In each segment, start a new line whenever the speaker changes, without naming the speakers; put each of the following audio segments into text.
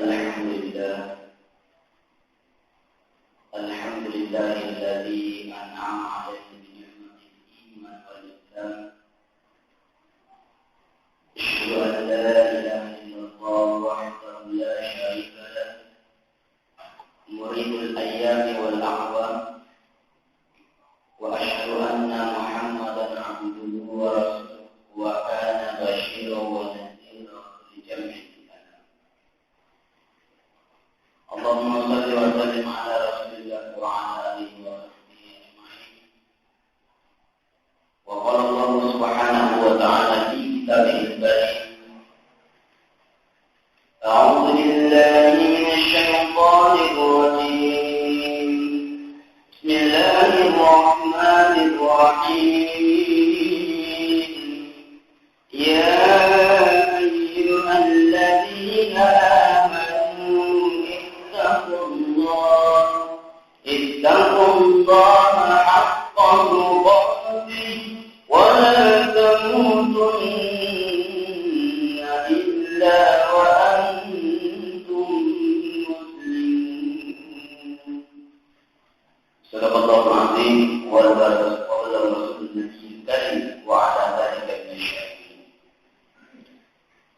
الحمد لله الذي أنعم علينا بنعمة الإيمان والإسلام. أشهد أن لا إله إلا الله وحده لا شريك له مريد الأيام والأعوام، وأشهد أن محمدا عبده ورسوله وكان بشيرا ونذيرا لجميع الأنام. اللهم صل وسلم على رسول الله وعلى آله وصحبه أجمعين. وقال الله سبحانه وتعالى في كتابه الكريم: أعوذ بالله من الشيطان الرجيم، بسم الله الرحمن الرحيم. يا أيها الذين آمنوا اتقوا الله حق تقاته ولا تموتن إلا وأنتم مسلمون. صدق الله العظيم وبلغ رسول النبي الكريم وعلى ذلك من الشاهدين.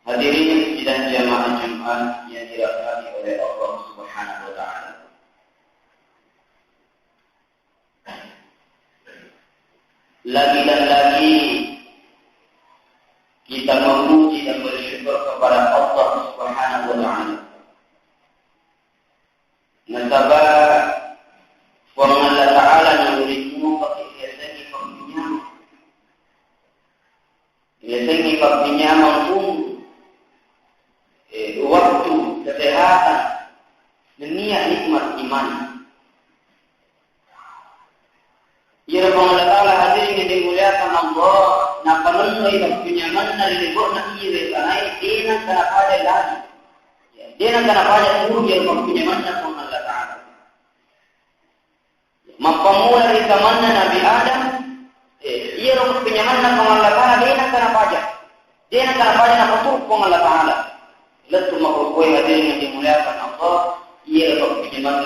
Hadirin sidang jamaah Jumat yang dirahmati oleh Allah Subhanahu wa taala. Lagi dan lagi kita memuji dan bersyukur kepada Allah Subhanahu wa taala. Nasabah Allah Taala memberimu kebiasaan kaumnya. Biasanya kaumnya mampu waktu kesehatan dunia nikmat iman. Ya Allah Taala hadirin yang dimuliakan Allah, na penuhi dan kenyaman dari libur na iya kanai dina kana pada lagi. Ya, dina kana pada suruh ya kenyaman na Allah Taala. Mapamula dari zamanna Nabi Adam, iya kenyaman na Allah Taala dina kana pada. Dina kana pada na petur Allah Taala. Letu makhluk hadirin yang dimuliakan Allah, ia kenyaman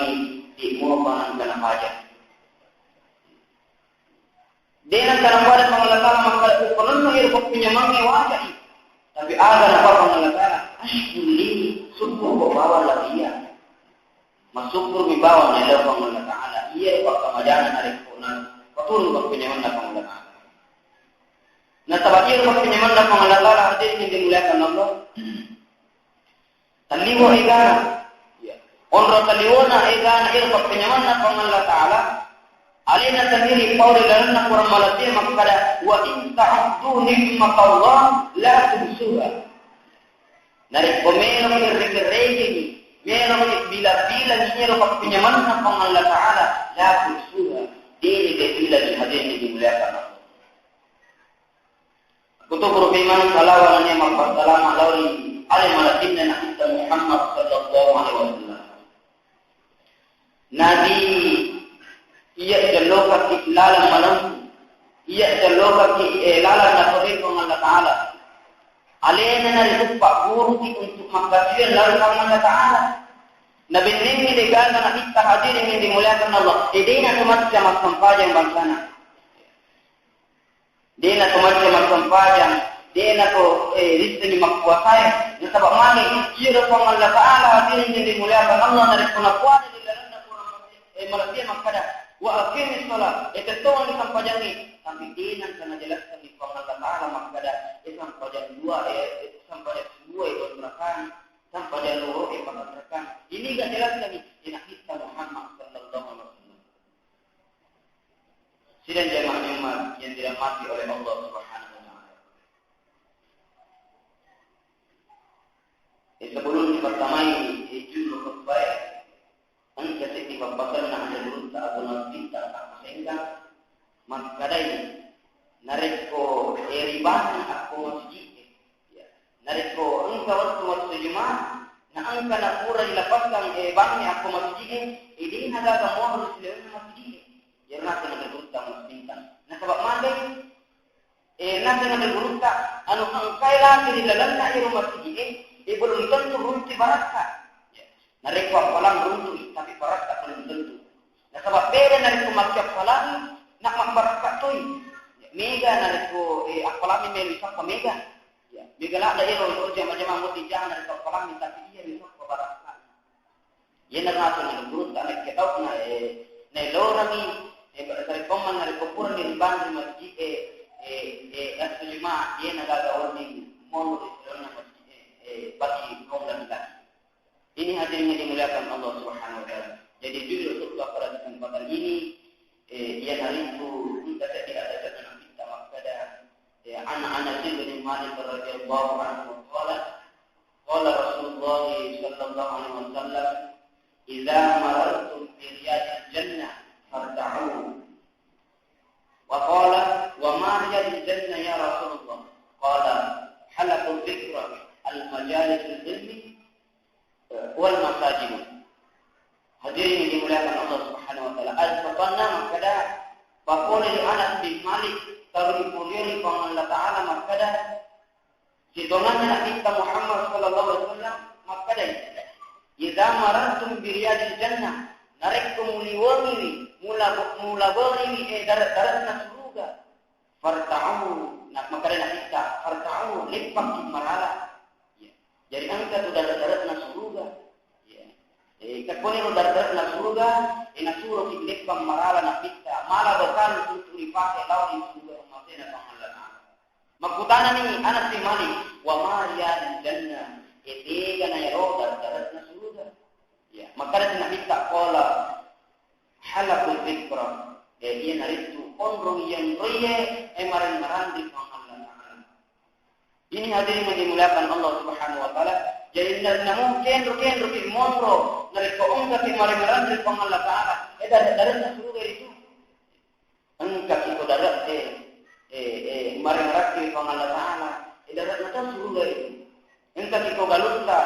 di muapan kana pada. Dengan cara pengelakar maka penuh hidup penyemangat wajah. Tapi ada apa pengelakar? Ashkuli syukur bawa lagi. Masyukur bawa nilai pengelakar. Ia pak kemajaran dari kunan. Betul pak penyemangat pengelakar. Nah tabatir pak penyemangat pengelakar ada yang dimuliakan Allah. Taliwo igana. Onro taliwona igana pak penyemangat pengelakar. Alina sendiri pauri darana kurang malatih makada wa in ta'uddu nikmatallah la tuhsuha. Dari pemelo kerja-kerja melo bila-bila nyero penyaman ng Allah Taala la tuhsuha. Dili bila hadir dimuliakan Allah. Kutu berfirman salawat dan salama lauli alaihi malaikatna nabi Muhammad sallallahu alaihi wasallam. Nabi ia jalloka ki lalan malam, ia jalloka ki lalan na pagay kong Allah Ta'ala. Alena na lupa buruti untuk magkasiyan lalan kong Allah Ta'ala. Nabinling illegal na nakita hadirin hindi muliakan Allah. Di na tumatsa magsampajang bansana. Di na tumatsa magsampajang. Di na ko rito ni magpuasay. Nasabak mani, iya kong Allah Ta'ala hadirin hindi muliakan Allah na rin punapuan na nilalan na malasya magkada. Wa aqimis salat itatawan sampajangi tapi dinan kana jelaskan di Allah Taala makada sampajan dua sampajan dua itu berakan sampajan luhur berakan ini enggak jelas lagi dina kita Muhammad sallallahu alaihi wasallam. Sidang jamaah Jumat yang dirahmati oleh Allah Subhanahu wa taala. Sebelum pertamai judul khutbah ang kasi ipagpasal na ang lulun sa ako ng pinta sa masengga, magkaday, narin ko eriban ako masjid. Narin ko, ang kawat ko masjid na ang kanapura ilapas ang ebang niya ako masjid, hindi nagagawa mo sila ng masjid. Yan natin ang lulun sa masjid. Nasabak manday, natin ang lulun sa, ano ang kailangan nilalang na yung masjid, belum tentu runti baraka. Nareko apalang runtuh tapi barakat belum tentu. Nah sebab beda nareko makiap palang nak membarakat toy. Mega nareko apalami melu sapa mega. Ya, mega lah ada ero jama-jama muti jangan nareko apalami tapi dia sapa barakat. Ye naratu na guru ta nak ketau na lorami dari koman nareko pura ni bandri masjid aslima ye nagaga warning mono istilahnya masjid bagi kaum laki-laki. Ini hadirin yang dimuliakan Allah Subhanahu wa taala. Jadi jujur untuk pada kesempatan ini yang hari itu kita tidak ada dengan kita makada anak-anak bin Malik radhiyallahu anhu qala Rasulullah sallallahu alaihi wasallam idza marartum bi riyadil jannah farta'u wa qala wa ma riyadil jannah ya Rasulullah qala halaqul dhikra al majalis al ilmi wal masajid. Hadirin yang dimuliakan Allah Subhanahu wa taala. Al-Fatana makada bapole di Anas bin Malik taru dipuliri pang Allah taala makada sidongan Nabi Muhammad sallallahu alaihi wasallam makada idza marartum bi riyadil jannah narekum liwami mula bari darat surga farta'u nak makada nak kita farta'u lipat marala. Jadi angka tu darat surga. Kakoni ro darat surga, ina suro kiblik pang marala na kita. Mala bakal tuturi pake law di surga masena pang Allah. Makutana ni Anas bin Malik wa mariya janna. Itiga na ro darat surga. Ya, maka na kita qala halakul dhikra. Dia naritu onrong yang riye maran di pang Allah. Ini hadirin yang dimuliakan Allah Subhanahu wa taala. Jadi mungkin rukin monro dari keungkap di maran di pang Allah taala. Darat surga itu. Engkau itu darat maran di pang Allah taala. Darat surga itu. Engkau itu galunta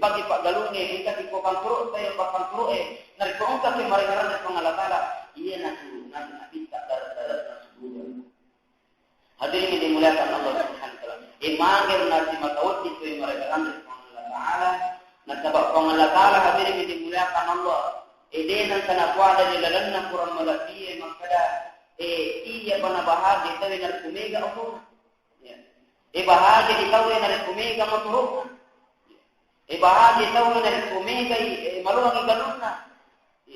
bagi Pak Galunge, engkau itu pangkuru saya pangkuru dari keungkap di maran di pang Allah taala. Iya nanti tak darat surga. Hadirin yang dimuliakan Allah Subhanahu wa taala. Imagir nasi matawati itu yang mereka ambil Allah Taala. Nasabak Allah Taala hadirin yang dimuliakan Allah. Edenan sana kuada di lalanna kurang malaki makada iya bana bahagia tahu yang kumega Allah. Bahagia ditahu yang kumega maturuk. Bahagia tahu yang kumega maluang ikanuna.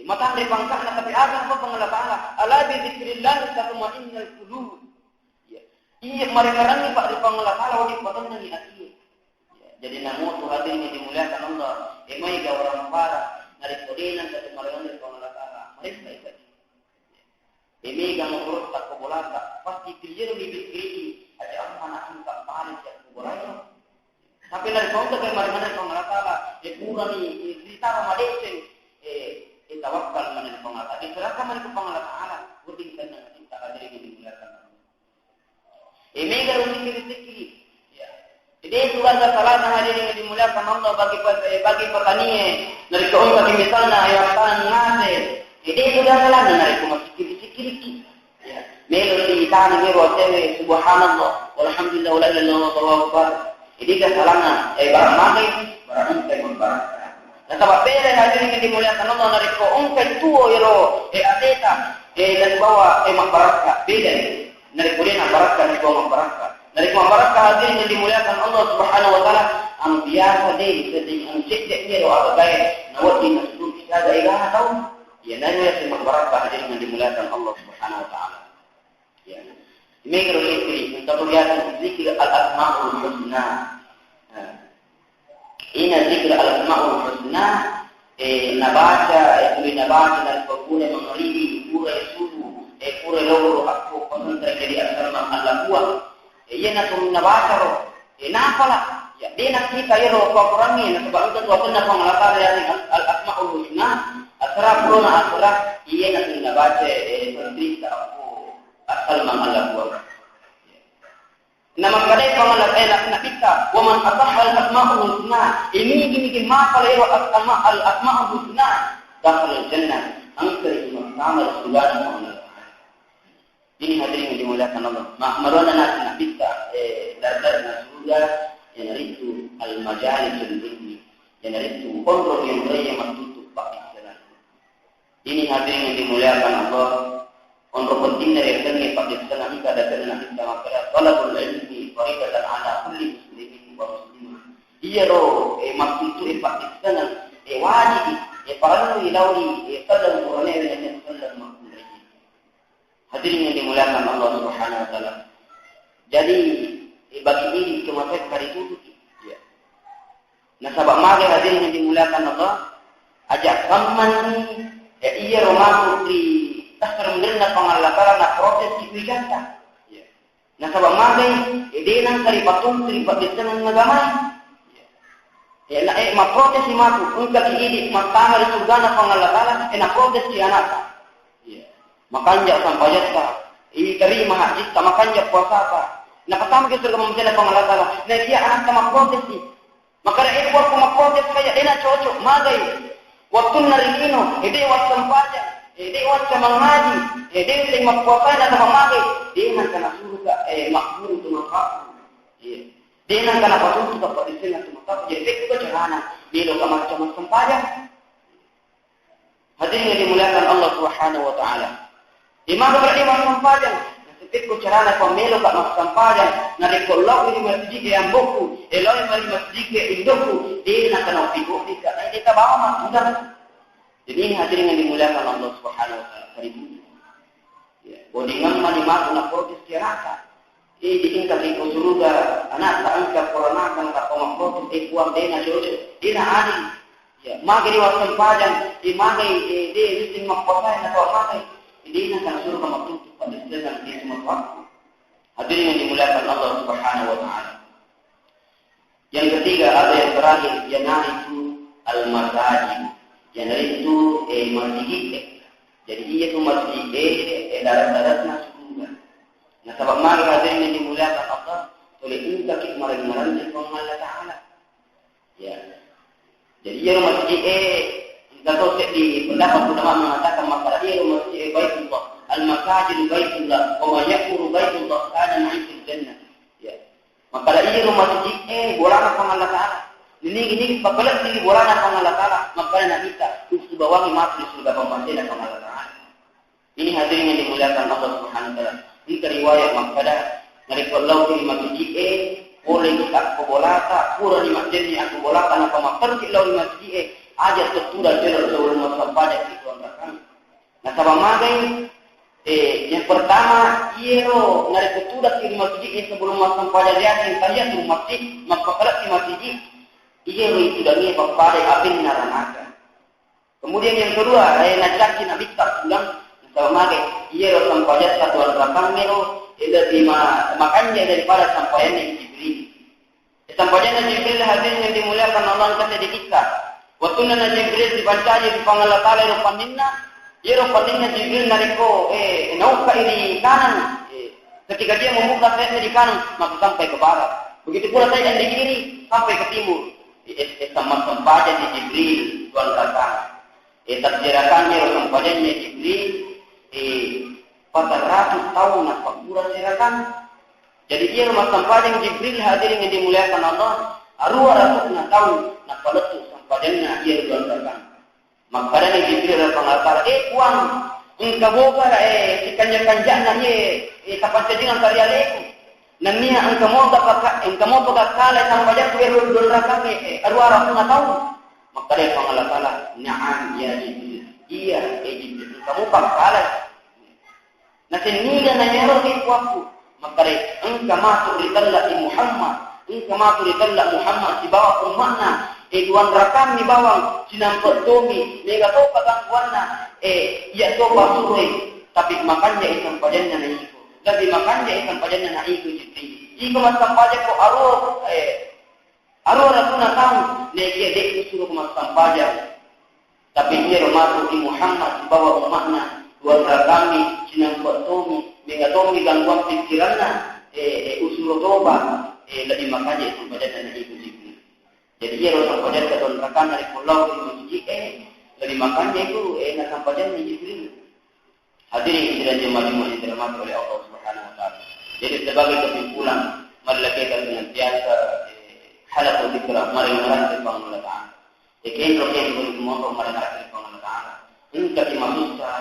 Matang di pangkana tapi akan apa Allah Taala. Ala bi dzikrillah tatma'innul qulub. Iya mereka rangi Pak di pangala kalau di potong nanti hati. Jadi namu tu hadirin yang dimuliakan Allah. Emai ga orang parah dari kodenan satu mereka di pangala kala. Mereka itu. Emai ga mengurus tak kebolaka pasti kerja lebih kiri. Ada anak tak paling yang kebolaka. Tapi dari kontak ke mereka di pangala kala. Kurang ni ditara madeseng. Tawakkal mana di pangala. Diserahkan mana ke pangala kala. Berding dengan kita hadirin yang dimuliakan Allah. Ini kalau sikit-sikit. Ya. Jadi itu adalah salah hadirin yang dimuliakan Allah bagi petani dari keungkap misalnya ayat ngase. Jadi itu adalah salah dari cuma sikit-sikit. Ya. Melodi tanah ni rotewe subhanallah walhamdulillah wala ilaha illallah wallahu akbar. Ini kan salahnya barang mati barang entai barang. Nah sebab beda hadirin yang dimuliakan Allah dari keungkap tuo iro ateta dan bawa masyarakat beda. Dari kuliah masyarakat dari kaum masyarakat. Dari kaum masyarakat hadirin yang dimuliakan Allah Subhanahu wa taala, ang biasa deh sedih ang cek dia doa bagai nawati nasbun kita ada ilaha tahu. Ya nanya si masyarakat hadirin yang dimuliakan Allah Subhanahu wa taala. Ya. Mengiro ini untuk lihat zikir al-asmaul husna. Ini zikir al-asmaul husna nabaca itu nabaca dan pokoknya mengaliri pura subuh pura loro aku konsentrasi jadi asal Allah buat. Iya nak nabaca ro. Napala. Ya dia nak kita ya ro Quran ni sebab itu waktu nak mengalar yang al-asmaul husna asra purna asra iya nak nabaca berita aku asal Allah buat. Nama kadai pangalat nak kita wa man atahal asmaul husna ini gini mapal ya al-asmaul husna dakhal jannah angka sama surga. Ini hadirin yang dimuliakan Allah. Marwana nak kita dar surga yang itu al-majalisul ilmi. Jadi itu kontrol yang beraya tutup pakai jalan. Ini hadirin yang dimuliakan Allah. Kontrol penting dari yang pakai jalan ini kada kena kita makanya talabul ilmi fardatan ala kulli muslimin wa muslimah. Iya loh, maksud itu pakai jalan wajib perlu ilauli qadar Qur'an yang sallallahu alaihi wasallam. Hadirin yang dimuliakan Allah Subhanahu wa taala. Jadi bagi ini cuma hari itu. Nah, sabab mage hadirin yang dimuliakan Allah, ajak kaman iya romaku di tasar mendengar pengalakaran proses kiwiganta. Nah, sabab mage nang kari patung tri padesan ngagama. Ya, ma proses si matu, ungka kiidi matama di surga na pengalakaran, na proses si anak. Makanya sampai jasa, terima haji, makanya puasa apa. Nah, pertama kita surga mencela pengalakaran, nah dia anak sama proses si. Maka ekor kumaprotes kaya ina cocok magai waktu narikino ide wat sampaja ide wat mangaji ide sing mapuasa na magai dinan kana surga makmur tu makap dinan kana patu tu patising tu makap jadi ko jarana bilo ka macam sampaja. Hadirin yang dimuliakan Allah Subhanahu wa taala. Imam berarti mas sampaja Tikku carana pamelo kat mas sampajan nari kolok ini masjid yang boku eloi mari masjid ke indoku dia nak kena figur kita kita bawa mas sudah. Jadi ini hadirin yang dimuliakan Allah Subhanahu wa taala hari ini. Ya, bodingan mani mat na protes kiraka. Diingkat di surga anak tak angkat corona kan tak protes kuam dena jojo dina adil. Ya, magi di was sampajan di magi dia mesti maposai na to magi dina kan surga maktup pada sedang di semua waktu. Hadirin yang dimuliakan Allah Subhanahu wa taala. Yang ketiga ada yang terakhir yanaitu al-masajid. Yanaitu masjid. Jadi ia tu masjid darat-daratna surga. Nah, sebab mari hadirin yang dimuliakan Allah oleh kita kita marang-marang di Allah Taala. Ya. Jadi ia masjid kalau di pendapat ulama mengatakan masalah ia masjid Baitullah. Al-masajid Baitullah, wa yaqulu Baitullah kana ma'il jannah. Ya. Maka ia masjid bolana pang Allah Taala. Ini papalat di bolana pang Allah Taala, maka nak kita bawangi masuk surga pembantaian pang Allah Taala. Ini hadirin yang dimuliakan Allah Subhanahu wa taala. Ini riwayat makada dari kalau di masjid boleh kita bolata pura di masjid ni aku bolata na pamakar di lawan masjid aja tertuda jalan sebelum masuk pada itu antakan. Nah, sabab magai yang pertama iero ngare tertuda di masjid sebelum masuk pada dia yang tanya di masjid makakalat di masjid iero itu dangi pada abin naranaka. Kemudian yang kedua najaki nabi tak pulang sabab magai iero sampai satu antakan mero makanya daripada sampaian Jibril. Sampaian Jibril hadirin yang dimuliakan Allah kata di kita. Waktu nana Jibril dibancai di pangala tala rupaninna, rupaninna Jibril nariko nauka ini kanan. Ketika dia membuka sayapnya di kanan, maka sampai ke barat. Begitu pula saya di kiri sampai ke timur. Sama sampaian di Jibril tuan kata. Terjerakannya sampaiannya Jibril 400 tahun apa kurang sirakan. Jadi dia rumah sampaian Jibril hadirin yang dimuliakan Allah. Arwah rasulna tahun nak paletu sampaiannya dia dilantarkan. Maka dari Jibril pengatar uang engkau boga ikannya ye kapan sejingan karya leku. Nania engkau mau dapat kala sampaian tu dilantarkan arwah rasulna tahun. Maka dari pengatar na'am ya Jibril. Iya Jibril kamu kala. Nah sehingga nanya lagi waktu maka engkau masuk di tanda Muhammad, engkau masuk di tanda Muhammad di bawah umatnya, tuan rakam di bawah sinampak tomi, mega to pagangguanna, ya to basure, tapi makannya ikan pajannya na iko, tapi makannya ikan pajannya na iko Jibril. Iko masam pajak ko aro rasuna tahu, negia dek suruh masam pajak, tapi dia masuk di Muhammad di bawah umatnya. Tuan rakami sinampak tomi, mega tomi gangguan pikirannya, usul toba, lebih makanya sampaian dari ibu Jibril. Jadi dia harus sampaian ke tuan rakam dari pulau di masjid, lebih makanya itu nak sampaian dari Jibril. Hadirin sudah jemaah-jemaah yang dirahmati oleh Allah Subhanahu wa taala. Jadi sebagai kesimpulan, marilah kita senantiasa halaqul dzikra, mari menerangkan Allah Taala. Kentro moto mereka Allah Taala. Engkau dimaksudnya,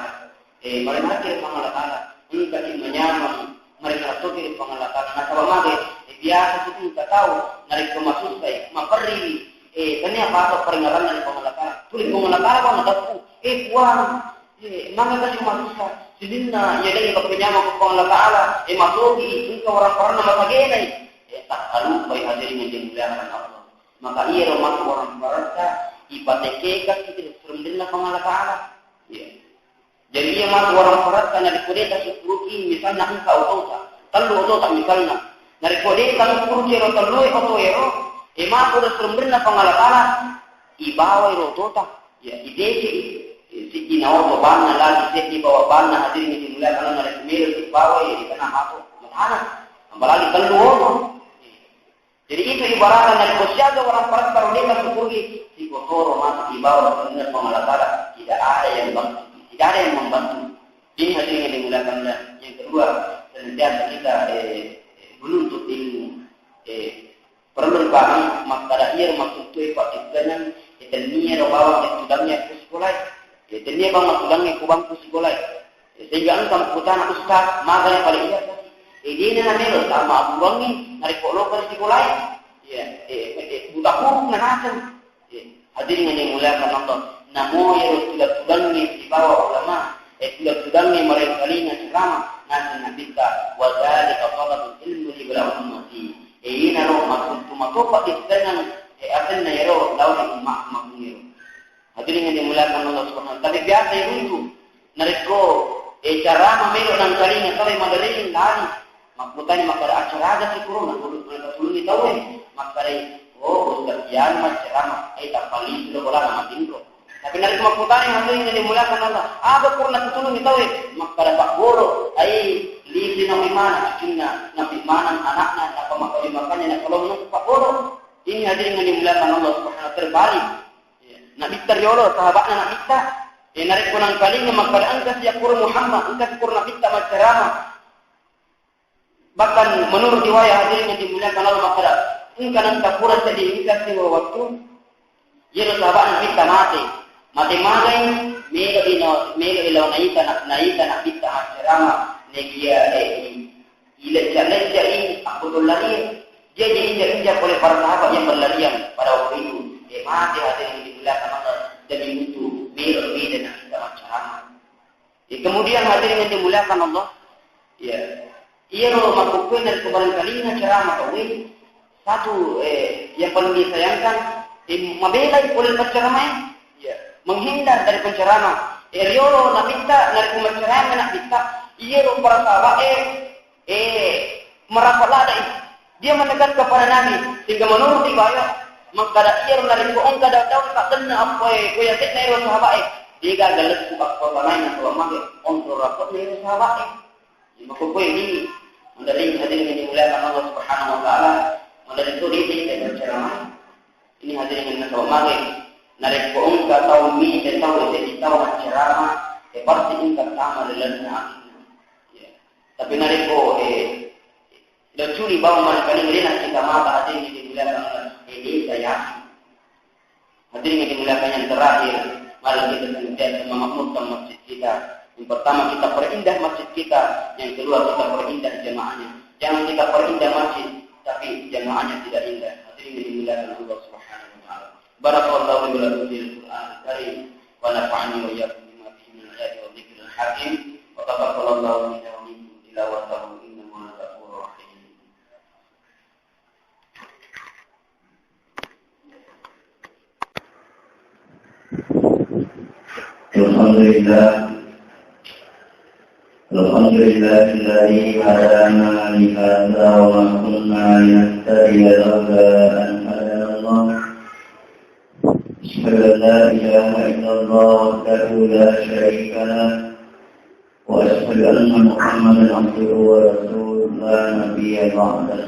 mereka Allah Taala. Engkau menyamang mereka sokir Allah Taala. Nah kalau mage biasa itu kita tahu narik kemasuknya, maperi. Kani apa atau peringatan dari Allah Taala. Tulis Allah Taala kan dapat. Kuang. Manga kasih maksudnya. Sidina ya dari kepenyamang Allah Taala. Masuki engkau orang-orang nama sagenai. Tak lupa hadirin yang dimuliakan Allah. Maka ia rumah orang mereka ibadah kekat itu seremdina Allah Taala. Ya. Jadi ia masuk orang mereka dari kudeta sepuluh misalnya engkau otot, telu otot misalnya. Dari kudeta sepuluh kilo telu otot ero, masuk dari seremdina Allah Taala. Ibawa ero otot. Ya ide si inaw bana lagi si bawa bana hadirin yang dimuliakan Allah dari kemil ibawa ya kana masuk. Mana? Apalagi telu otot. Jadi itu ibaratnya dari kosiaga orang para karuniakan sepurgi si kotoro masuk di bawah benar Allah Taala tidak ada yang membantu. Ini hadirin yang dimuliakan Allah. Yang kedua, senantiasa kita menuntut ilmu. Perlu paham makada ia maksud tu pakaian itu niat bawa tudangnya ke sekolah. Itu niat bawa tudangnya ke bangku sekolah. Sehingga engkau putana ustaz maka yang paling iya. Ini namanya sama Abu Wangi narik lokal di sekolah. Ya, buta hukum nanasam. Hadirin yang dimuliakan Allah. Namo yang sudah di bawah ulama, sudah mereka kalinya selama nasi nabita wadzalika talabul ilmu li wal ummati. Ini naro maksud matopa istinan akan nayro lawan umma makmur. Hadirin yang dimuliakan Allah Subhanahu wa taala. Tapi biasa itu nariko cara memelo nang kalinya kalau madalin lari. Makutani makara acara ada si corona mereka tulungi tahu makare sekian macam tak paling sudah bola nama tinggal tapi dari makutani hadirin yang dimulakan Allah ada corona tulungi tahu makara pak boro lili nabi mana cucunya nabi mana anaknya apa makanya makanya kalau menurut pak boro ini hadirin yang dimulakan Allah Subhanahu terbalik nabi teriolo sahabatnya nabi kita narik kunang kalinya makara angkas ya kur Muhammad angkas kur nabi kita macam bahkan menurut riwayat hadirin yang dimuliakan Allah maka engkau nanti kurang sedih dikasih waktu jadi sahabat kita mati melo ilaw naita kita asyarama negia ila aku berlari dia diinjak oleh para sahabat yang berlarian pada waktu itu mati hadirin yang dimuliakan Allah dan itu melo dan kita asyarama kemudian hadirin yang dimuliakan Allah ya ia kalau makhluk dari kebaran kalinya ceramah tahu satu yang paling disayangkan membela oleh penceramah menghindar dari penceramah riolo nabita dari penceramah nabita ia para sahabat merapat dia mendekat kepada Nabi sehingga menurut riwayat maka ia dari koong kada tahu tak kena apa kuya setna sahabat dia gagal ku apa lain atau mage untuk rapat dengan sahabat maka ini dari hadirin yang dimuliakan Allah Subhanahu wa taala dari itu dia berceramah ini hadirin yang mage narik ko ungka tahu mi dan tahu ceramah pasti ingkar sama dengan tapi narik ko dan curi bawa mereka ini kita mata hadirin yang dimuliakan Allah ini saya hadirin yang dimuliakan yang terakhir mari kita senantiasa memakmurkan masjid kita. Yang pertama kita perindah masjid kita, yang kedua kita perindah jemaahnya. Jangan kita perindah masjid, tapi jemaahnya tidak indah. Hadirin yang dimuliakan Allah Subhanahu wa taala. Barakallahu li wa lakum fil Qur'anil Karim wa nafa'ani wa iyyakum bima fihi min al-ayati wa dhikril hakim. Wa taqabbalallahu minna wa minkum tilawatahu innahu ghafurur rahim.
Alhamdulillah الذي هدانا لهذا وما كنا لنهتدي لولا أن هدانا الله أشهد أن لا إله إلا الله وحده لا شريك له وأشهد أن محمدا عبده ورسوله لا نبي بعده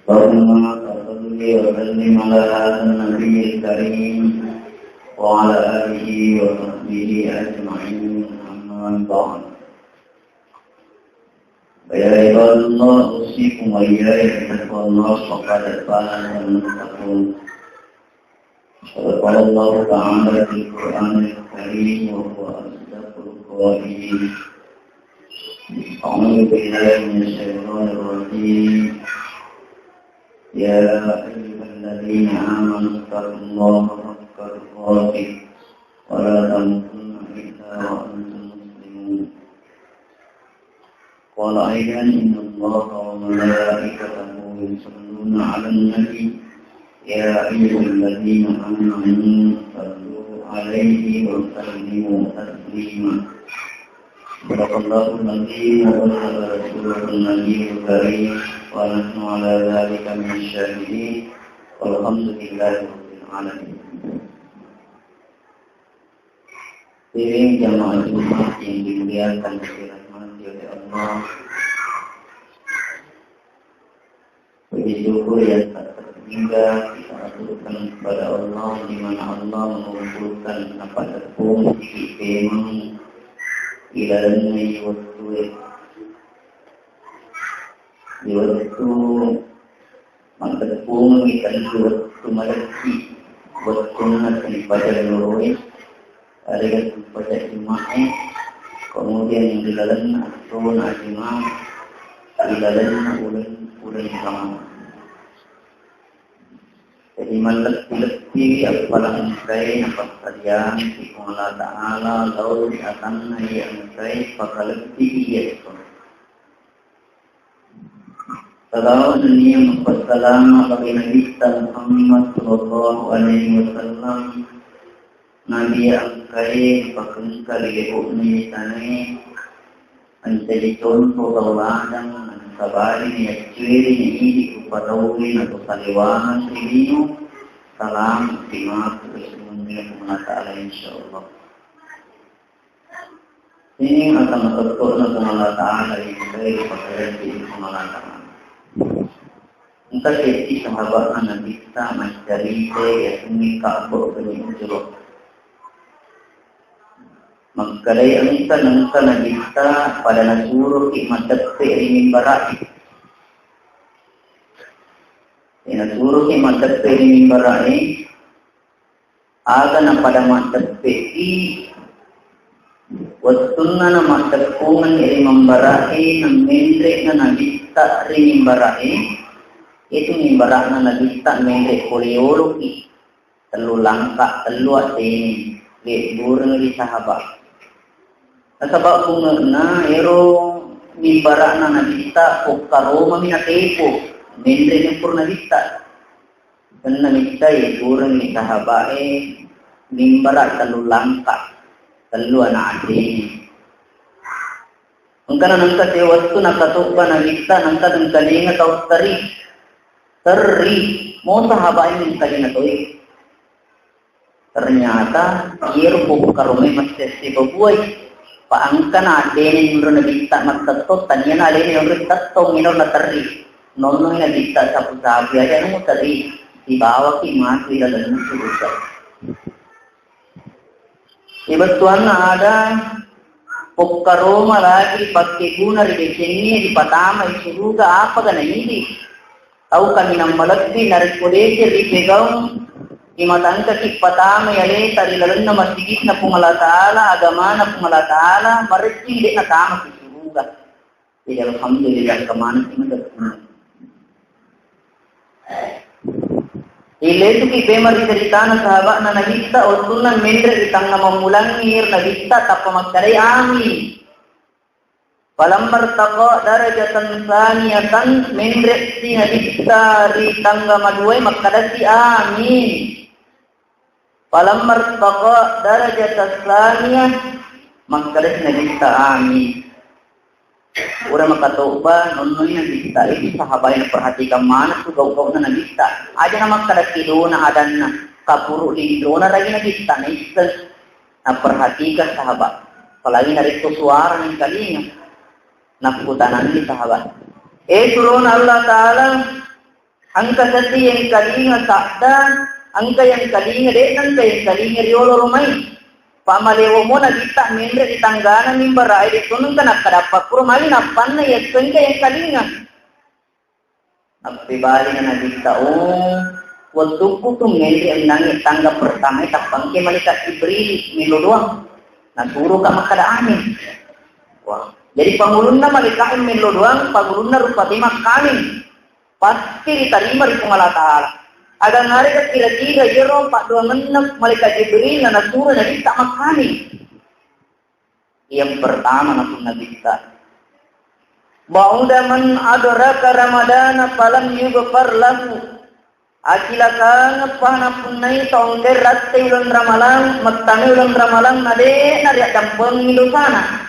اللهم صل وسلم على هذا النبي الكريم وعلى آله وصحبه أجمعين أما بعد فيا عباد الله أوصيكم وإياي بتقوى الله فقد فاز المتقون قال الله تعالى في القرآن الكريم وهو أصدق القائلين أعوذ بالله من الشيطان الرجيم يا أيها الذين آمنوا اتقوا الله حق تقاته ولا تموتن إلا وأنتم مسلمون قال أيضا إن الله وملائكته يصلون على النبي يا أيها الذين آمنوا صلوا عليه وسلموا تسليما صدق الله العظيم وبلغ رسوله النبي الكريم ونحن على ذلك من الشاهدين والحمد لله رب العالمين. Piring jamaah Jumat yang dimuliakan dirahmati oleh Allah. Puji syukur yang tak terhingga kita aturkan kepada Allah di mana Allah mengumpulkan apa tepung di kemang ilalannya di waktu maka tepung kita di waktu malaki waktu nanti pada loroi ada yang pada Jumat kemudian yang di dalam atun ajimah di dalam ulen kamu. Jadi malaki apalang saya nampak saja si Allah Taala lalu akan yang saya pakalaki dia itu. Kalau dunia mempersalam bagi Nabi Muhammad Sallallahu Alaihi Wasallam, Nabi yang kaya pakai kali ini tanah menjadi contoh tauladan. Sabari ni ciri ni ini upadawi atau saliwangan ini salam terima kesemuanya kepada Allah insyaallah. Ini akan berkata Allah Taala yang baik pada diri Allah Taala. Entah jadi sahabat Nabi kita mencari ya sini kabur penyuruh. Maka dari angka Nabi kita pada nasuruh imadat terimin barai. Nasuruh imadat terimin barai. Aga na pada madat peti. Wastunna na madat kungan irimang barai. Nang mendre na Nabi kita terimin barai. Itu mimbarak na Nabi kita mendre kuliolo ki. Telu langkah, telu atini. Burung di sahabat. Sebab bunga ero mimbarak na nabita o karoma minatepo mendre ni purna vista dan nabita ya burung ni sahabae mimbarak telu langkah telu anak ade angkana nangka tewastu nakatupa nabita nangka dan kalinga tau teri mo sahabae ni kalinga toy ternyata ero po karoma masih babuay paangkan adene nuro na bista magtatot tanya na adene nuro tattong nuro na tari nono na bista sapu-sapu aja nung tari dibawa ki mati dalam surga. Ibetuan ada pokkaroma lagi pakai guna di sini di patama di surga apa kan ini tahu kami nambalati narik kodese di pegang imatangka ki patama yale tari lalan na masigit na pungala taala agama na pungala taala mariti di na tama ki surga. Jadi alhamdulillah kemana sih mendapat. Ile tu ki bemar di cerita na sahabat na nagista o tunan mendre itang na mamulangir nagista tapamagtaray amin. Palambar tako darajatan saniyatan mendre si nagista di tangga maduay magkadasi amin. Palambar tako darajatan saniyah magkadasi nagista amin. Ura makatoba nonoy nagista itu sahabay na perhatikan mana tu gaw na nagista. Aja na magkadasi doon na adan na kapuro di doon na lagi nagista na istas na perhatikan sahabat. Palagi na rito suara ng kalinga. Naputanan ni sahabat. Turun Allah Ta'ala angka sati yang kalinga sakda angka yang kalinga dekan yang kalinga riolo rumai pamalewo mo nagita mendre ditanggana mimbarai ditunong ka nakadapat puro mali napan na yaswen ka yang kalinga nagpibali na nagita Waktu tu menjadi ang langit tangga pertama tapang ke malaikat Jibril miluduang. Naturo ka makadaanin. Wah. Jadi pangulunna malaikat miluduang, pangulunna rupati makanin. Pasti diterima di Allah Ta'ala. Ada ngari ka kira-kira jero 426 malaikat Jibril na naturo na bisa makanin. Yang pertama na Nabi kita. Ba'uda man adraka Ramadana falam yughfar lahu. Akilakang panapunay taong derat ulan ramalang, magtami ulan ramalang nade nariak dampang milusana.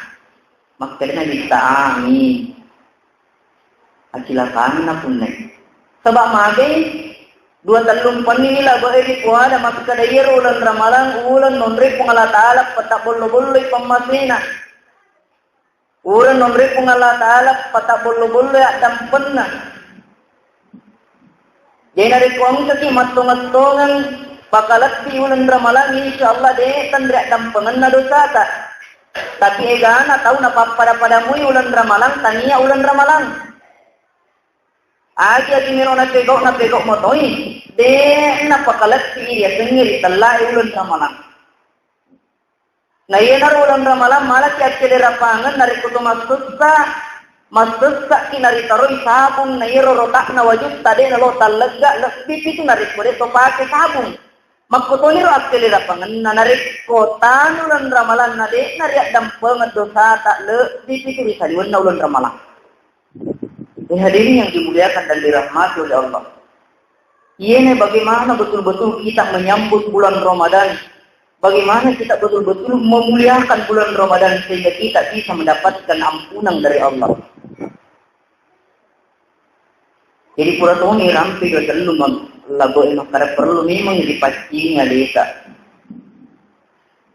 Magkali na bisa amin. Akilakang na punay. Sebab magay, 2-3 nila bahiri ko ada magkadayir ulan ramalang, ulan nonri kung Allah Ta'ala patabolo-bolo'y pamasina. Ulan nonri kung Allah Ta'ala patabolo-bolo'y at dampan na. Jadi dari kuang saki matung-matungan pakalat di ulan ramalan insyaallah deh tandra dampangan na dosa ta. Tapi egana tahu napa pada-padamu ulan ramalan tania ulan ramalan. Aja di mero na pegok motoi. Deh napakalat si dia sengiri talai ulan ramalan. Na yenar ulan ramalan malah kiat rapangan dari kutu Masuk kinari taroy sabung na irorotak na wajud tadi na lo talaga lebih itu narik mo dito pakai sabung. Magkutoni ro akili rapangan na narik ko tanulan ramalan na de nariak dampeng dosa tak lebih itu bisa diwan na ulan ramalan. Hadirin yang dimuliakan dan dirahmati oleh Allah. Ini bagaimana betul-betul kita menyambut bulan Ramadan. Bagaimana kita betul-betul memuliakan bulan Ramadan sehingga kita bisa mendapatkan ampunan dari Allah. Jadi pura tuh ni rampi do tellu lago ino kara perlu memang dipacing desa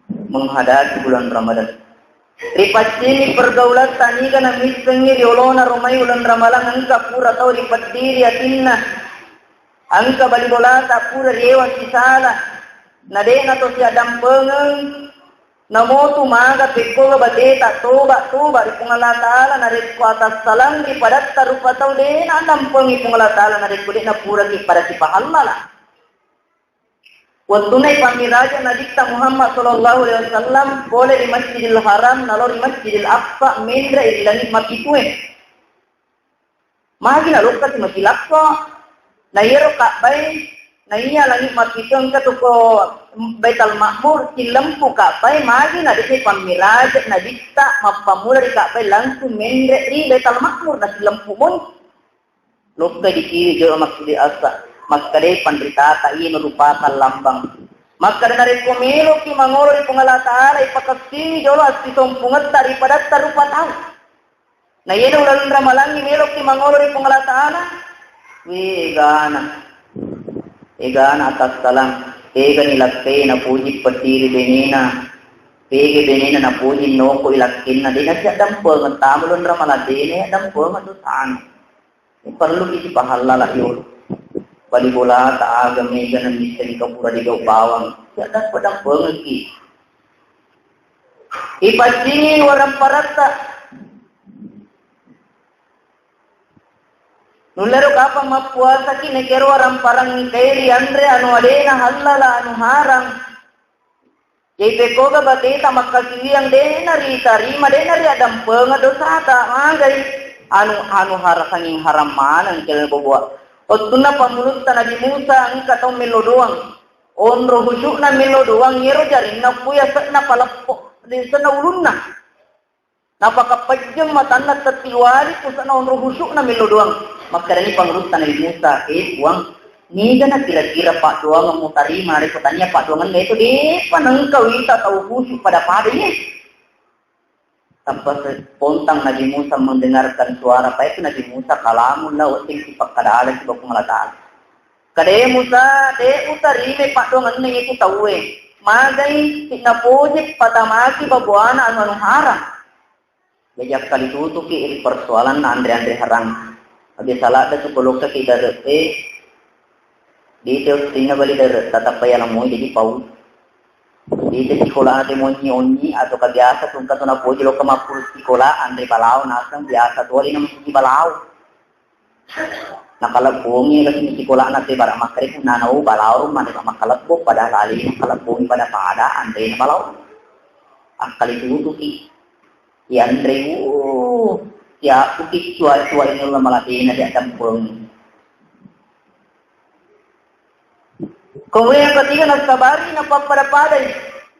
menghadapi bulan Ramadan. Dipacing pergaulan tani kana misengi riolona romai bulan Ramadan angka pura tau dipatiri atinna. Angka balibola ta pura rewa sisala. Nadena to siya dampengang namo tumaga pekko badeta toba di pungala taala narik ko atas salam di padat tarupa tau dena dampengi pungala taala narik ko na pura di pada si pahalala. Watunay pamiraja nadikta Muhammad sallallahu alaihi wasallam boleh di Masjidil Haram nalo di Masjidil Aqsa mendra ilani makitue. Magi na lokasi Masjidil Aqsa na yero ka bay na iya langit makitong katuko Baitul Ma'mur silempu kapai magi na disi pamiraj na dikta mapamula di kapai langsung mendre ri Baitul Ma'mur na silempu mun lokay di kiri jero Masjid Aqsa maskade pandrita ta ino rupatan lambang maskade na rin kumilo ki mangolo di pungala taala ipakasini jolo asti sompungat daripada tarupa tau na yeno ulan ramalang milo ki mangolo di pungala taala Egana atas salam, ega nilakte na puji patiri benina, pege benina na puji noko ilakkin na dina siya dampeng tamulon ramala dene dampeng adusan. Perlu isi pahalala yun. Balibola taaga mega na misteri kapura di gaw bawang, siya das padampeng ki. Ipacini warang parata. Nulero kapa mapuasa ki nekero orang parang kairi andre anu adena halala anu harang. Jai koga bateta makasiri yang dena ri tarima dena ri adam penga dosa ta magai anu harasanging haram manang kele boboa. Otuna pamulut Nabi Musa angka tau melo doang. Onro husukna melo doang yero jaring na puya na palappo di sana ulunna. Napakapajang matanda tatiwari kung sana onro husukna melo doang. Maka dari pengurusan Nabi Musa uang ni gana kira-kira Pak Doang mau tarima reputanya Pak Doang itu deh panengkau kita tahu khusyuk pada padanya. Tanpa spontan Nabi Musa mendengarkan suara apa itu Nabi Musa kalamun lah wasing sifat kadang si bapak ngalataan. Kade Musa deh utarime Pak Doang itu tahu magai tina pojek pada maki babuana anu haram. Bejak kali tutuki persoalan andre harang. Abi salah ada sepuluh kaki dari di tina bali dari tatap payah lamu jadi pau di sekolah ada monyi atau kebiasa tungkat tuna poji lo kemapul sekolah andre balau nasang biasa tuh ini masih balau nakalabungi kasi sekolah na ti bara makari kung nanaw balaw man ka makalabbo pada lali nakalabungi pada paadaan din balaw ang kalitutuki yan rewo ya utik cuai ini lah malati na di atampung. Kemudian yang ketiga nasabari napapadapaday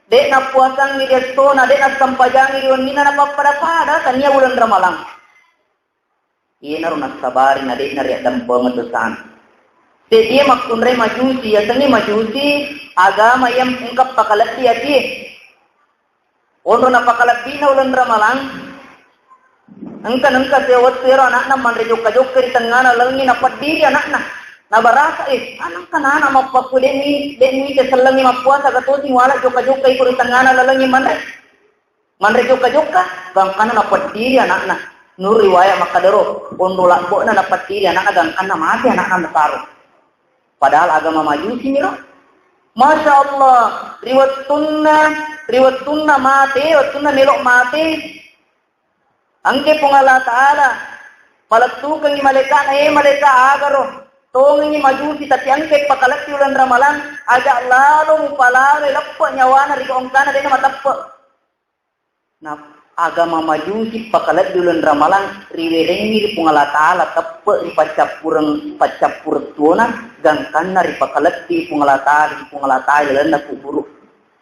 dek na puasang ngesto na dek na sampajang iriwan mina napapadapada kanya bulan Ramalang. Iyan na rin nasabari na dek na rin atampung atusan. Dek dia makunray majusi yasang ni majusi agama yang ungkap pakalati ati. Ono napakalati na ulan Ramalang. Angka sewat sero anak na manrejo kajok kiri tengah na langi na padiri anak na nabarasa anang kana na mapakuli ni keselangi mapuasa katusi wala joka kiri tengah na langi manrejo kajok ka bang kana na padiri anak na nur riwayat makadero ondo lakbo na padiri anak na gang kana mati anak na nasaro padahal agama majusi miro. Masya Allah riwat tunna mati wattunna melok mati. Angke pungala ta'ala palatukan ni maleka na maleka agaro tongin ni majusi tapi angke pakalati ulan Ramalan ada lalu mupalare lappa nyawana riko ongkana dena matappa na agama majusi pakalati ulan Ramalan riwerengi ri pungala ta'ala tappa ri pacapur tuona gangkanna ri pakalati pungala ta'ala na kuburu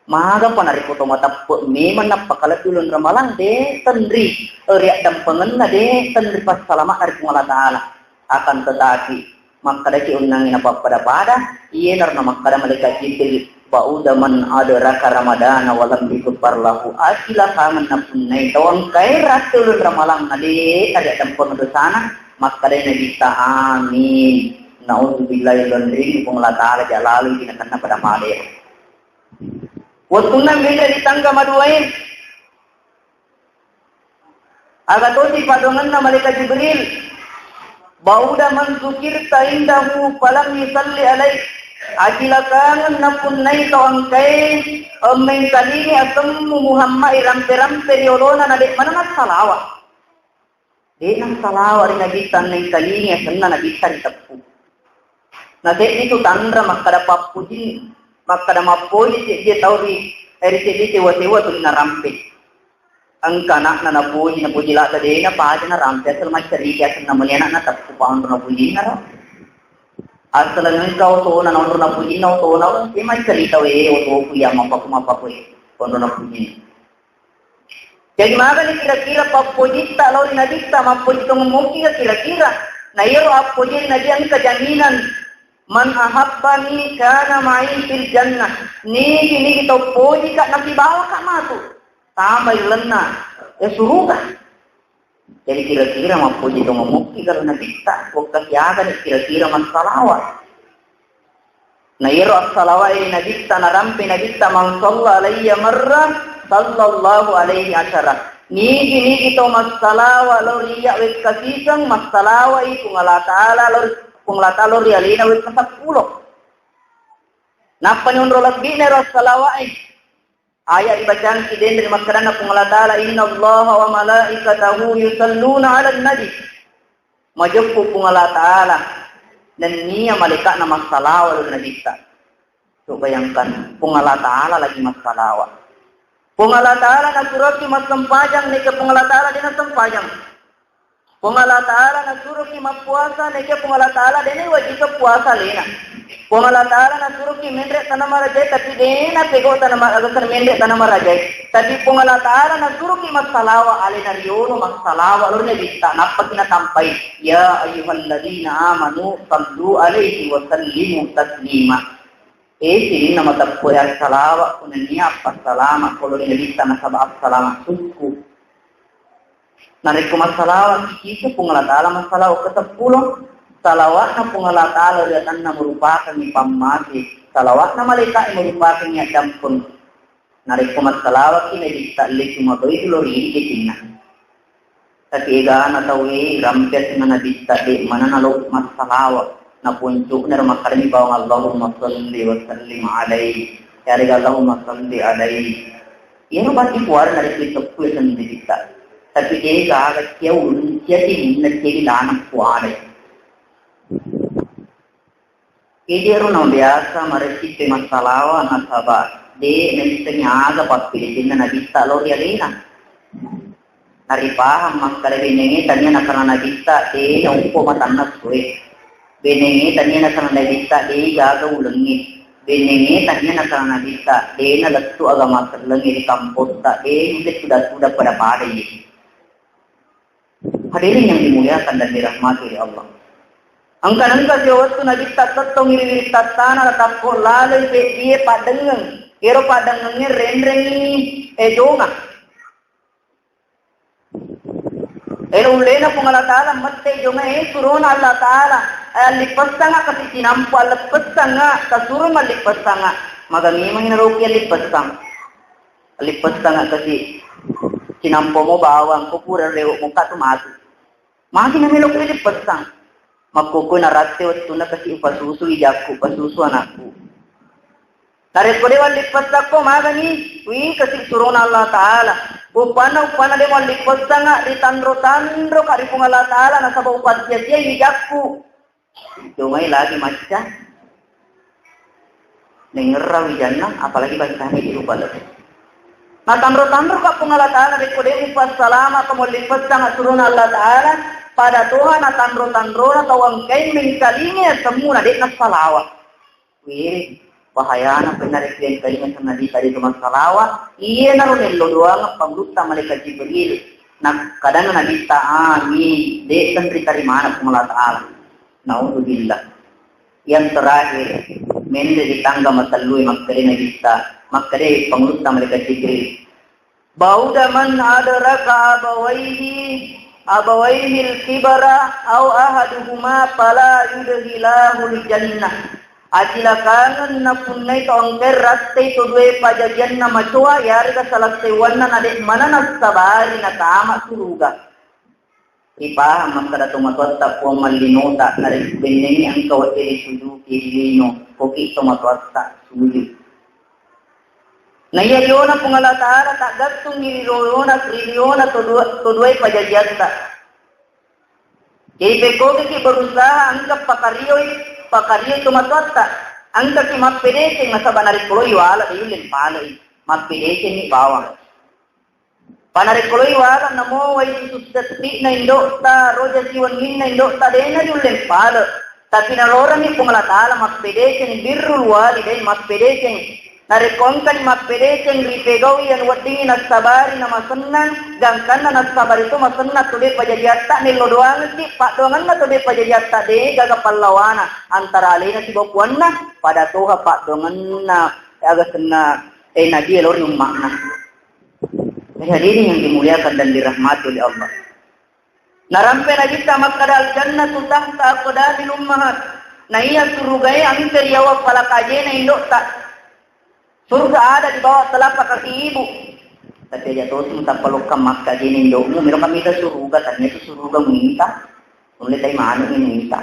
maga panari ko matappo memang napakalat ulun Ramalan de tendri riak dampengan na de tendri pas salama ari pungala taala akan tetapi makada ki unang pada iya narna makada malaikat jibril bauda man adraka ramadana walam dikufar lahu asila kangen napunai tawang kai rasul Ramalan ade ada dampengan dosana makada nabi ta amin naudzubillahi lan pungala taala jalalu dinakanna pada made. Waktunya beda di tangga maduain. Agak tosi padongan na malaikat Jibril. Bauda man zukirta indahu falam yusalli alaik. Ajila kangen na punnay to ang kay mengkalini asam Muhammad rampe-rampe diolona na dek mana salawa. Dek nang salawa rin nagitan ng kalini asam na nagitan tapu. Na dek itu tandra makada papujin. Maka ada mapoi dia tahu di RCD tewa-tewa tu na rampe. Ang kanak na napuji la tadi na pa na rampe asal macam cerita asal namanya anak na tak kupahan tu napuji na. Asal engkau tu na nonton napuji na tu na macam cerita tu ya mapa tu napuji. Jadi maka ni kira-kira papuji tak lalu nadikta mapuji tu mungkin kira-kira. Na iyo apuji na dia kejaminan. Man ahabbani kana ma'i fil jannah. Ni kita puji kat nabi bawa kat matu. Tambah lenna. Surga. Jadi kira-kira mapuji tu memuki kalau nabi tak waktu kiaga ni kira-kira man salawat. Na yero salawat ini nabi ta narampe nabi ta man sallallahu alaihi marra sallallahu alaihi asyara. Ni kita mas salawat lo riya wis kasisang mas salawat itu ngala taala lo pungla talor rialina wis kasak pulo. Napa nyondro lagi ne rasalawai. Ayat dibacaan kiden dari makarana pungla taala inna Allah wa malaikatahu yusalluna 'alan nabi. Majuku pungla taala dan niya malaikat na masalawa lo nabi ta. So bayangkan pungla taala lagi masalawa. Pungla taala na surati mas sempajang ni ke pungla taala dina sempajang. Pungala taala na suruh ki mapuasa neke pungala taala dene wajib puasa lena. Pungala taala na suruh ki mendre tanama rajai tapi dena pego tanama agar mendre tanama rajai. Tapi pungala taala na suruh ki masalawa alena riyono masalawa lor ne bitta napakina sampai ya ayyuhalladzina amanu sallu alaihi wa sallimu taslima. Sini nama tappo ya salawa kunania passalama kolor ne bitta na sabab salama suku. Nariku masalah kita pengelatala masalah ke-10 salawat na pengelatala dan na merupakan pamati salawat na malaikat merupakan yang dampun nariku masalah kini ditalik cuma tu itu lori kita tapi egan atau rampet mana ditalik mana naluk masalah na puncuk na makarni bawang Allahumma salli wa sallim alaihi ya Allahumma salli alaihi ini berarti puar nariku itu pun sendiri kita tapi dia agak jauh jadi nak jadi lana kuat. Ijero na biasa maresite masalawa na sabar. De nagistanya aga pagpilitin na nagista lor yalina. Naripaham mangkala binengi tanya na karena nagista de yung po matanas ko eh. Binengi tanya na karena nagista de gaga ulangi. Binengi tanya na karena nagista de na latu aga masalangi di kampus ta de hindi sudah pada pada ini. Hadirin yang dimuliakan dan dirahmati oleh Allah. Angka jawab tu nagista tatong iri tatana tatko lalai pe dia padengang. Ero padengannya renrengi jonga. Ulena pun Allah Ta'ala matte jonga surun Allah Ta'ala lipastanga kasi sinampu lipastanga kasurun lipastanga maga memang roki lipastanga kasi sinampu mo bawang ko pura rewo mo ka tumatu maki na melok lipastang magkuko na ratte wattu na kasi pasusu ijakku pasusu anakku tarik kodewan lipastakko magani wi kasi surun Allah Ta'ala upana de mo lipastanga ritandro karipung Allah Ta'ala na sabau upatya siya ijakku Jomai lagi macam dengar jannah apalagi bagi kami di lupa lagi. Nah tamro kapung Allah Ta'ala rekode upas salama kamu lipat sangat turun Allah Ta'ala pada Tuhan na tamro na tawang kain mengkalinya semua dek nas salawa. Wih bahaya na benar eklen kalinya sama di tadi cuma salawa. Iya naruh nelo doang pembuta malaikat Jibril. Nah kadang nabi ta'ami dek sendiri dari mana pun Allah Ta'ala. Naudzubillah. Yang terakhir, mende di tangga matalui makkare nagista, makkare pengurusta mereka Jibril. Bauda man adraka abawaihi al-kibara aw ahaduhuma fala yudkhilahul jannah. Ajilakangan na punnai tongker raste tudwe pajajanna machoa yarga salakse wanna nade mananas sabari na tama suruga. Ipaham makada tumatwasta po malinota na rinengi ang kawatiri sudu kilino koki tumatwasta sudu. Nayayona po nga latara tagatong nilirona triliona tudway pajajanta. Kaya koki ki berusaha angka pakariyoy tumatwasta. Angka ki mapedeseng na sa banarikuloy wala dayulin paloy. Mapedeseng ni bawang. Panarikuloy wala namo way susati na indokta roja siwangin na indokta dena yulen palo tapi nalorang ni pungalatala mapedeseng birrul walidain mapedeseng narikongkan mapedeseng ripegawi yan wadingi nasabari na masenang gangkan na nasabar itu masenang tude pajajatta nilodoang si pak doangan na tude pajajatta de gaga pallawana antara alina si bapuan na pada toha pak doangan na aga sena nadia lor yung makna. Hadirin yang dimuliakan dan dirahmati oleh Allah. Narampe na kita makadal jannatu tahta aqdamil ummahat. Na iya surgai ang teriawa palakaje na indokta. Surga ada di bawah telapak kaki ibu. Tapi dia tahu kita pelukam makaje na indokmu. Meron kami sa surga, tanya sa surga minta. Ulit ay maano minta.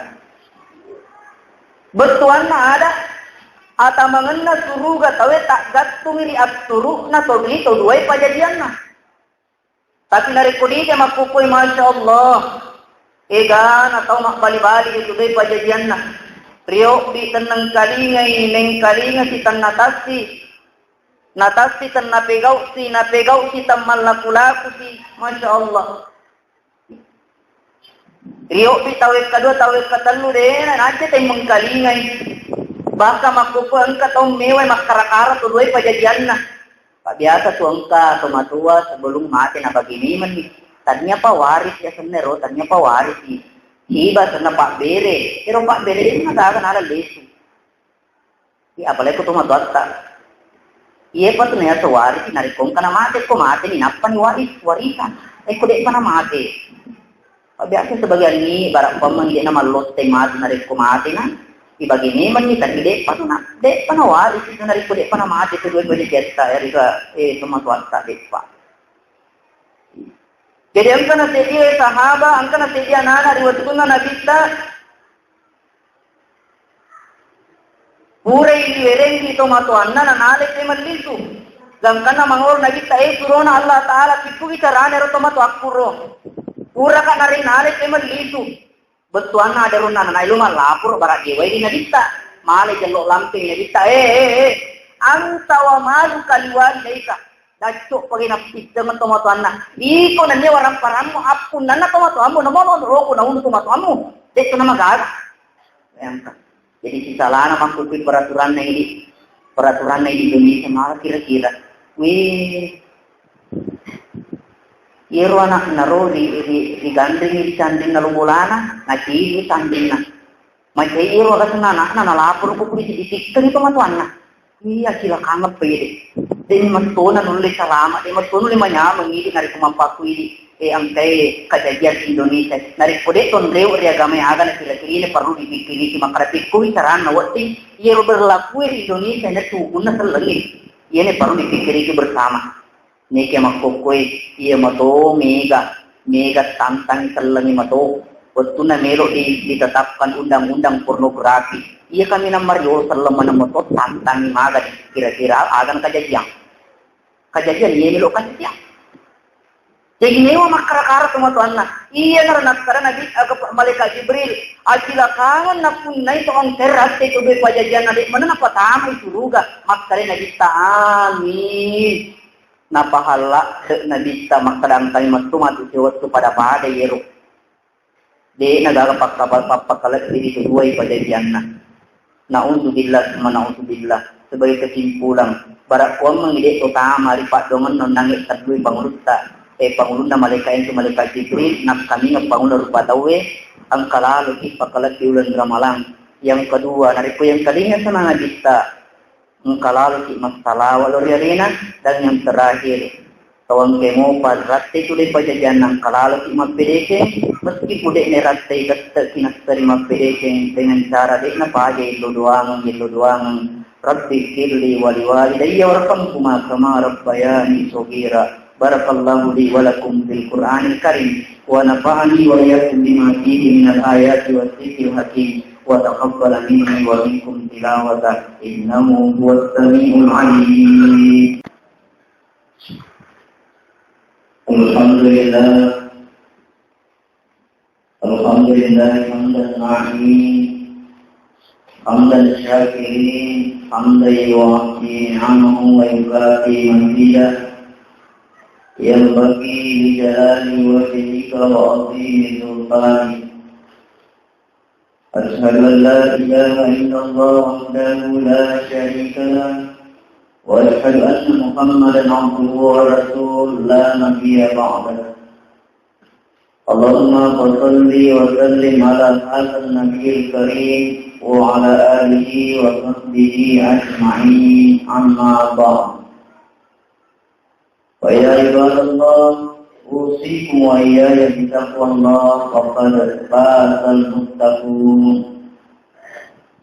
Betuan na ada atamangan na suruga tawe tak gattung iri abturu na togli togway pajadian na. Tapi narikudi dia makupoy Masya Allah. Egan atau makbali-bali itu day pajadian na. Rio di tenang kalingay neng kalinga si tan natasi. Natasi tan napegaw si tan malakulaku si Masya Allah. Rio di tawid kadua tawid katalu deh nanti tay mengkalingay. Baka makupo ang katong meway makarakara tuloy pajadian na. Biasa tu angka tumatua sebelum mati na baginiman ni. Tadinya pa waris ya senero, tadinya pa waris ni. Iba sana Pak Bere, pero Pak Bere ini nagkakan ala lesu. Apalagi ko tumatwata. Iya pa tu na sa waris, narikong ka na mati, kumati ni napan warisan. Kudik pa na mati. Biasa sebagian ni barang pamang di na malot tay mati narikong mati na. Ibagi neman ni tadi dek panawari itu nari kude panamati itu dua jetta erika tumatwasta dek pa. Jadi angkana sedia sahaba angkana sedia nana riwatuna nabita pure ini werengi tumatwanna na nale keman lisu. Angkana mangor nabita surona Allah Taala piku kita rane ro tumatwakuro. Pura ka nari nale keman lisu. Betuan ada runa na ilmu lapor barat dewa ini nabita mali jaluk lamping na kita. Anta wa malu kaliwalidayka. Dacuk pagi napis teman tomatuan na. Iko na niya warang paramu apun na tomatuan mo. Namono ko na uno tomatuan mo. Dito na mag-aga. Jadi si salah na mangkupi peraturan na ini. Peraturan na di Indonesia malah kira-kira. Iro anak naro di gandeng di sanding na lumulana. Nakili sanding na. Macam iro kasi anak na nalapor ko kuri si tiktok ito matuan na. Iya sila kangat pwede. Then matuna nulis salama. Then matuna lima niya mangili nari kumampaku ini. Ang kay kejadian di Indonesia. Nari pwede tondreo ri agama aga na sila kiri perlu dipikiri si makarapit ko isaran na wati. Iya berlaku di Indonesia na tukun na selengit. Iya ni perlu dipikiri bersama. Niki makukui iya mato mega tantang selengi mato. Waktu na melo ditetapkan undang-undang pornografi. Iya kami Mario selama motor tantang maga kira-kira akan kejadian. Kejadian iya melo kejadian. Jadi newa makara-kara sama Tuhan na. Iya karena Nabi malaikat Jibril ajilakan na punay to ang teras itu be pajajan adik mana apa tamu suruga makare Nabi ta amin. Napahala Nabi ta makadang tayo mastumatu siwat pada pada yero. De nagkakapakalat diri tuduay pajajan na. Na'udzubillah sebagai kesimpulan barak kuang mengide utama ripat dongan nonangit sadui pangulusta pangulunda malaikat itu malaikat Jibril nak kami ngapangula rupa tawe ang kalalo ipakalat di ulan ramalang. Yang kedua naripo yang kalinya sana ngabista ang kalalo ki masalah waloriarina dan yang terakhir tawang kemo padratte itu di pajajan ang kalalo ki mapedeke meski pudek ne ratte gatta kinastari mapedeke dengan cara dek na page ilo doang rabbi firli waliwalidayya warhamhuma kama rabbayani shaghira. Barakallahu li wa lakum bil Qur'anil Karim wa nafa'ani wa iyyakum bima fihi minal ayati was dzikril hakim wa taqabbala minni wa minkum tilawata innahu huwas samiul alim. Alhamdulillah hamdan na'im hamdan syakirin hamdan yu'ti 'anhu wa yukafi manzilah ينبغي لجلال وجهك وعظيم سلطانك. أشهد أن لا إله إلا الله وحده لا شريك له وأشهد أن محمدا عبده ورسوله لا نبي بعده. اللهم صل وسلم على هذا النبي الكريم وعلى آله وصحبه أجمعين أما بعد. ويا عباد الله أوصيكم وإياي بتقوى الله فقد فاز المتقون.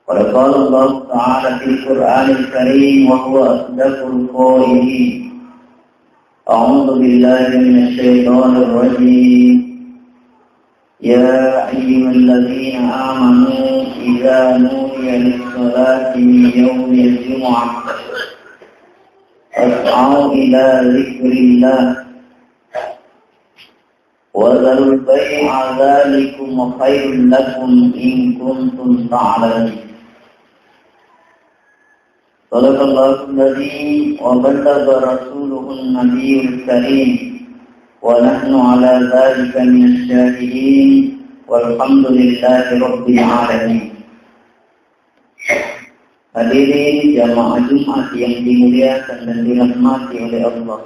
وقال الله تعالى في القرآن الكريم وهو أصدق القائلين أعوذ بالله من الشيطان الرجيم يا أيها الذين آمنوا إذا نودي للصلاة من يوم الجمعة فاسعوا إلى ذكر الله وذروا البيع ذلكم خير لكم إن كنتم تعلمون. صدق الله العظيم وبلغ رسوله النبي الكريم ونحن على ذلك من الشاهدين والحمد لله رب العالمين. Hadirin jamaah Jumat yang dimuliakan dan dirahmati oleh Allah.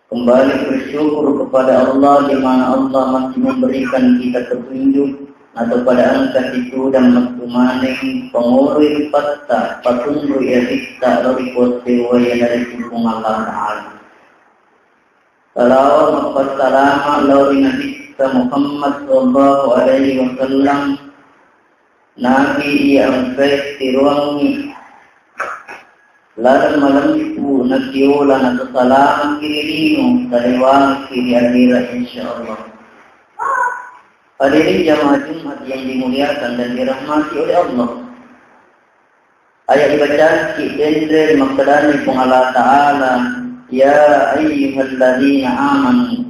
Kembali bersyukur kepada Allah di mana Allah masih memberikan kita petunjuk atau pada angka itu dan maktumaning penguri patta patundu ya kita dari kosewa ya dari hukum Allah Ta'ala. Salawat wa salam lauri Nabi Muhammad sallallahu alaihi wasallam Nabi yang baik tiruangi lalu malam itu nakiulan atau salam kirinu taliwang kiri akhirat insyaallah. Hadirin jamaah Jumat yang dimuliakan dan dirahmati oleh Allah. Ayat dibacaan dari Maqdani pun Allah Ta'ala ya ayyuhalladzina amanu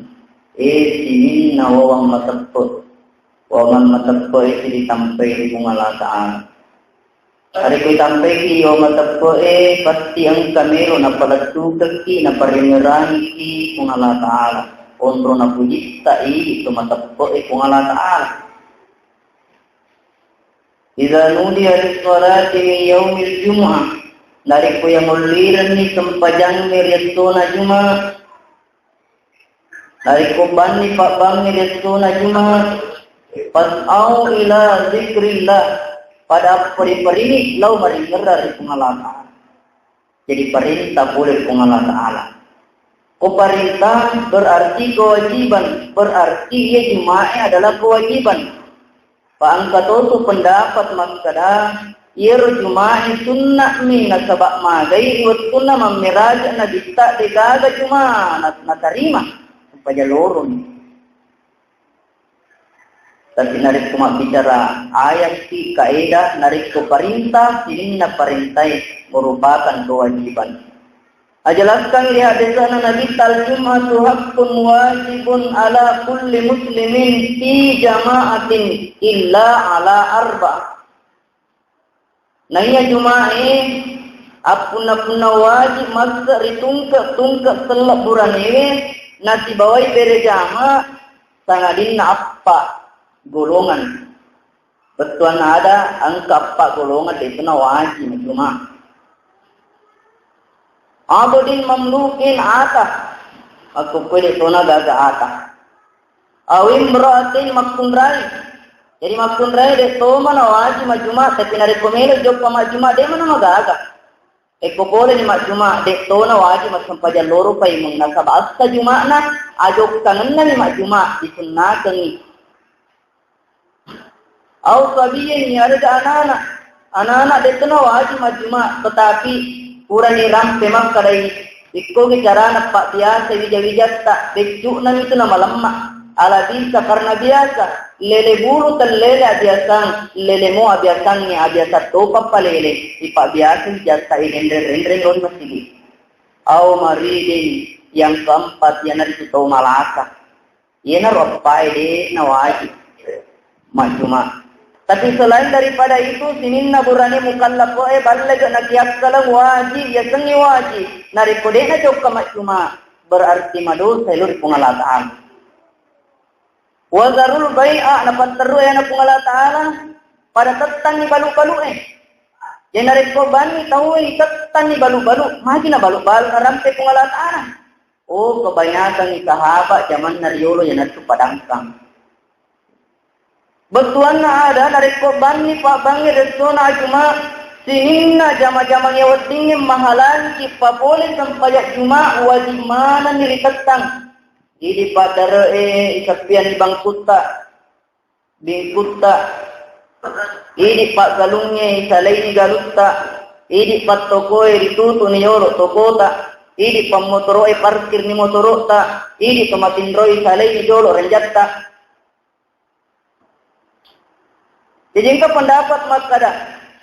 minna wa wang matabut man matagpo iti tampay di kung Allah Ta'ala. Hari ko tampay ki o matagpo pasti ang kamero na palatugag ki na parinirani ki kung Allah Ta'ala. Kontro na pujista ito matagpo kung Allah Ta'ala. Idza nudiya lis-salati min yaumil jumu'ah, dari ko yang uliran ni sempajang meriato na Jumat. Dari ko bani pak bang meriato na Jumat. Pas'au ila zikrillah, pada peri-peri lau maringerar kung Allah Ta'ala. Jadi perintah boleh kung Allah Ta'ala. Ko perintah berarti kewajiban, berarti ia Jumatnya adalah kewajiban. Paangkatoto pendapat maksada ia Jumat sunnah mi nasabak magai iwat kunna mamiraja na dita degaga Jumat na tarima supaya lorong. Tapi narik cuma bicara ayat si kaidah narik ke perintah sini na perintah merupakan kewajiban. Ajelaskan lihat di sana Nabi Jum'atu haqqun wajibun ala kulli muslimin fi jama'atin illa ala arba. Nanya Jum'a'i apuna wajib masa ritungka selak buran ini nasi bawai bere jama sangadin apa golongan. Betuan ada angka apa golongan itu na wajib Jum'a. Abadin mamlukin ata, aku pwede tona gaga ata. Awim beratin maksud rai, jadi maksud rai de toma na wajib majuma, tapi nari pemelo jok pa majuma de mana magaga. Eko boleh ni majuma de tona wajib maksud pajan loro pai mung nasabas ka juma na ajok tangan na ni majuma disunnakan ni. Au sabiyin ni ada anak-anak de tona wajib majuma, tetapi Purani ram memang kadai ikko ke cara nak pak biasa wija-wija tak becuk nan itu nama lemak ala bisa karena biasa lele bulu terlele biasa lele mo biasa ni biasa topa palele ipak biasa biasa ini rendre lon masih au maridin yang keempat yang dari situ malaka yana ropai de nawajib majuma. Tapi selain daripada itu, sininna burani mukallaf balag nakiyak kalang wajib, ya sengi wajib. Nari kodena jok kamat cuma berarti madu selur pengalataan. Wazarul bai'a napat teru ya na pengalataan pada tetan ni balu-balu Ya nari kobani tahu ni tetan ni balu-balu, magi na balu-balu na rampe pengalataan. Oh kebanyakan ni sahabat zaman nariolo yang nari padangkang. Betuan na ada dari korban ni pak bangi resona cuma sininna jama-jama nyawat dingin mahalan ki pa boleh sampai cuma wajib mana ni ritetang. Idi pada isapian di bangkuta bingkuta. Idi pak galungnya isalai ni galutta. Idi pak toko ditutu ni yoro tokota. Idi pak motoro parkir ni motorota. Idi tomatindro isalai ni jolo renjatta. Jadi engkau pendapat makada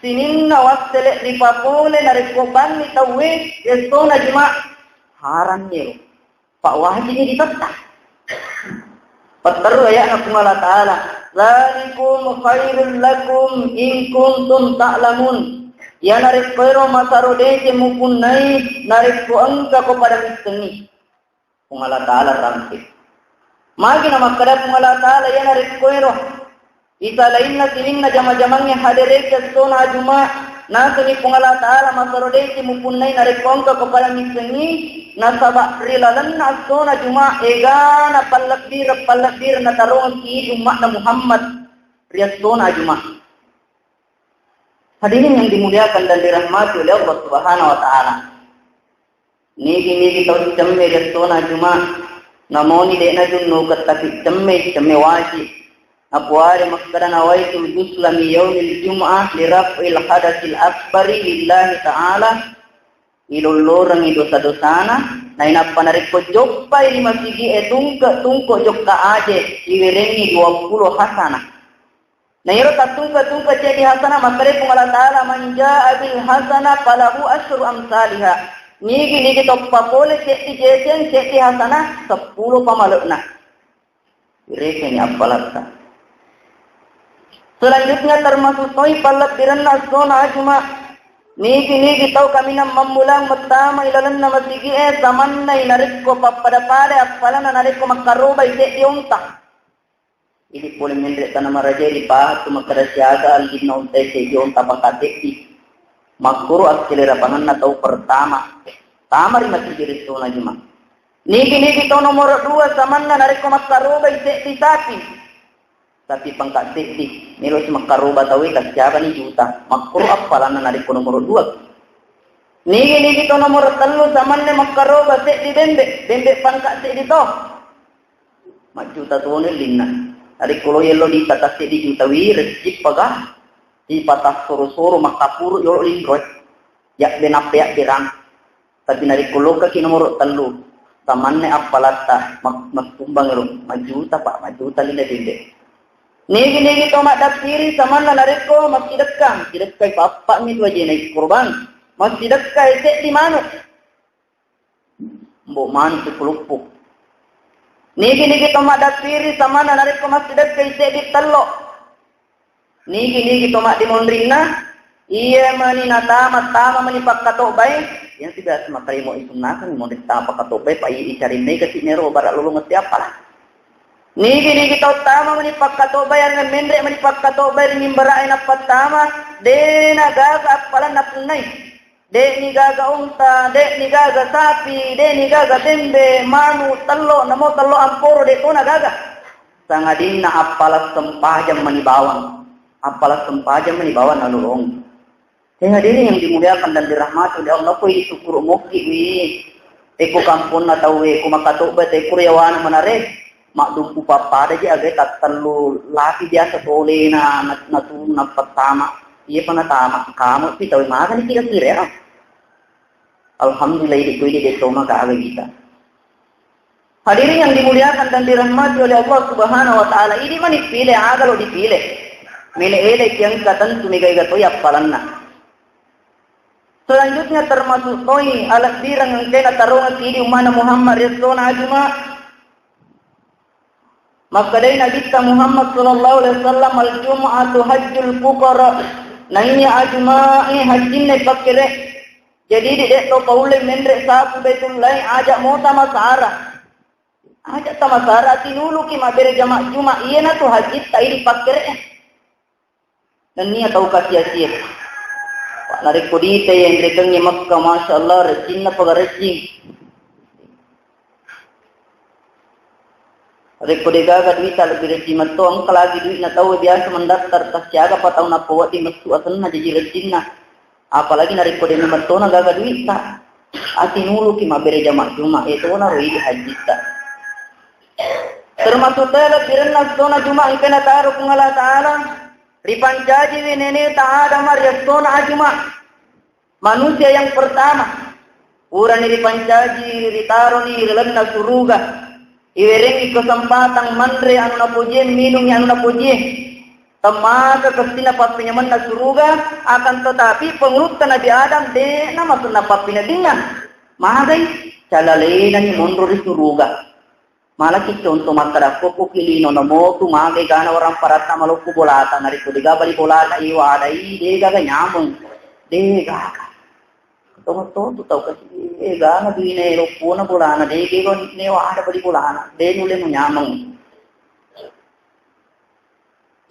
sininna wasele di papole dari koban ni tawe estona cuma haram nyeru pak wajib ni ditetap pateru ya nak Allah Ta'ala zalikum khairul lakum in kuntum ta'lamun ya narik pero masarode je mupun nai narik ko angka ko pada misteni Allah Ta'ala rampe magi nama kada Allah Ta'ala ya narik pero Isa lain na sining na jama-jamangnya hadere ke sona juma na sini pungala taala masarode si mupunai na rekongka kepada misengi na sabak rilalan na sona juma ega na palakbir na tarong ki juma na Muhammad rias sona juma. Hadirin yang dimuliakan dan dirahmati oleh Allah Subhanahu wa taala. Nigi tahu cemme rias sona juma namoni de na junno kataki cemme wajib. Apuari maskara nawaitul ghusla min yaumil jum'ah li raf'il hadatsil akbari lillahi ta'ala ilulurang dosa-dosana na inapanariko jokpa ini masigi tungko jokka aje iwirengi 20 hasana na iro tungka jadi hasana makare pungala ta'ala manja abil hasana falahu asyru amsalihah nigi toppa pole ceti hasana 10 pamalukna irekenya apalata Selanjutnya termasuk toy palat diranna zona ajma. Niki tahu kami nam memulang pertama ilalan nama sigi zaman na inarik ko pada apalan narik ko makaroba ide diunta. Ini boleh mendek tanah maraja di pahat tu makarasiaga algin na untay sa diunta pangkatik. Makuro at kilerapangan na tahu pertama. Tama rin masigi zona ajma. Niki tahu nomor 2 zaman na narik ko makaroba ide di sapi. Tapi pangkat di nilo si makaruba tawi kasyaga ni juta makro apalan na narik ko nomor 2 nigi to nomor 3 zaman ne makaruba se di bembe pangkat se dito majuta to ne linna narik ko yello di tatas se di juta wi resik paga di patah soro makapur yo lingro ya benap ya dirang tapi narik ko ka ki nomor 3 zaman ne apalata makumbang ro majuta pak majuta linna bembe Nigi to mak dapiri sama na narik ko magsidakkan. Sidakkai papa mi tu aja naik kurban. Magsidakkai se di mana? Mbok man tu pelupuk. Nigi to mak dapiri sama na narik ko magsidakkai se di telok. Nigi to mak di mondrina. Iya mani natama mani pakkato bay. Yang tidak semakai mo isunakan mo dita pakkato bay pa icari nei kasi nero barak lulung siapa lah. Nigi tahu tama mani pakkatobay ang mendre mani pakkatobay nimbaray na patama de nagaga apalan na punay de ni gaga unta de ni gaga sapi de ni gaga dembe manu tallo namo tallo amporo de to nagaga sangadin na apalas sempajam mani bawang nalulong hadirin yang dimuliakan dan dirahmati oleh Allah ko syukur muki wi eko kampun na tawe ko makatobay te kuryawan manare makdum upapa aja agak tak terlalu laki biasa boleh na pertama iya penatama kamu sih tahu mana nih kira-kira alhamdulillah itu ide cuma ke agak kita hadirin yang dimuliakan dan dirahmati oleh Allah Subhanahu Wa Taala ini mana dipilih agak lo dipilih milih elek yang katan sumigai gato ya palanna selanjutnya termasuk toy alat dirang yang kena tarungan kiri umana Muhammad Rasulullah Ajma Makadai Nabi Muhammad sallallahu alaihi wasallam al-jum'atu hajjul fuqara nainya ajma'i hajjin ne pakire jadi dek to kaule mendre sapu Baitullah ajak mau sama Sara tinulu ki mabere jama' juma iya na to haji tai dipakire dan niya tahu kasia-sia Pak narik kodite yang rekengnya Makkah masyaallah recinna pagareci Rekode gaga duit lebih rejim itu angka lagi duit na tahu biasa mendaftar tas siaga patau na powati mesu asan na jadi rejim na apalagi na rekode ni metu na gaga duit ta ati nulu ki mabere jamak cuma itu na roi haji ta termasuk tela birna zona juma ikena taruh Allah taala ripanjaji nene taada maria zona juma manusia yang pertama urang ripanjaji ritaro ni relana suruga Iwerengi kesempatan mandre anu napujien minum yang napujien temaka kestina papinya na suruga akan tetapi pengurutan Nabi Adam de nama sunna papinya dengan magai calalena ni mundur di suruga malah kita untuk makara kopo kilino namo tu magai gana orang parata maluku bolata nari ko diga bali bolata iwa ada de gaga nyamung de gaga to tahu kasi gana duine ro puna bolana de ke ko ne wa ada bali bolana de nule nyamung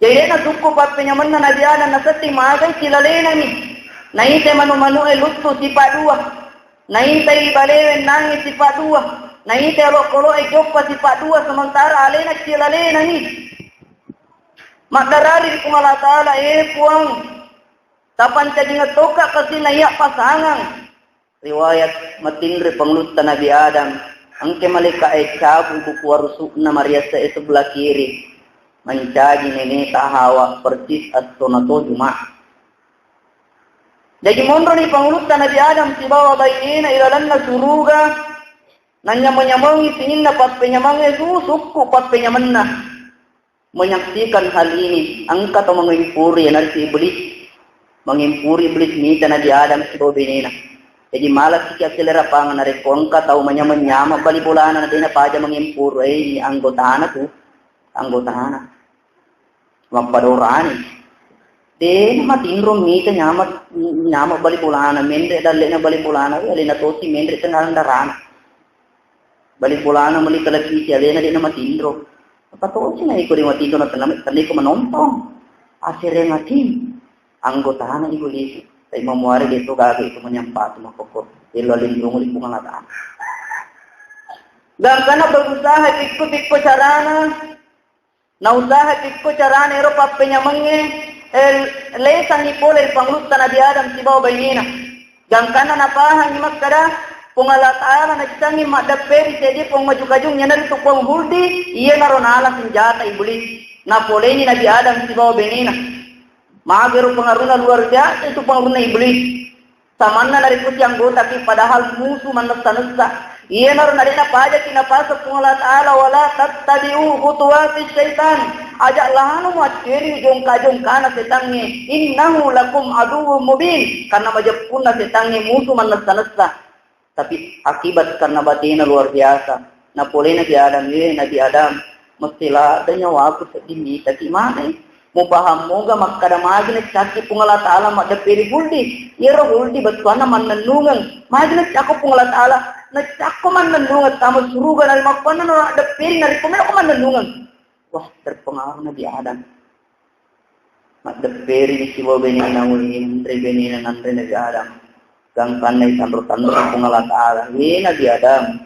jadi na tukku pat penyaman na Nabi Adam na sati magai silalena ni nai te manu luttu sifat 2 nai te balewen nangis sifat 2 nai te lo joppa sifat 2 sementara alena silalena ni madarari kumala taala puang kapan jadi ngetoka kasi nayak pasangan riwayat matinre panglutan Nabi Adam angke malika cabu buku warusukna Maria sebelah kiri mencaji nene Hawa persis as-sunnatu Jumat jadi mondro ni panglutan Nabi Adam si bawa bayiina ilalanna suruga nanya menyamangi singinna pas penyamangi suku pas penyamanna menyaksikan hal ini angka atau mengimpuri energi iblis mita Nabi Adam si bawa bayiina jadi malas si selera pangan narik pongka tahu menyama bali bulana na dina paja mengimpur ini anggota anak magpadorani De matindro mita nyama bali pulana mendre dalle na bali pulana ali na tosi mendre tengalan darana. Bali pulana mali kalaki si ali na di na matindro. Patosi na iko di matindro na tanay ko manontong. Asire ngatin. Anggota na igulisi. Tay mamuari dito gaga ito manyampa tumakokot. Ilo alindrong ulit kung ngataan. Dan kana berusaha tikko carana, na usaha tikko carana ero pappenya mange lesan ni pole panglutta Nabi Adam sibaw baynina. Dan kana napahan ni makkada pungalat ala nagsangi madaperi sedi pong majukajung nyanar tu pong huldi iya naronala senjata iblis. Na pole ni Nabi Adam sibaw baynina. Maageru pengaruhna luar biasa itu pengaruhna iblis. Samanna dari kuti anggota ki padahal musuh manasa-nasa. Iya naron adina paja kinapasok kung Allah Ta'ala wala tattabi'u khutuwati syaitan. Ajak lahanu muatiri jong kana setangi. Innahu lakum aduwwum mubin. Karena majapun na setangi musuh manasa-nasa. Tapi akibat karena batina luar biasa. Na pulay Nabi Adam, Nabi Adam. Mestilah ada nyawa aku sedini. Tapi mana mo paham mo ga magkadamagi na sakit kung Allah Ta'ala madapiri huldi. Iro huldi batuan naman nanungan. Magina ako kung Allah Ta'ala. Nagcako man nandungan, tama surugan na magpanan na dapiri na rin ako man nandungan. Wah, terpengaruh Nabi Adam. Magdapiri ni si Benina na ulin, Andre Benina Andre Nabi Adam. Gang panay tandro-tandro kung Allah Ta'ala. Nabi Adam.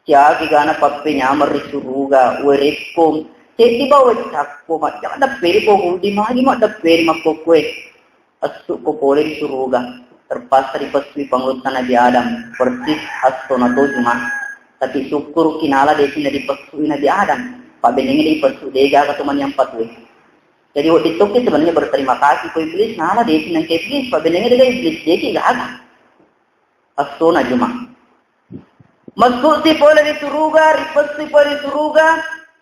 Siya kigana papi nyamar ni suruga, uwerikom. Jadi bawa cakko, macam dapiri po huldi, mahali dapiri magkukwe. Asuk ko po rin suruga. Terpas dari pesui panglutan Nabi Adam persis astona to cuma tapi syukur kinala desi dari pesui Nabi Adam pak beningnya dari pesui dega keteman yang patwe jadi waktu itu kita sebenarnya berterima kasih ke iblis nala desi nang iblis pak beningnya dari iblis deki gak ada astona cuma masuk si pola di suruga ripesui pola di suruga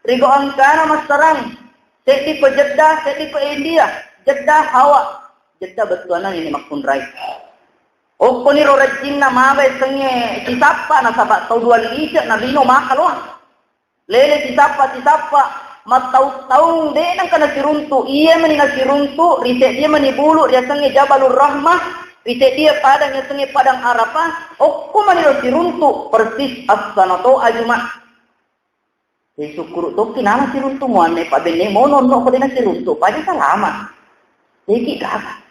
rigo angkana mas sarang seti pe Jeddah seti pe India Jeddah Hawa Jeddah betuanan ini makun rai. O koni rorajin na mabe senge kisapa na sabat tau dua lisa na bino makalo lele kisapa matau de nang kana siruntu iya mani na siruntu rite dia mani bulu dia senge Jabalur Rahmah rite dia padang dia senge padang Arafah o ko mani ro siruntu persis as-sanato ajma syukur to kinana siruntu mo ane pa benne mo no ko dina siruntu pa dia salama iki kaga.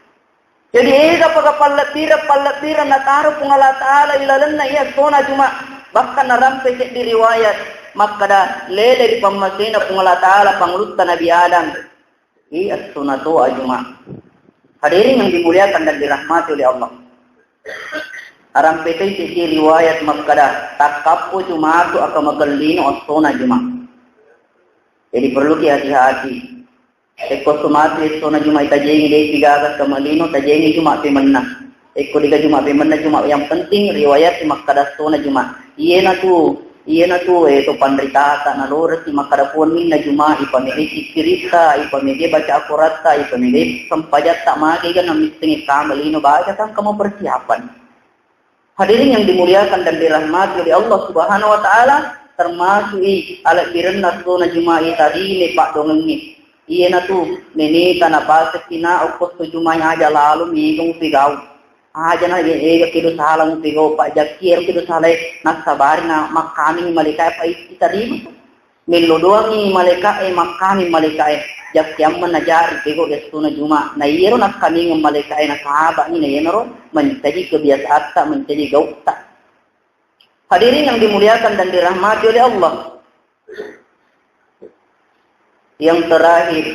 Jadi ega paga palapira nataruh kung Allah Ta'ala ilalan na iya sona cuma bahkan narampe di riwayat makada lele di pamasina kung Allah Ta'ala panglutta Nabi Adam iya sona to ajuma hadirin yang dimuliakan dan dirahmati oleh Allah arampe di riwayat makada takapu cuma aku akan magalino sona juma jadi perlu hati-hati Eko sumati sona juma itajengi desi gagas kamalino tajengi juma pemenna. Eko diga juma pemenna juma yang penting riwayat si makada sona juma. Iya na tu itu pandritata na lores si makada puan na juma ipamili sikirita ipamili baca akurata ipamili sampajat tak magi kan namistingi kamalino baca kan kamu persiapan. Hadirin yang dimuliakan dan dirahmati oleh Allah Subhanahu Wa Taala termasuk alat birenna sona juma tadi ne pak dongengi. Iya na tu nene tanah pasir kina ukos tu cuma aja lalu minggu pigau aja na ega kilo salang pigau pak jakir kilo salai nak sabar na makami malika pa itari melo doang ni malika makami malika jakiam menajar pigau desu na juma na iyero nak kami malika na kahaba ni na yenero menjadi kebiasaan tak menjadi gauta. Hadirin yang dimuliakan dan dirahmati oleh Allah. Yang terakhir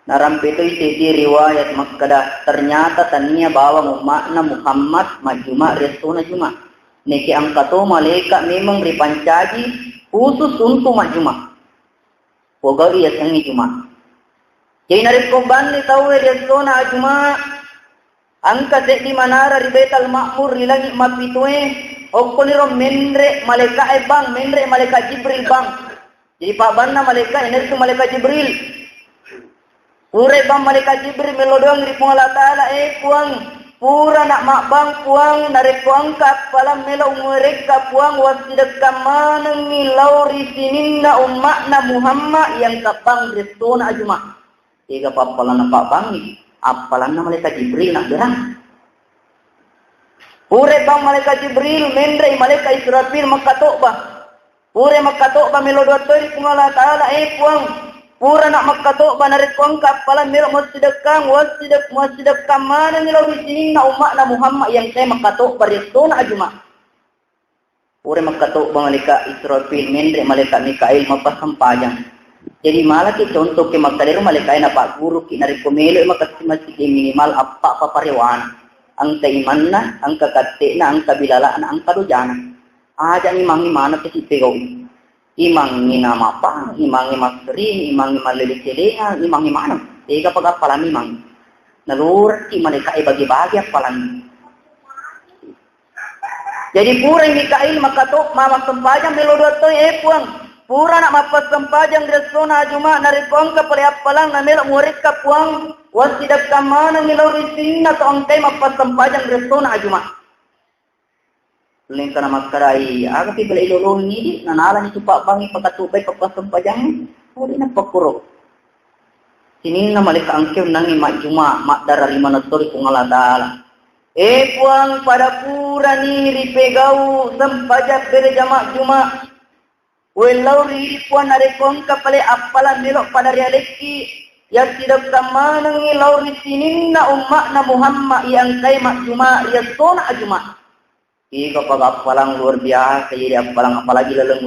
narampe itu isi riwayat makada ternyata tania bawa makna Muhammad majuma resuna juma niki angkato malaikat memang dipancaji khusus untuk majuma pogari ya sangi juma jadi narik koban ni tahu resuna juma angka di manara di Baitul Ma'mur di langit mapitue okoniro mendre malaikat bang mendre malaikat Jibril bang. Jadi Pak Banna malaikat ini itu malaikat Jibril. Urai bang malaikat Jibril melodong di Allah Ta'ala puang pura nak mak bang puang narik puang kat palam melo mereka puang wasidak kamanang nilau risinin na umakna Muhammad yang kapang restona ajuma. Ega papalan na bangi, apalan na malaikat Jibril nak berang. Pure bang malaikat Jibril, mendrai malaikat Israfil makatok ba. Pure makatok ba melodotori kung Allah Ta'ala puang. Pura nak makatok ba narikong kapalan merok masidakang, wasidakang mana nilaw isining na umak na Muhammad yang kay makatok ba rito na ajuma. Pure makatok ba malaikat Israfil, mendrai malaikat Mikail mapasampayang. Jadi malah kita untuk ke magkalero malikain na pak guru kinarikomelo makasimasig minimal apa papariwan ang taiman na ang kakate na ang kabilala na ang kadujana aja imang imana kasi pegaw imang inamapa imang imasri imang imalilikilinga imang imana ega pagapalan imang nalur ki malika ibagi-bagi apalan. Jadi purang Mikail makatok mama sempajang melodotoy puang pura nak mapas sempajang resona ajuma narikong ka paliapalang na melok murid ka puang wasidak kamana milaw rising na toong kay mapas sempajang resona ajuma. Leng ka na magkaray, aga pi bala ilulong ni nanala ni tupa bangi pagkatubay papas sempajang uli na pagkurok. Sinin na malika angkyo nang ima juma makdara lima na tori kung Allah Ta'ala. Puang pada pura ni ripegau sempajak berjamak juma. Walau ripuan narekong kapale apalan nilok pada realiki yang tidak sama nengi lauri sinin na umak na Muhammad yang kay makjuma riyasona ajuma. Ika pag-apalang luar biasa jadi apalang apalagi lalang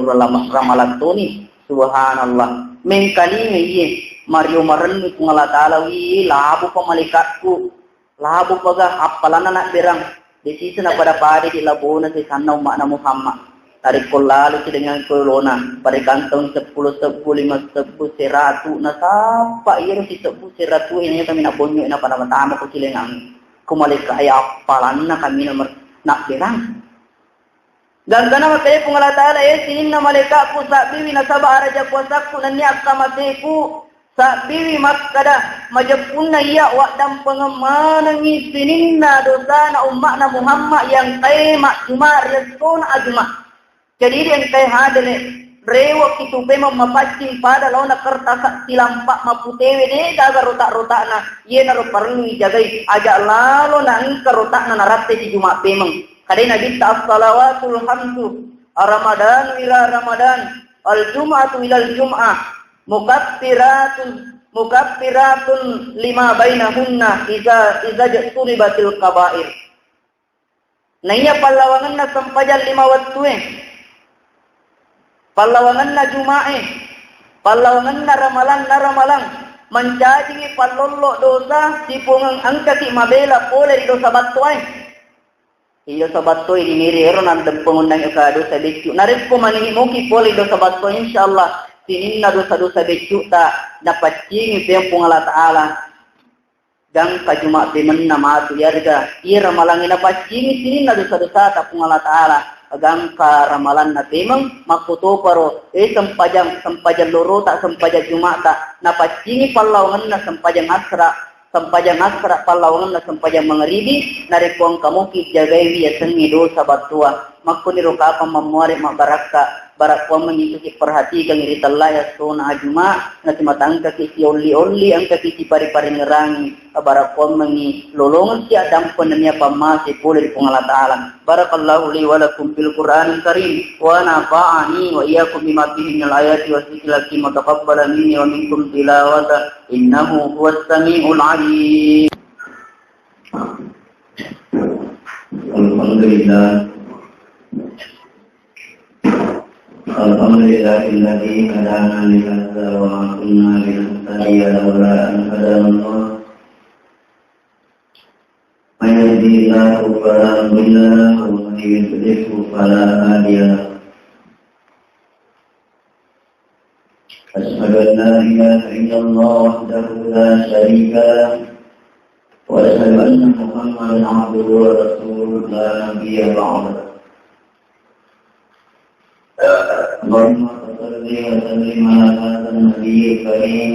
ramalan tuni subhanallah. Mengkali iye Mario marenni kung Allah Ta'ala wi labo pa malikatku labo paga apalan na berang desisa na pada padi di labona si sana umak na Muhammad. Tarik lalu dengan kolona pada kantong 10, 10, 5, 10, 100 na sapa iya si 10, 100 ini kami nak bonyo na pada matama ko silengang kumalika ay apalan na kami nak berang dan kana makaya kung Allah Ta'ala sinin na malika po sa biwi na saba araja puasa ko na niya kamasiku sa biwi makada majapun na iya wakdang pengemanang sinin na dosa na umak na Muhammad yang kay makjuma reson ajuma. Jadi yang kay hadene rewak itu memang mapacing pada lawan kertas silampak maputewe de daga rotak-rotak na ye na perlu jagai aja lalu na rotak na narate di Jumat pemeng kadai nabi as-salawatul hamsu Ramadan ila Ramadan al-jum'atu ila al-jum'ah mukaffiratun lima bainahunna iza jaturibatil kabair. Naiya pallawangan na sampajan 5 waktu pallawangan na Jumae, pallawangan na ramalan, mencaci pallollo dosa, sipungang angkati mabela pole di dosa batoy. Iyo sa batoy, dinirero ng pangundang ikado sa bekyo. Narin ko manihimuki pole dosa batoy, inshallah, sinin na dosa bekyo ta, napatsingi piyang Allah Ta'ala. Gang kajuma piman na matu yarga, iya ramalangin napatsingi sinin na dosa ta Allah Ta'ala. Agang ka ramalan na timang makuto paro sempajang loro tak sempajang Jumat tak napacini pallawangan na sempajang asra pallawangan na sempajang mangribi narikuang kamu ki jagai biasan ngido sabatua makkuniro ka pamamuari mabaraka barakwa mengikuti perhatikan iri talaya sona ajuma na simatangka kisi oli ang kisi pari-pari ngerangi barakwa mengi lolongan si adam penenya pamasi pulih kung Allah Ta'ala. Barakallahu li wa lakum fil Qur'anil Karim wa nafa'ani wa iyyakum bima fihi minal ayati wa dzikril hakim wa taqabbala minni wa minkum tilawata innahu huwas samiul alim. Alhamdulillah. Alhamdulillahilladzi hadana li hadza wa ma kunna linahtadiya laula an hadana Allah. May yahdihillahu fala mudilla lahu wa may yudlilhu fala hadiya lahu. Asyhadu an la ilaha illallah wahdahu la syarika lahu wa asyhadu anna Muhammadan abduhu wa rasuluhu la nabiyya ba'dahu. اللهم صل وسلم على هذا النبي الكريم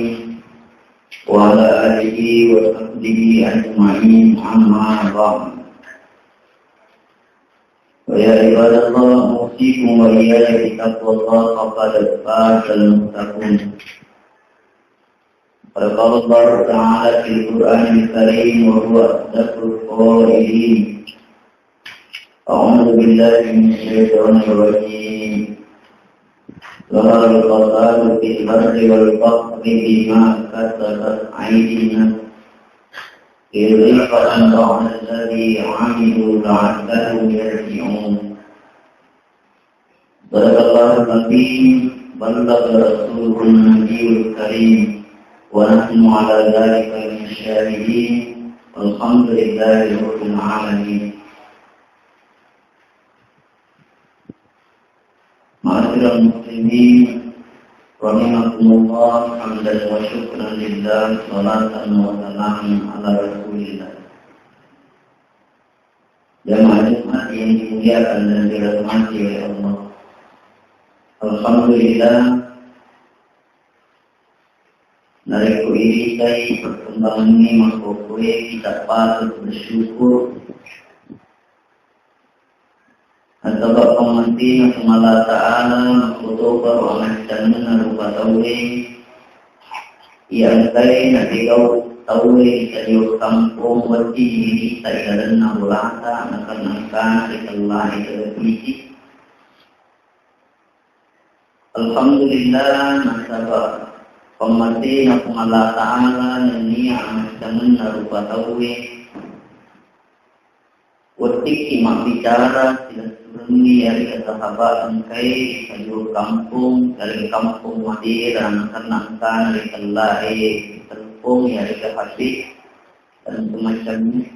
وعلى آله وصحبه أجمعين أما بعد ويا عباد الله أوصيكم وإياي بتقوى الله فقد فاز المتقون قال الله تعالى في القرآن الكريم وهو أصدق القائلين أعوذ بالله من الشيطان الرجيم ظهر الفساد في البر والبحر بما كسبت أيدي الناس ليذيقهم بعض الذي عملوا لعلهم يرجعون صدق الله العظيم بلغ رسوله النبي الكريم ونحن على ذلك من الشاهدين والحمد لله رب العالمين. Ma'asyiral muslimin rahimakumullah, hamdan wa syukran lillah, salatan wa salaman ala Rasulillah. Jamaah Jumat yang dimuliakan dan dirahmati oleh Allah. Alhamdulillah, nareko iri tay perkembangan ini makhlukwe kita patut bersyukur. Asbab pemantin Allah Ta'ala makhlukwa wa mahsanuna rupa tawwe yang kaya natigau tawwe sa'yo kampung wati diri ta'idaran na ulata nakan-nakan ikallahi terpisi. Alhamdulillah, nasabah pemantin Allah Ta'ala niya mahsanuna rupa tawwe watik simak bicara tidak surungi dari kesahabatan kai sayur kampung dari kampung Madiran kenangkan dari kelai terpung dari kehasih dan semacamnya.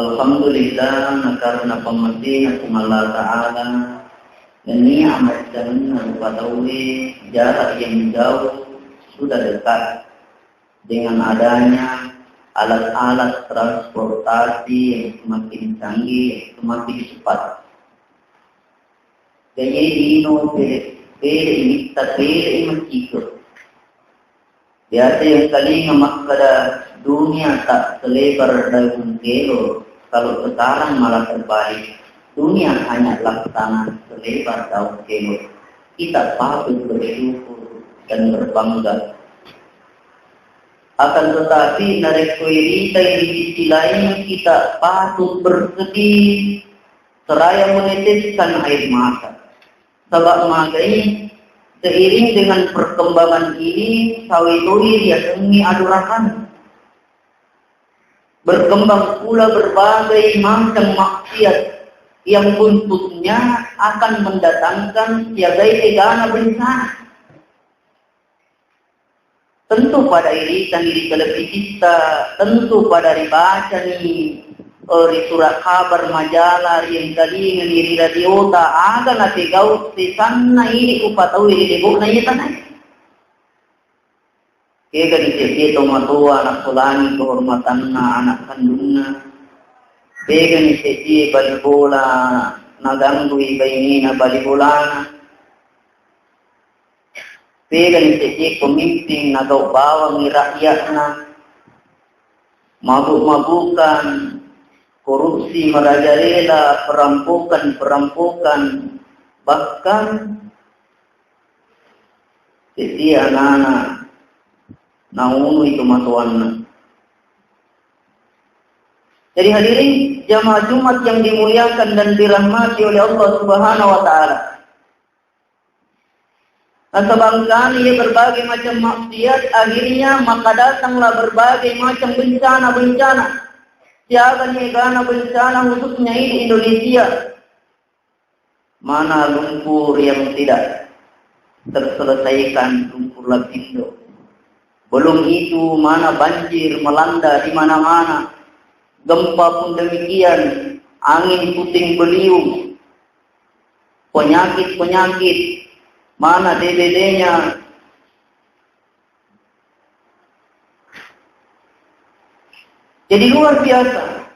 Alhamdulillah, karena pemerintah Allah Ta'ala dan ni'mat dan rupa-tawi jarak yang jauh sudah dekat dengan adanya alat-alat transportasi yang semakin canggih, semakin cepat. Kaya dino pere makikot. Biasa yang kali ngamak kada dunia tak selebar daun kelo, kalau sekarang malah terbalik. Dunia hanya laksana selebar daun kelo. Kita patut bersyukur dan berbangga. Akan tetapi nareko iri tay di sisi lain kita patut bersedih seraya meneteskan air mata. Sebab magai seiring dengan perkembangan ini sawituri dia semi adurakan. Berkembang pula berbagai macam maksiat yang buntutnya akan mendatangkan siagai egana bencana. Tentu pada irisan diri kelebih kita, tentu pada dibaca nih di surat kabar majalah yang tadi ngiri radio ta aga na tegau sana ini upatau ini debuk na iya tanay. Kaya gani siya matua anak sulani kehormatan na anak kandungna. Kaya gani siya balibola naganggu iba ini na balibolana. Pega ni sejak pemimpin nagau bawang ni rakyat na mabuk-mabukan, korupsi merajalela, perampokan, bahkan setiap anak-anak naunu itu matuan na. Jadi hadirin jamaah Jumat yang dimuliakan dan dirahmati oleh Allah Subhanahu wa Ta'ala. Sebangkan ia berbagai macam maksiat, akhirnya maka datanglah berbagai macam bencana-bencana. Siapa negara bencana khususnya di Indonesia. Mana lumpur yang tidak terselesaikan, lumpur Lapindo. Belum itu mana banjir melanda di mana-mana. Gempa pun demikian, angin puting beliung, penyakit-penyakit. Mana DBD-nya? Jadi luar biasa.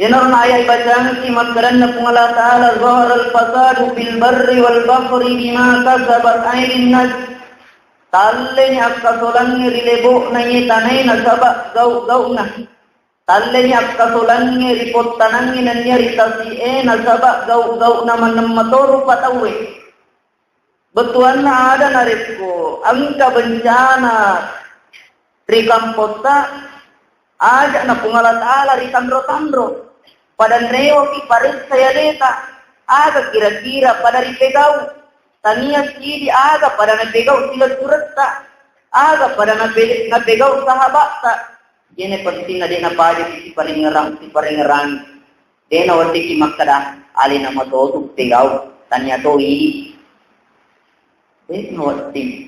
Ya norma ayat bacaan si makaranna Allah Ta'ala zahara al-fasadu bil barri wal bahri bima kasabat aydin nas. Tallenya akka solange rilebo na tanay na sabak gau na. Tallenya akka solange ripot tanangi na niya ritasi na sabak gau na manamatoru patawe. Betuan na ada nariko, angka bencana, rikam kota, ada na pungalat ala ritandro-tandro. Pada neo ki paris saya deta, aga kira-kira pada ripegau. Tania sidi aga pada napegau sila surata, aga pada napegau sahabata. Jene penting na di napadi si paringerang. Dena wati ki makada ali nama to pegau. Tania to ini. Wati.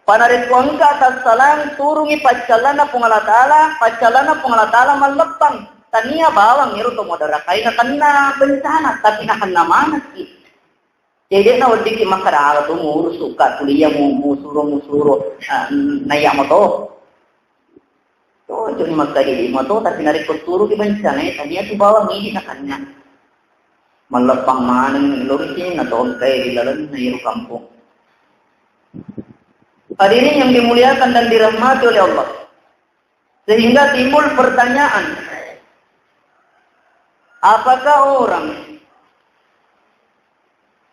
Panarit wangka atas salang turungi pacalana pungalatala malepang. Tania bawang ngiru to modara kaina kanna bencana tapi na kanna mana ki. Jadi na wadi ki makara to muru suka kuliah musuro naya moto. To joni makari moto tapi narik turu ki bencana tania tu bawang ini na kanna. Malepang maning lorisin na to kay dilalan na iru kampung. Hadirin yang dimuliakan dan dirahmati oleh Allah. Sehingga timbul pertanyaan, apakah orang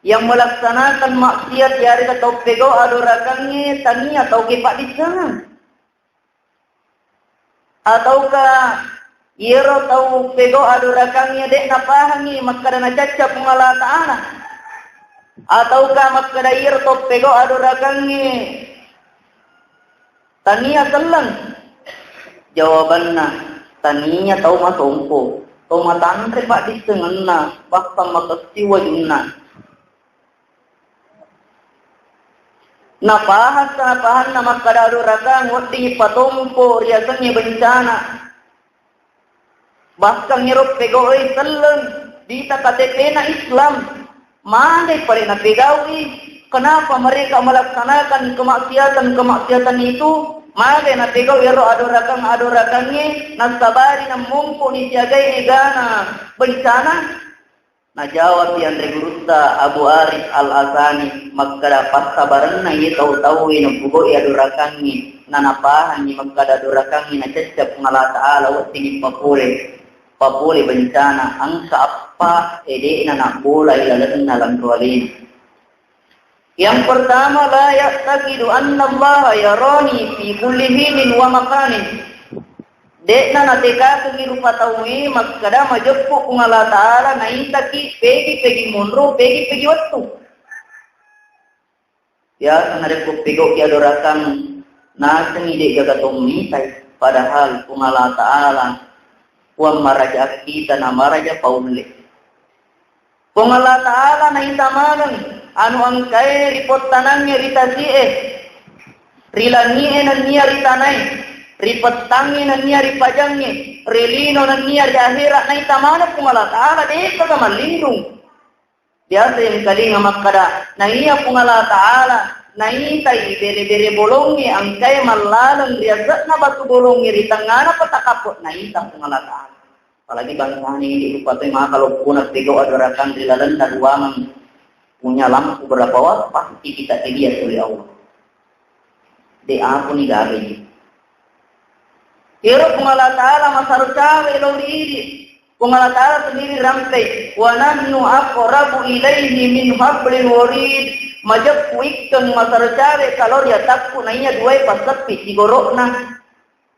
yang melaksanakan maksiat di hari atau pego adorakannya tania atau kepak di sana? Ataukah iro atau pego adorakannya dek napahangi makadana caca pengala ta'ala? Ataukah makada iro atau pego adorakannya tania selang? Jawabannya tania tahu masompo. Tomatan pak di tengah bakal makasiwa junna. Napahan nama kadaro ragang wati patompo riasannya bencana. Bahkan ngirup pegawai selen di KTP na Islam. Mana pada na pegawi? Kenapa mereka melaksanakan kemaksiatan itu? Maka na pegaw iro adorakannya nasabari na mumpo ni siagay negana bencana. Najawab yang regurusta Abu Arif Al-Asani magkada pasabaran na iya tahu-tahu na bugo adorakannya nanapahan ni magkada adorakannya na cecap ngala ta'ala wa tingin papule bencana ang saapa ede na nakula ilalan na lang tuwalin. Yang pertama la ya'taqidu anna Allah yarani fi kulli hinin wa makanin. Dekna nateka kengiru patawi maskada majeppu kungala ta'ala naitaki pegi munro pegi wattu. Ya sanadeppu pego ki adorakan nasengi de gagatommi tai padahal kungala ta'ala wa maraja kita na maraja paunle. Kungala ta'ala naitamanan anu angkai ripot tanangnya ritasie rilanie nan niya ritanay ripettangi nan niya ripajangnya rilino nan niya di akhirat na itamana pungala ta'ala deka ka malindung biasa yang kalinga makada na iya pungala ta'ala na itay bere-bere bolongi angkai malalang riazat na batu bolongi ritangana patakapot na ita pungala ta'ala apalagi bangsa ini upatay mga kalumpunat tigaw adorakan rilalan na ruangan punya lampu berapa watt pasti kita dilihat oleh Allah. De aku ni gawe. Iro pengala ta'ala masar cawe lo diri. Pengala ta'ala sendiri rampai. Wa nahnu aqrabu ilaihi min hablil warid. Majab kuikkan masar cawe kalau dia takku nainya dua pasapi sigorokna.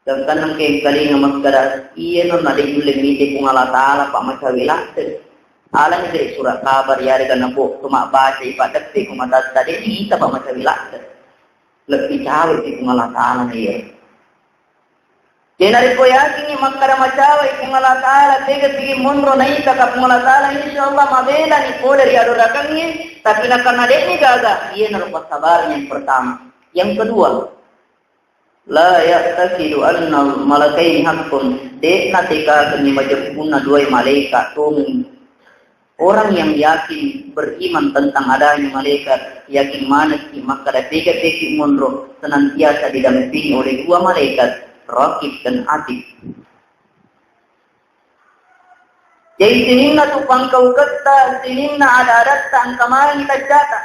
Dan kanang keng kalinga maskara iya no nade yulemite pengala ta'ala pak macawilah. Alam dari surat kabar ya dengan nabuk cuma baca ibadat di kumata tadi kita pak macam bilang lebih jauh di pengalatan dia. Jadi ko yakin makara macawa pengalatan tega tigi munro naik ke pengalatan insyaallah mabela ni ko dari adorakannya tapi nak karena dia ni gagal ia narupa sabar yang pertama. Yang kedua la ya'taqidu anna malakaini haqqun de natika kini majapuna dua malaikat tung. Orang yang yakin beriman tentang adanya malaikat, yakin mana sih maka ada tiga-tiga munro senantiasa didampingi oleh dua malaikat, Raqib dan Atid. Jadi sinimna tu pangkau kata, sinimna ada ang kamaran kita jata.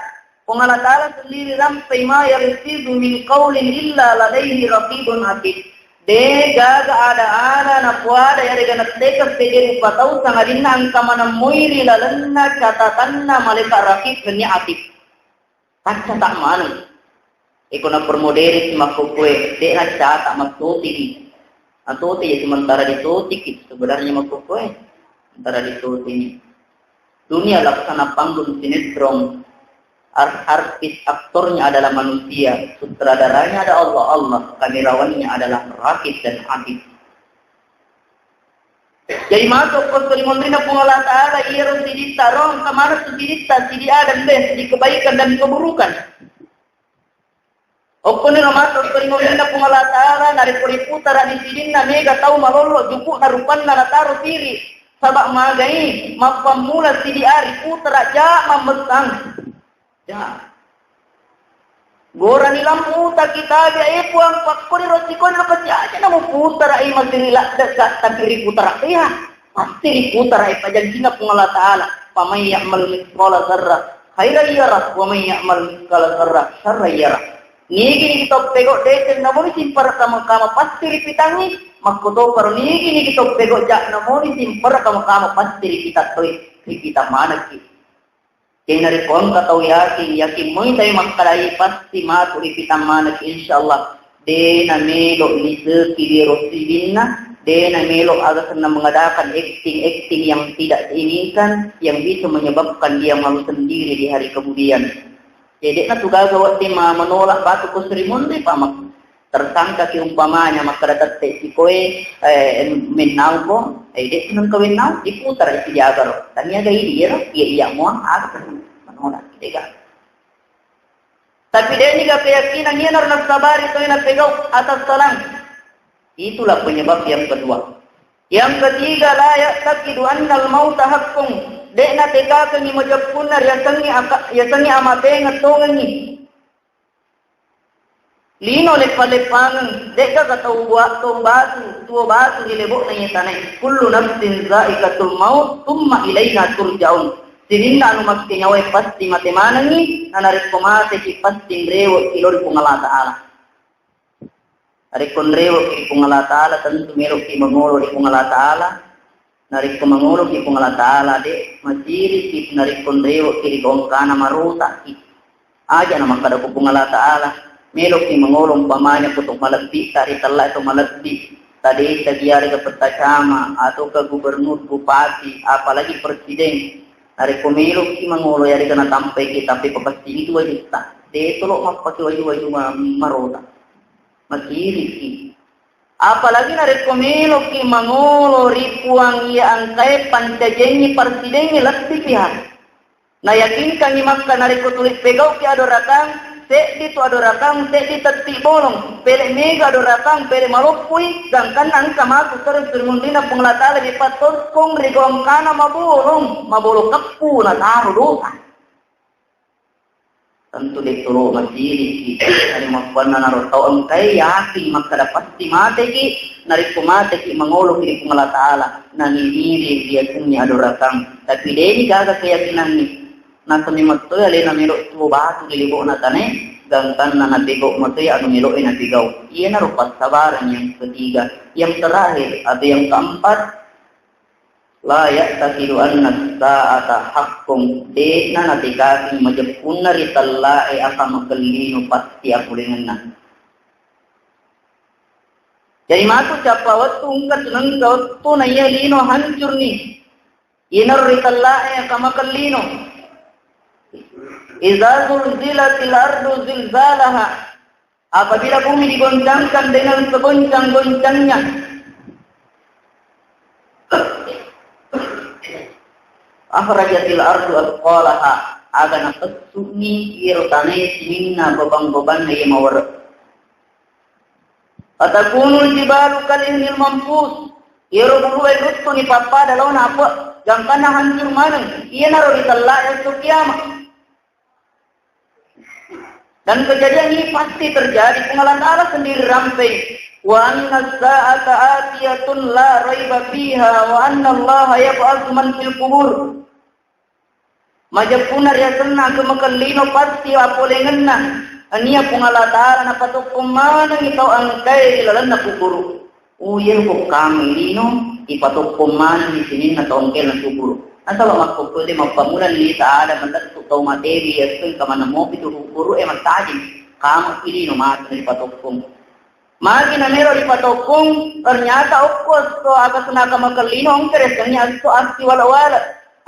Pengala ta'ala sendiri rampai ma yarisidu min qawlin illa ladaihi Raqibun Atid. De gaga ada na puada ya dengan teka pede patau sangadina angka mana muiri lalenna catatanna malaikat Raqib dan Atid. Kaca tak mana. Iko na permoderi si makukue. Dek na tak magtutik. Ang tutik ya sementara ditutik. Sebenarnya makukue. Sementara ditutik. Dunia laksana panggung sinetron. Artis aktornya adalah manusia. Sutradaranya ada Allah. Kamerawannya adalah rakib dan habib. Jadi masuk ke Limondrina pengolah ta'ala ia rusidita rong kemana susidita sidi adam deh di kebaikan dan keburukan. Okone na masuk ke Limondrina pengolah ta'ala nari putara di sidina mega tahu malolo jupuk narupan na taruh tiri sabak magai mapamula sidi ari putara ja mamesang ja. Gora ni lampu tak kita dia puang pakko ni rosikon lepas aja namu putara ai masirila dekat takiri putara ya pasti putara ai pajan sina pengolah taala pamai ya'mal mithqala dzarrah khairan yarah wa may ya'mal mithqala dzarrah syarran yarah nigi kita pegok dete namu ni simpar kama pasti ripitangi makko paru nigi kita pegok jak namu ni simpar kama pasti kita toy kita mana ki kaya narikon katau yakin mo tayo magkalay pasti maturi kita manak insyaallah de na melo ni sekiri rosidin na de na melo agak na mengadakan acting yang tidak diinginkan yang bisa menyebabkan dia malu sendiri di hari kemudian. Jadi na tugagawa di menolak batu ko Sri Mundi pamak tersangka umpamanya maka datat si koe menaw ko de nang kawin naw diputar si diagaro tanya gay iya mo agak menolak tidak. Tapi dia juga keyakinan dia harus sabar itu yang pegang atas salam. Itulah penyebab yang kedua. Yang ketiga layak takidu annal mauta haqqun. Dek na tegakan ni majappunar yasangi amate ngatongan ni. Lino lepangan dek ka katau buat tong batu dilebok na tanay. Kullu nafsin za'iqatul maut thumma ilaina turja'un. Sininna anu maski nyawai pasti mate manangi nanarik komate ki pasti rewo kilori pungala ta'ala. Narik konrewo ki pungala ta'ala tentu mero ki mangolo di pungala ta'ala. Narik mangolo ki pungala ta'ala de masiri ki narik konrewo ki kongkana maruta ki. Aja nama kada ku pungala ta'ala. Mero ki mangolo umpamanya kutuk malabdi tari talla itu malabdi. Tadi segiari ke petacama atau ke gubernur bupati apalagi presiden. Hari pemilu ki mangulo yari kana tampai ki tapi pasti itu wajib tak. De tolok mapaki wajib marota. Masiri ki. Apalagi hari pemilu ki mangulo ripuang ia angkai pancajengi presiden lebih pihak. Na yakin kami makan hari kutulis pegau ki adorakan se di tu adorakan se di tetik bolong pele mega adorakan pele malopui gangkan angka masuk terus termundina pengelatala di patos kong rigom kana mabolong kepu na taruh dosa tentu dituru masiri kita hari makwana naruh tau angkai yakin maka pasti mate ki nariku mate ki mangolo ki pengelatala nani diri dia punya adorakan tapi deni gaga keyakinan ni nasa mimato yale na miro tuwo batu lilibo na tane gangkan na nabigo mato ya anu miro inabigaw iyan na rupas sabaran yang ketiga yang terakhir ada yang keempat layak takidu anna sa'ata haqqum de na natikaking majapuna ritallae aka makalino pasti aku dengan jadi matu capa waktu ungkat nang waktu na iya lino hancur ni inar ritallae aka makalino Idza zulzilatil ardu zilzalaha apabila bumi digoncangkan dengan segoncang-goncangnya akhrajatil ardu athqalaha agana tasuni irtane minna babang-babang na yamawar atakunul jibalu kalinil mampus irubulu elutu ni papa dalau na apa jangkana hancur manang iya naro ditalla itu kiamat. Dan kejadian ini pasti terjadi. Pengalan Allah sendiri rampai. Wa anna sa'ata atiyatun la raiba fiha wa anna Allah yab'atsu man fil qubur. Majapunar ya senang kemakallino pasti apolengenna. Ania pungala ta'ala na patukum manang ikaw angkay ilalan na kuburu. Uyen ko kami lino ipatukum manang isinin na taongkel na kuburu. Asal makupuli magpamulan ni ta'ala mandatuk tau materi yasun kama namo itu guru matajin kamu pilih no mat di patokong magi na mero di patokong ternyata okos to aga senaka makalino keresnya asto asti wala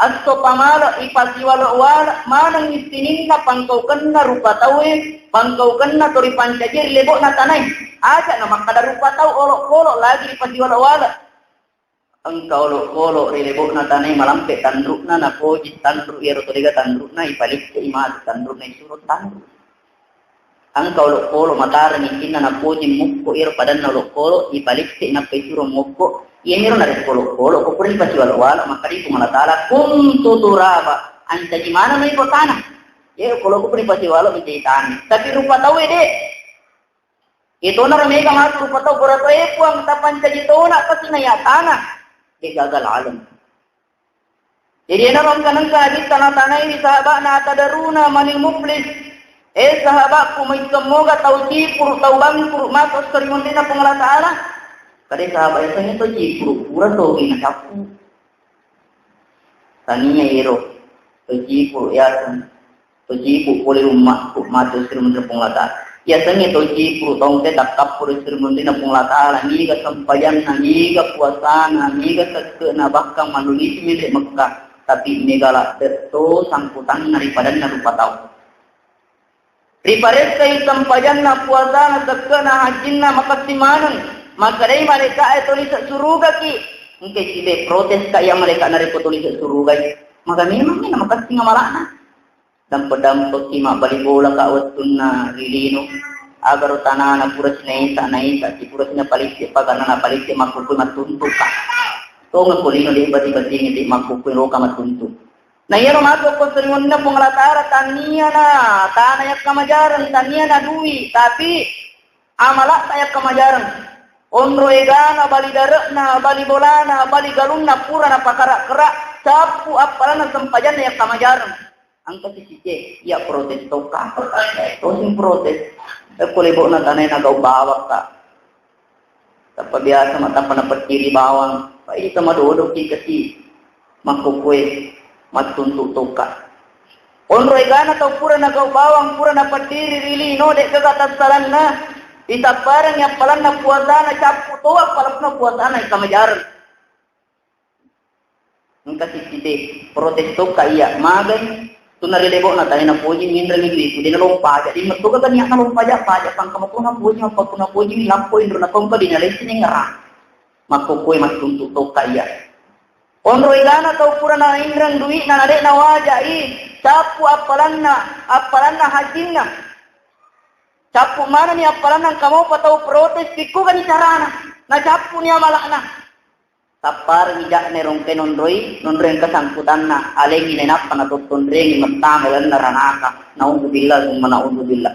asto pamala ipasi wala manang istinin na pangkaukan na rupa tawe pangkaukan na tori pancajir lebok na tanay aja na makada rupa taw olok-olok lagi ipasi wala engkau olok-olok lebok na tanay malampe tandruk na napoji tandruk iro toriga tandruk na ipalik ke imat tandruk na isurut tandruk engkau olok-olok matara nikin na napoji mukko iro padan na olok-olok ipalik ke inap isuro mukko iya niro na kolo-kolo ko puri pasi wala maka di kumalatala kuntu turaba anta gimana may tanah ya kolo ko puri pasi wala menjadi tanah tapi rupa tahu deh itu na ramega mas rupa tahu berato ko ang tapan jadi tona kasi na ya tanah gagal alam jadi na ram kanang kadit tanah ini sahabat na tadaruna manil muflis sahabat ko may semoga tauji puru taubang puru mas sarimun din na pangalatala kadang sahabat yang itu jipuru pura to ina sapu taninya iro to jipuru ya to jipu boleh rumah matu sirmun penglata ya tanya to jipuru tong te dakap puru sirmun dina penglata ni ga sampayan ni ga puasana ni ga sakna bakang manulis milik Mekah tapi negala teto sangkutan daripada rupa tahu ripares kai sampayan na puasana sakna hajinna makasimanan maka dari mereka tulis suruga ki mungkin sibe protes kaya mereka nari tulis suruga maka memang ini maka singa malana dan pedam pekima bali bola ka watuna rilino agar tanana puras naisa si purasnya palik karena na palik makuku matuntu ka to ngakulino di bati-bati ngiti makuku roka matuntu na yero masuk ko seringunna penglatara tania na tanaya kamajaran tania na duwi tapi amala saya kamajaran Onro egana bali darekna bali bolana bali galunna purana pakara kerak sapu apalana sempajan ya kamajaran angka sisice ya protes toka tosin protes kolebok na tanay na gaw bawak ka tapos biasa mata panapatiri bawang pai sama dodok kasi makukwe matuntuk toka onro egana tau purana gaw bawang purana patiri rili no dek kagatasalan na Isa parang yang palang na puasana capu toa palang na puasana kamajaran. Nung kasi side protes to kaya magan tunari lebo na tayo na puji mindra ni Kristo di na lompa jadi matuga kanya na lompa pajak pang kamatuna puji mapaguna puji lampo indro na kompa di na lesin ngara. Makukuy matuntuk to kaya. Onro igana tau pura na ingrang duit na nade na wajai capu apalan na hajinna. Capu mana ni apalan nang kamu patau protes piku kan carana na capu ni amalakna tapar tidak nerong kenondroi nondreng kesangkutan na alegi nenap na tutundreng matamelan na ranaka naudzubillah summa naudzubillah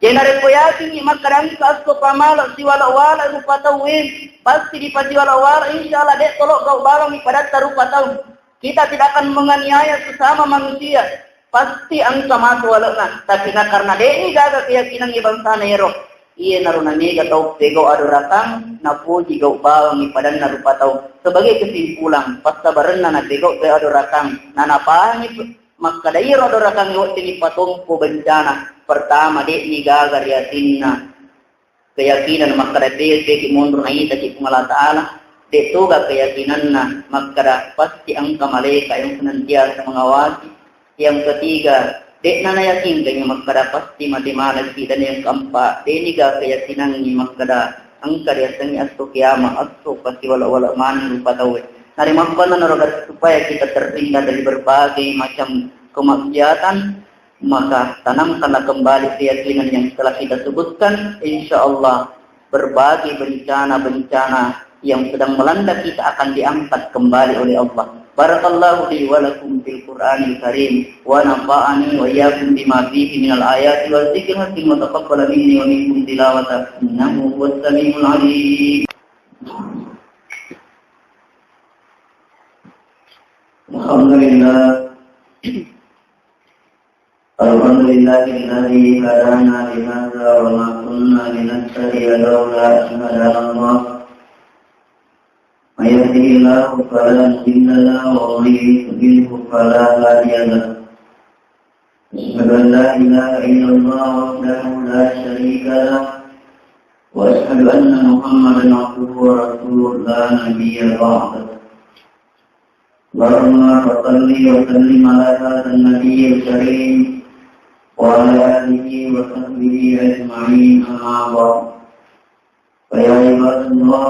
jenare poyati ni makaran kasto pamala siwala-wala rupa tauin pasti di pasiwala-wala insyaallah dek tolok kau balong ibadat rupa tau kita tidak akan menganiaya sesama manusia pasti angka masuk walakna tapi na karena deni gaga keyakinan ibang sana ero iya naruna mega tau pego adoratang na puji gau bawang ipadan na rupa tau sebagai kesimpulan pasabaran na pego ke adoratang na napangit makadairo adoratang yo tini patungpo bencana pertama deni gaga riatinna keyakinan makadapil peki mundur na ita si Pungala Ta'ala detuga keyakinan na makada pasti angka maleka yang senantiasa mengawasi yang ketiga, dek nana yakin dengan makada pasti matimala dan yang keempat, deniga keyakinan ni makada angka dia sengi asto kiamat asto pasti wala man lupa tahu. Nari mampana narogat supaya kita terhindar dari berbagai macam kemaksiatan, maka tanamkanlah kembali keyakinan yang telah kita sebutkan. Insya Allah berbagai bencana-bencana yang sedang melanda kita akan diangkat kembali oleh Allah. Barakallahu li wa lakum fil Qur'anil Karim wa nafa'ani wa iyyakum bima fihi minal ayati wal dzikril hakim wa taqabbala minni wa minkum tilawata innahu huwas samiul 'alim. Alhamdulillahilladzi hadana li hadza wa ma kunna linahtadiya lawla an hadana Allah. May yahdihillahu fala mudilla lahu wa may yudlil fala hadiya lahu. أشهد أن لا إله إلا الله وحده لا شريك له وأشهد أن محمدا عبده ورسوله لا نبي بعده اللهم صل وسلم على هذا النبي الكريم وعلى آله وصحبه أجمعين أما بعد فيا عباد الله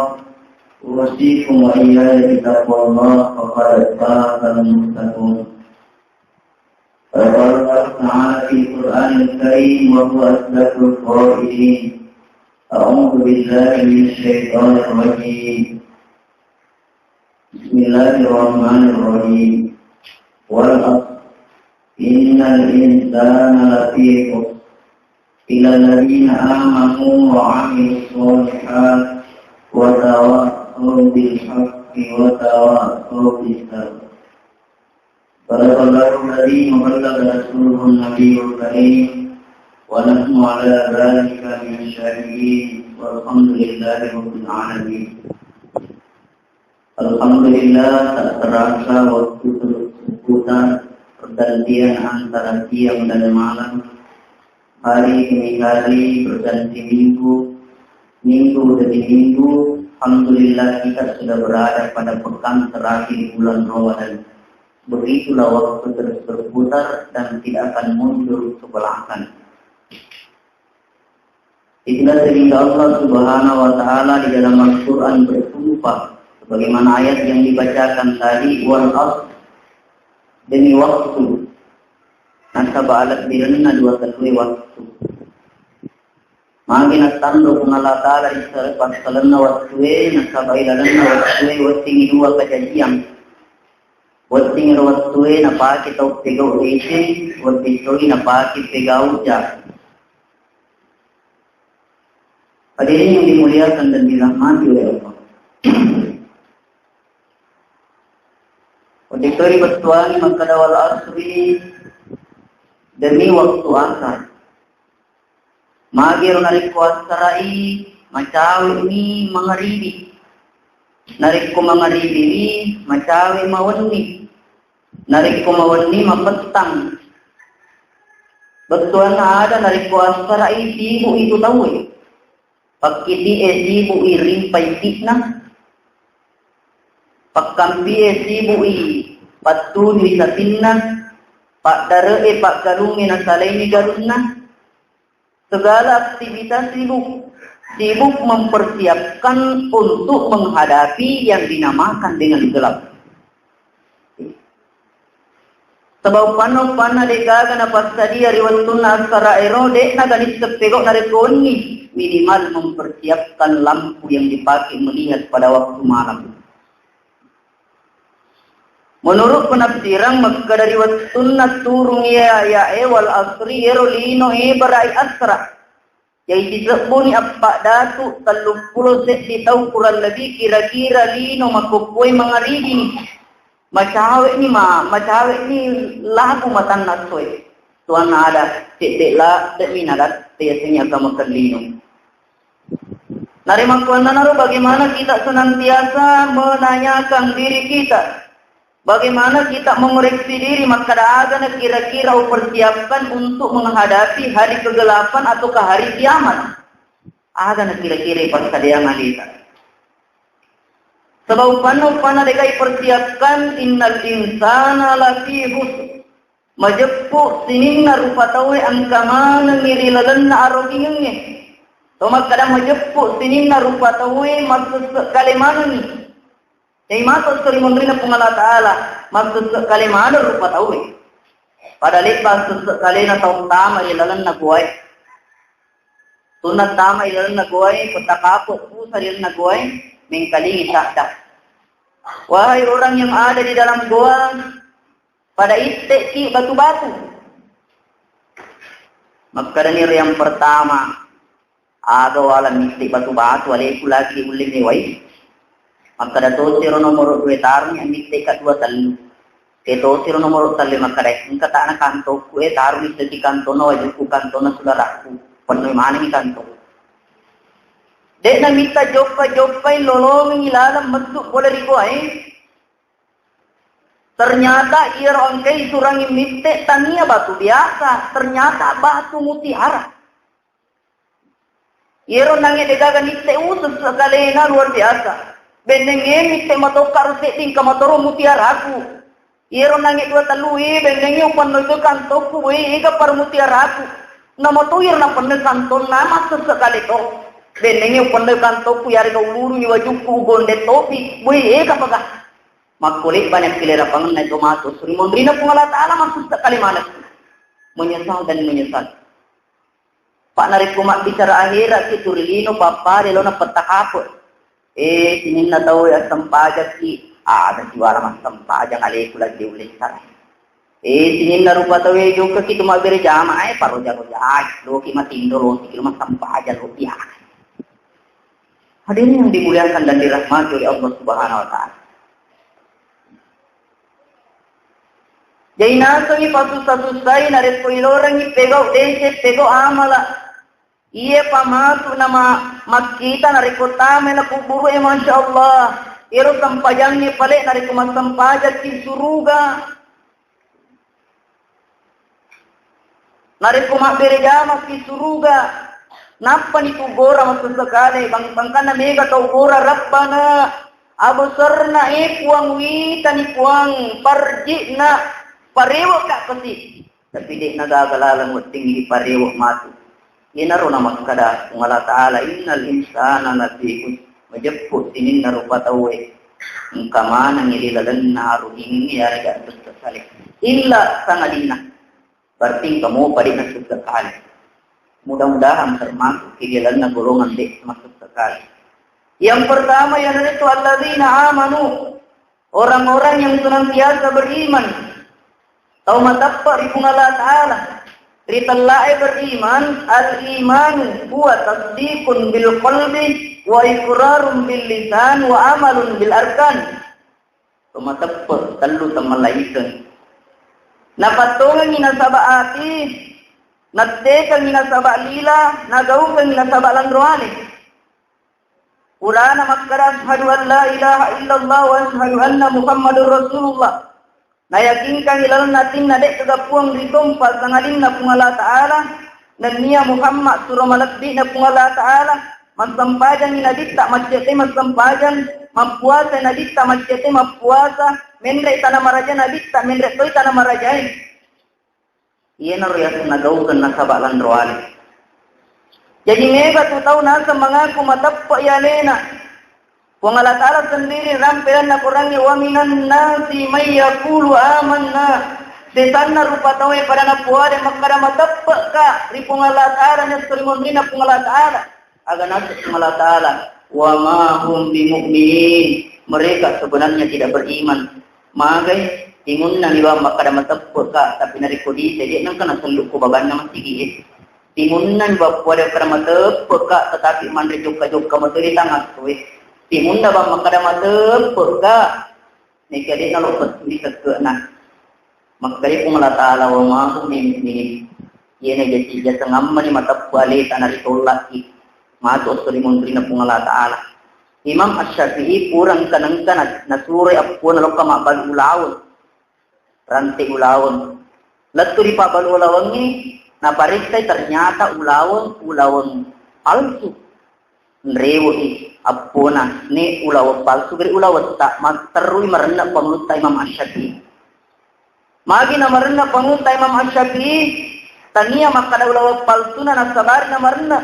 أوصيكم وإياي بتقوى الله فقد فاز المتقون فقال الله تعالى في القرآن الكريم وهو أصدق القائلين أعوذ بالله من الشيطان الرجيم بسم الله الرحمن الرحيم والعصر إن الإنسان لفي خسر إلا الذين آمنوا وعملوا الصالحات وتواصوا بالحق وتواصوا بالصبر صدق الله العظيم وبلغ رسوله النبي الكريم ونحن على ذلك من الشاهدين والحمد لله رب العالمين. Alhamdulillah, tak terasa waktu berputar pergantian antara siang dan malam, hari demi hari berganti minggu, minggu demi minggu. Alhamdulillah kita sudah berada pada pekan terakhir bulan Ramadan. Begitulah waktu terus berputar dan tidak akan mundur ke belakang. Itulah sehingga Allah Subhanahu wa Ta'ala di dalam Al-Quran bersumpah, sebagaimana ayat yang dibacakan tadi, wal asr, demi waktu. Nasaba alat bilanna dua kali waktu. Makin tando kung Allah Ta'ala isara pasalan na waktu nasaba ilalanna waktu wating dua kajajiyang. Wating waktu na paki tau pegaw isin, wating na paki pegaw ja. Hadirin yang dimuliakan dan dirahmati oleh Allah. Wadiktori bertuani maka dawal asri demi waktu asar. Magir narik ko asarai macawi ni mangaribi. Narik ko mangaribi ni macawi mawani. Narik ko mawani mapetang. Bertuan ada narik ko asarai sibu itu tahu. Pakiti sibu irimpay fitna. Pagkampi sibui patuloy sa tinna, pakdare pagkarungi na salay ni garuna. Segala aktivitas sibuk mempersiapkan untuk menghadapi yang dinamakan dengan gelap. Sebab pano dekaga na pasadia riwantun na asara erode na ganis kepegok na rekoni, minimal mempersiapkan lampu yang dipakai melihat pada waktu malam. Menurut penafsiran maka dari wattuna turung ya wal asri erolino berai asra. Yaitu sebuni apa datu 30 seti tahu kurang lebih kira-kira lino makupui mangaribi. Macawe ni lagu matan nasoy. Tuan ada cedeklah deminadat biasanya kamu kerlino. Nari makuan naru bagaimana kita senantiasa menanyakan diri kita. Bagaimana kita mengoreksi diri maka ada kira-kira persiapkan untuk menghadapi hari kegelapan atau ke hari kiamat. Ada kira-kira persediaan kita. Sebab panah dekai persiapkan innal insana lafi khusr. Majepuk siningna rupa tawe angkamana ngirilalanna arogingnya. Tomak kadang majepuk siningna rupa tawe maksud kalimana ni. Yang masuk suri memberi pengalat Ta'ala maksud sekali mana rupa tahu. Pada lepas sekali na tahu tama ilalan na kuai. Sunat tama ilalan na kuai, petakapo pusar ilalan na kuai, mengkalingi sakda. Wahai orang yang ada di dalam goa, pada itik batu-batu. Maka dari yang pertama, ada walam itik batu-batu, alaiku lagi uling niwai. Maka dato siro nomor 2 tarung yang mitte ka 2 talu. Keto siro nomor 3 makare ingka ta na kanto ku tarung itte di kanto no wajuku kanto na sudaraku. Penuh mana ni kanto. Dek na mita joppa lolong ilalam masuk boleh rigo Ternyata ia rongkei surangi mite tania batu biasa. Ternyata batu mutiara. Ia ronangi degaga nite usus sekali luar biasa. Bendenge mite matokar seting kamatoro mutiara aku. Ia ronangi dua talui bendenge upan itu kantoku ega par mutiara aku. Nama tuyir na pande kanton nama sesekali to. Bendenge upan itu kantoku yari kau luru wajuku gonde topi ega pagah. Makulit banyak kilera pangan na tomato. Suri mondrina pung Allah Ta'ala maksud sekali mana. Menyesal dan menyesal. Pak narik kumak bicara akhirat si turilino papare lo na petakapot. Sinin na tahu ya sempajak si. Ada juara mas sempajak aleku lagi diulisan. Sinin na rupa tahu ya juga kita magberi jama. Paroja-roja. Lo kimatindo lo sikil mas sempajak lo pihak. Hadirin yang dimuliakan dan dirahmati oleh Allah Subhanahu Wa Ta'ala. Jadi nasogi pasusah-susah narik kuilorang ipego dese pego amala. Iya pamatu nama makita narik kotame na kuburu masya Allah. Iro sampajangnya pale narik kumasampajak di suruga. Narik kumak berjama di suruga. Napa ni tugora maksud sekali bangkan na mega tugora Rabbana abusarna ikuang wita ni kuang parjina. Parewo ka kasi. Tapi di nagagalalang mo tinggi parewo matu. Inaro na magkada kung Allah Ta'ala innal insana lafi majappo tinin na rupatawe. Ang kamanang ililalan na aruhin ngayari ka sa salik. Illa sangalina. Berarti kamu pada masuk sekali. Mudah-mudahan termasuk kililan na golongan di masuk sekali. Yang pertama yang itu alladzina amanu. Orang-orang yang senantiasa beriman. Tahu matapa ripung Allah Ta'ala. Ritallahi beriman. Al-iman huwa tasdikun bil qalbi. Wa iqrarun bil lisan. Wa amalun bil arkan. Tahu matapa talu tamalaikan. Napatungan minasaba ati. Natekan minasaba lila. Nagawukan minasaba landroani. Ulana makkara ashadu an la ilaha illallah wa ashadu anna Muhammadur Rasulullah. Nayakinkan ilalan natin na dek kagapuang ritompa sangalin na pung Allah Ta'ala dan niya Muhammad surah malakdi na pung Allah Ta'ala masampajan ni nadita masyate masampajan mapuasa nadita masyate mapuasa menre tanah maraja nadita menre toy tanah marajain iya na riyas nagawugan na sabalan roali jadi mega tahu nasa mengaku matappa ya lena. Kung Allah Ta'ala sendiri rampilan na kurangnya wa minan nasi may yaqulu amanna. Setan na rupa tawe para na puwade makara matappa ka ripung Allah Ta'ala nya surimon na pung Allah Ta'ala. Aga nasa pung Allah Ta'ala wa ma hum bimu'minin. Mereka sebenarnya tidak beriman. Magay ingun na liwa makara matappa ka tapi narikodi jadi nang kana seluk ko bagan na masigi. Ingun na liwa puwade para matappa ka tetapi mandri jokka maturi tangas tuwe. Timunda bang makadamatep purga nikadi na lupat di sakena makdari kung Allah Ta'ala wa ma hum bimu'minin yene jadi jasa ngamma ni matap bali tanari tolaki mato surimun trina kung Allah Ta'ala Imam Asy-Syafi'i kurang kanang-kanat na suri apun lo kamabal ulawon ranti ulawon latu di pabal ulawon ni na paristay ternyata ulawon palsu nrewo apuna ni ulawat palsu gari ulawat tak magterui marena pangunta Imam Asy-Syafi'i magi na marena pangunta Imam Asy-Syafi'i tania makada ulawat palsu na nasabar na marena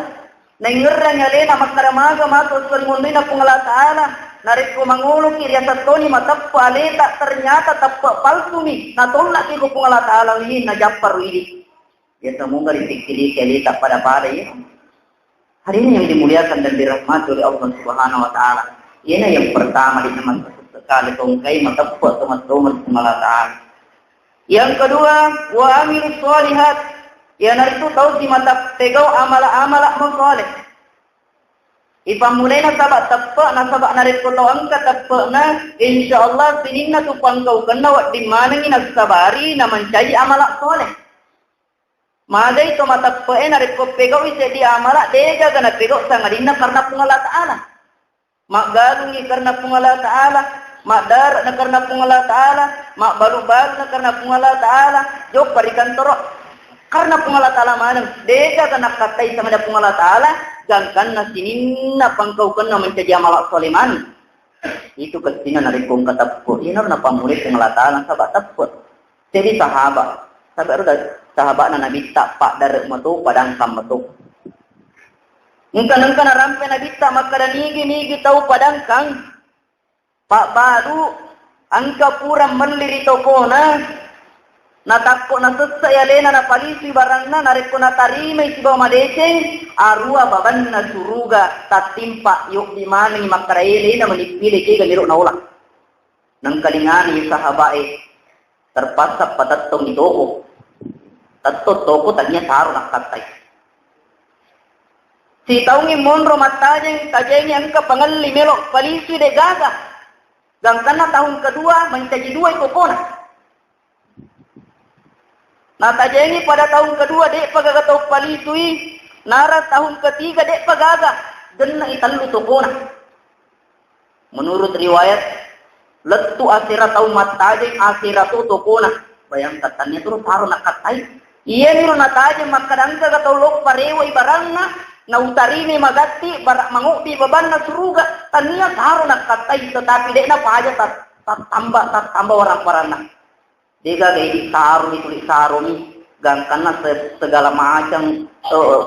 nangirra nyalena makada maga mato surimundi na pung Allah Ta'ala narik ko mangulo kiriya sa toni matappa aleta ternyata tappa palsu ni natolak ko pung Allah Ta'ala ni na jappar ini ya semoga dipikiri aleta pada ya. Hari ini yang dimuliakan dan dirahmati oleh Allah Subhanahu Wa Ta'ala. Ini yang pertama di nama sekali tongkai matappa teman-teman Allah Ta'ala. Yang kedua, wa amilus sholihat. Yang itu tahu si matap tegau amala-amala mengsoleh. Ipamulai na sabak tappa na sabak narik ko tahu angka tappa na insyaallah sinin na tupang kau kena wak di mana ni nagsabari na mencari amala soleh. Magai to matappae narik ko pegaw ise di amala dega gana pegaw sangadina karena pung Allah Ta'ala. Magalungi karena pung Allah Ta'ala mak darat na karena pung Allah Ta'ala, mak balu-balu na karena pung Allah Ta'ala, jok barikan torok karena pung Allah Ta'ala manang, deka kena katai sama da pung Allah Ta'ala, gangkan na sininna pangkaukan na mencari amal soleman. Itu kesina narikong katapko, inar na pamulit pung Allah Ta'ala, sahabat tapko. Jadi sahabat na nabita, pak darat matu, padang kam matu. Engkan rampe nabita, maka dan nigi tahu padang kang. Pak baru, angka pura menliri tokona, natakko na sesaya lena na palisi barangna, nareko na tarima isi bawa madece, arua baban na suruga, tatimpa yuk di mana ni makaraele na manipili kaya galiro na ulang. Nang kalingani sahabae, terpaksa patattong itoko. Tatot toko tadinya taruh nak katay. Si taungi monro matanya kajengnya angka pangalli melok palisi de gaga. Gangkana tahun kedua mencaji dua itu pona. Nah tajengi pada tahun kedua dek pagaga tau palisui. Nara tahun ketiga dek pagaga. Denna itallu itu pona. Menurut riwayat letu akhirat tahun matajeng akhirat itu pona. Bayangkan tanya terus taruh nak katai. Iya niru natajeng makadangka gatau lok parewa ibarangna. Na utarimi magati barak mangupi baban na suruga tania taruh nak katai tetapi dek na paja tambah orang na dega gay taruh itu taruh ni gangkan na segala macam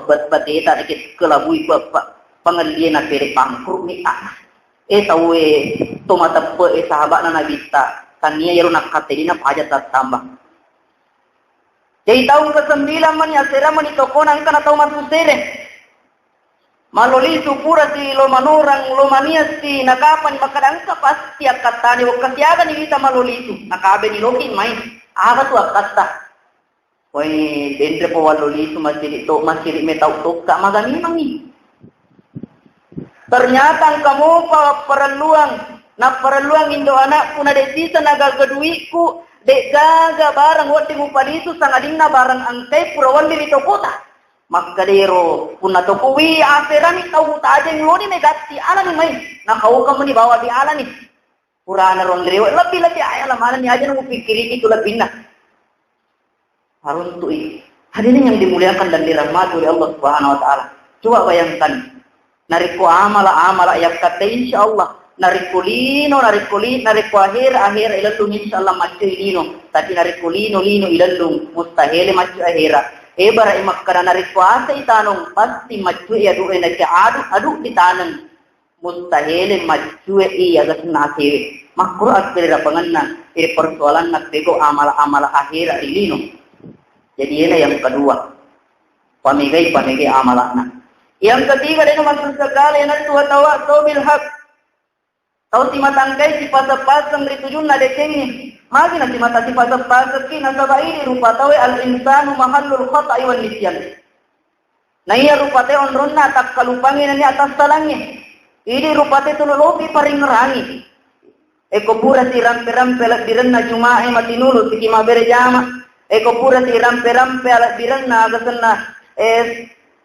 bateta dikit kelabui pengalian na pere pangkur ni tahu tomata sahabat na nabita tania yaro nak katai na paja tambah. Jadi tahun ke-9 man ya sera man itokona angka na tahu masuk sere. Maloli supura si lomanurang lomanias si nakapan makadangka pasti akatani wakasiaga ni kita maloli itu nakabe ni lokin main aga tu akata woi dendre po waloli itu masih metau tok ka magani mangi ternyata kamu perluang indo anak puna desisa naga geduiku dek gaga barang wati mupali itu sangadina barang angkai purawali itu kota. Makadero puna tokuwi aserani tahu tajeng loni negati ala ni main na kau kamu ni bawa di ala ni purana rondrewa lebih ayah lah mana ni aja nunggu pikirin itu lebih nah harun tu hadirin yang dimuliakan dan dirahmati oleh Allah Subhanahu Wa Taala. Coba bayangkan nariku amala yang kata insyaallah nariku akhir ilalung insyaallah macam lino tapi nariku lino ilalung mustahil macam akhirat. Bara imakkara narikuasa itanong pasti macue ya duwe na adu itanang mustahil macue iya gas nasi makro akbir rapangan persoalan nak bego amala akhir ilino. Jadi ini yang kedua pamigay amalana. Yang ketiga dia masuk sekali na tuwa tawa bil haq. Tahu si matangkay si pasang ritujun na dekengni. Magi nanti mata si pasang ki nasabai rupa tawe al insanu mahallul khata'i wan nisyan. Nah iya rupa te onronna tak kalupangin ni atas salangnya. Ini rupa te tulolopi paring ngerangi. Eko pura si rampe alat birenna jumae matinulu si kima berjama. Eko pura si rampe alat birenna agasenna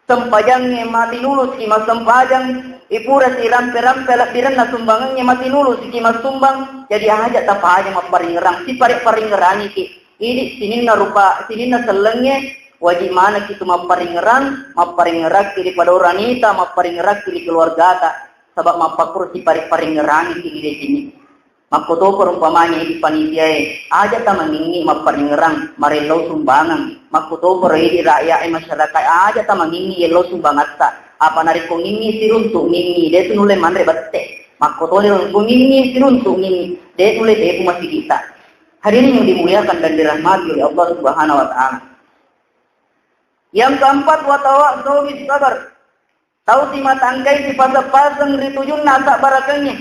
sempajangnya matinulu si kima sempajang. Ipura si rampe alat birenna sumbangannya matinulu si kima sumbang. Jadi aja tapa aja maparingerang si paring ngerangi ki. Ini sininna selengnya wajib mana kita maparingerang kiri pada oranita maparingerak kiri keluarga ta sebab mapakur si paring ngerangi ki di sini. Makoto perumpamanya di panitia aja ta mangingi maparingerang marelo sumbangan. Makoto di rakyat masyarakat aja ta mangingi yelo sumbangat ta. Apa nariko ngingi siruntu ngingi dia tu nule manre batte. Makoto ngingi siruntu ngingi dia nule dia masih kita. Hari ini yang dimuliakan dan dirahmati oleh Allah Subhanahu Wa Taala. Yang keempat watawa bis sabar. Tahu si matangkai si pasang ritujun nasa barakanya.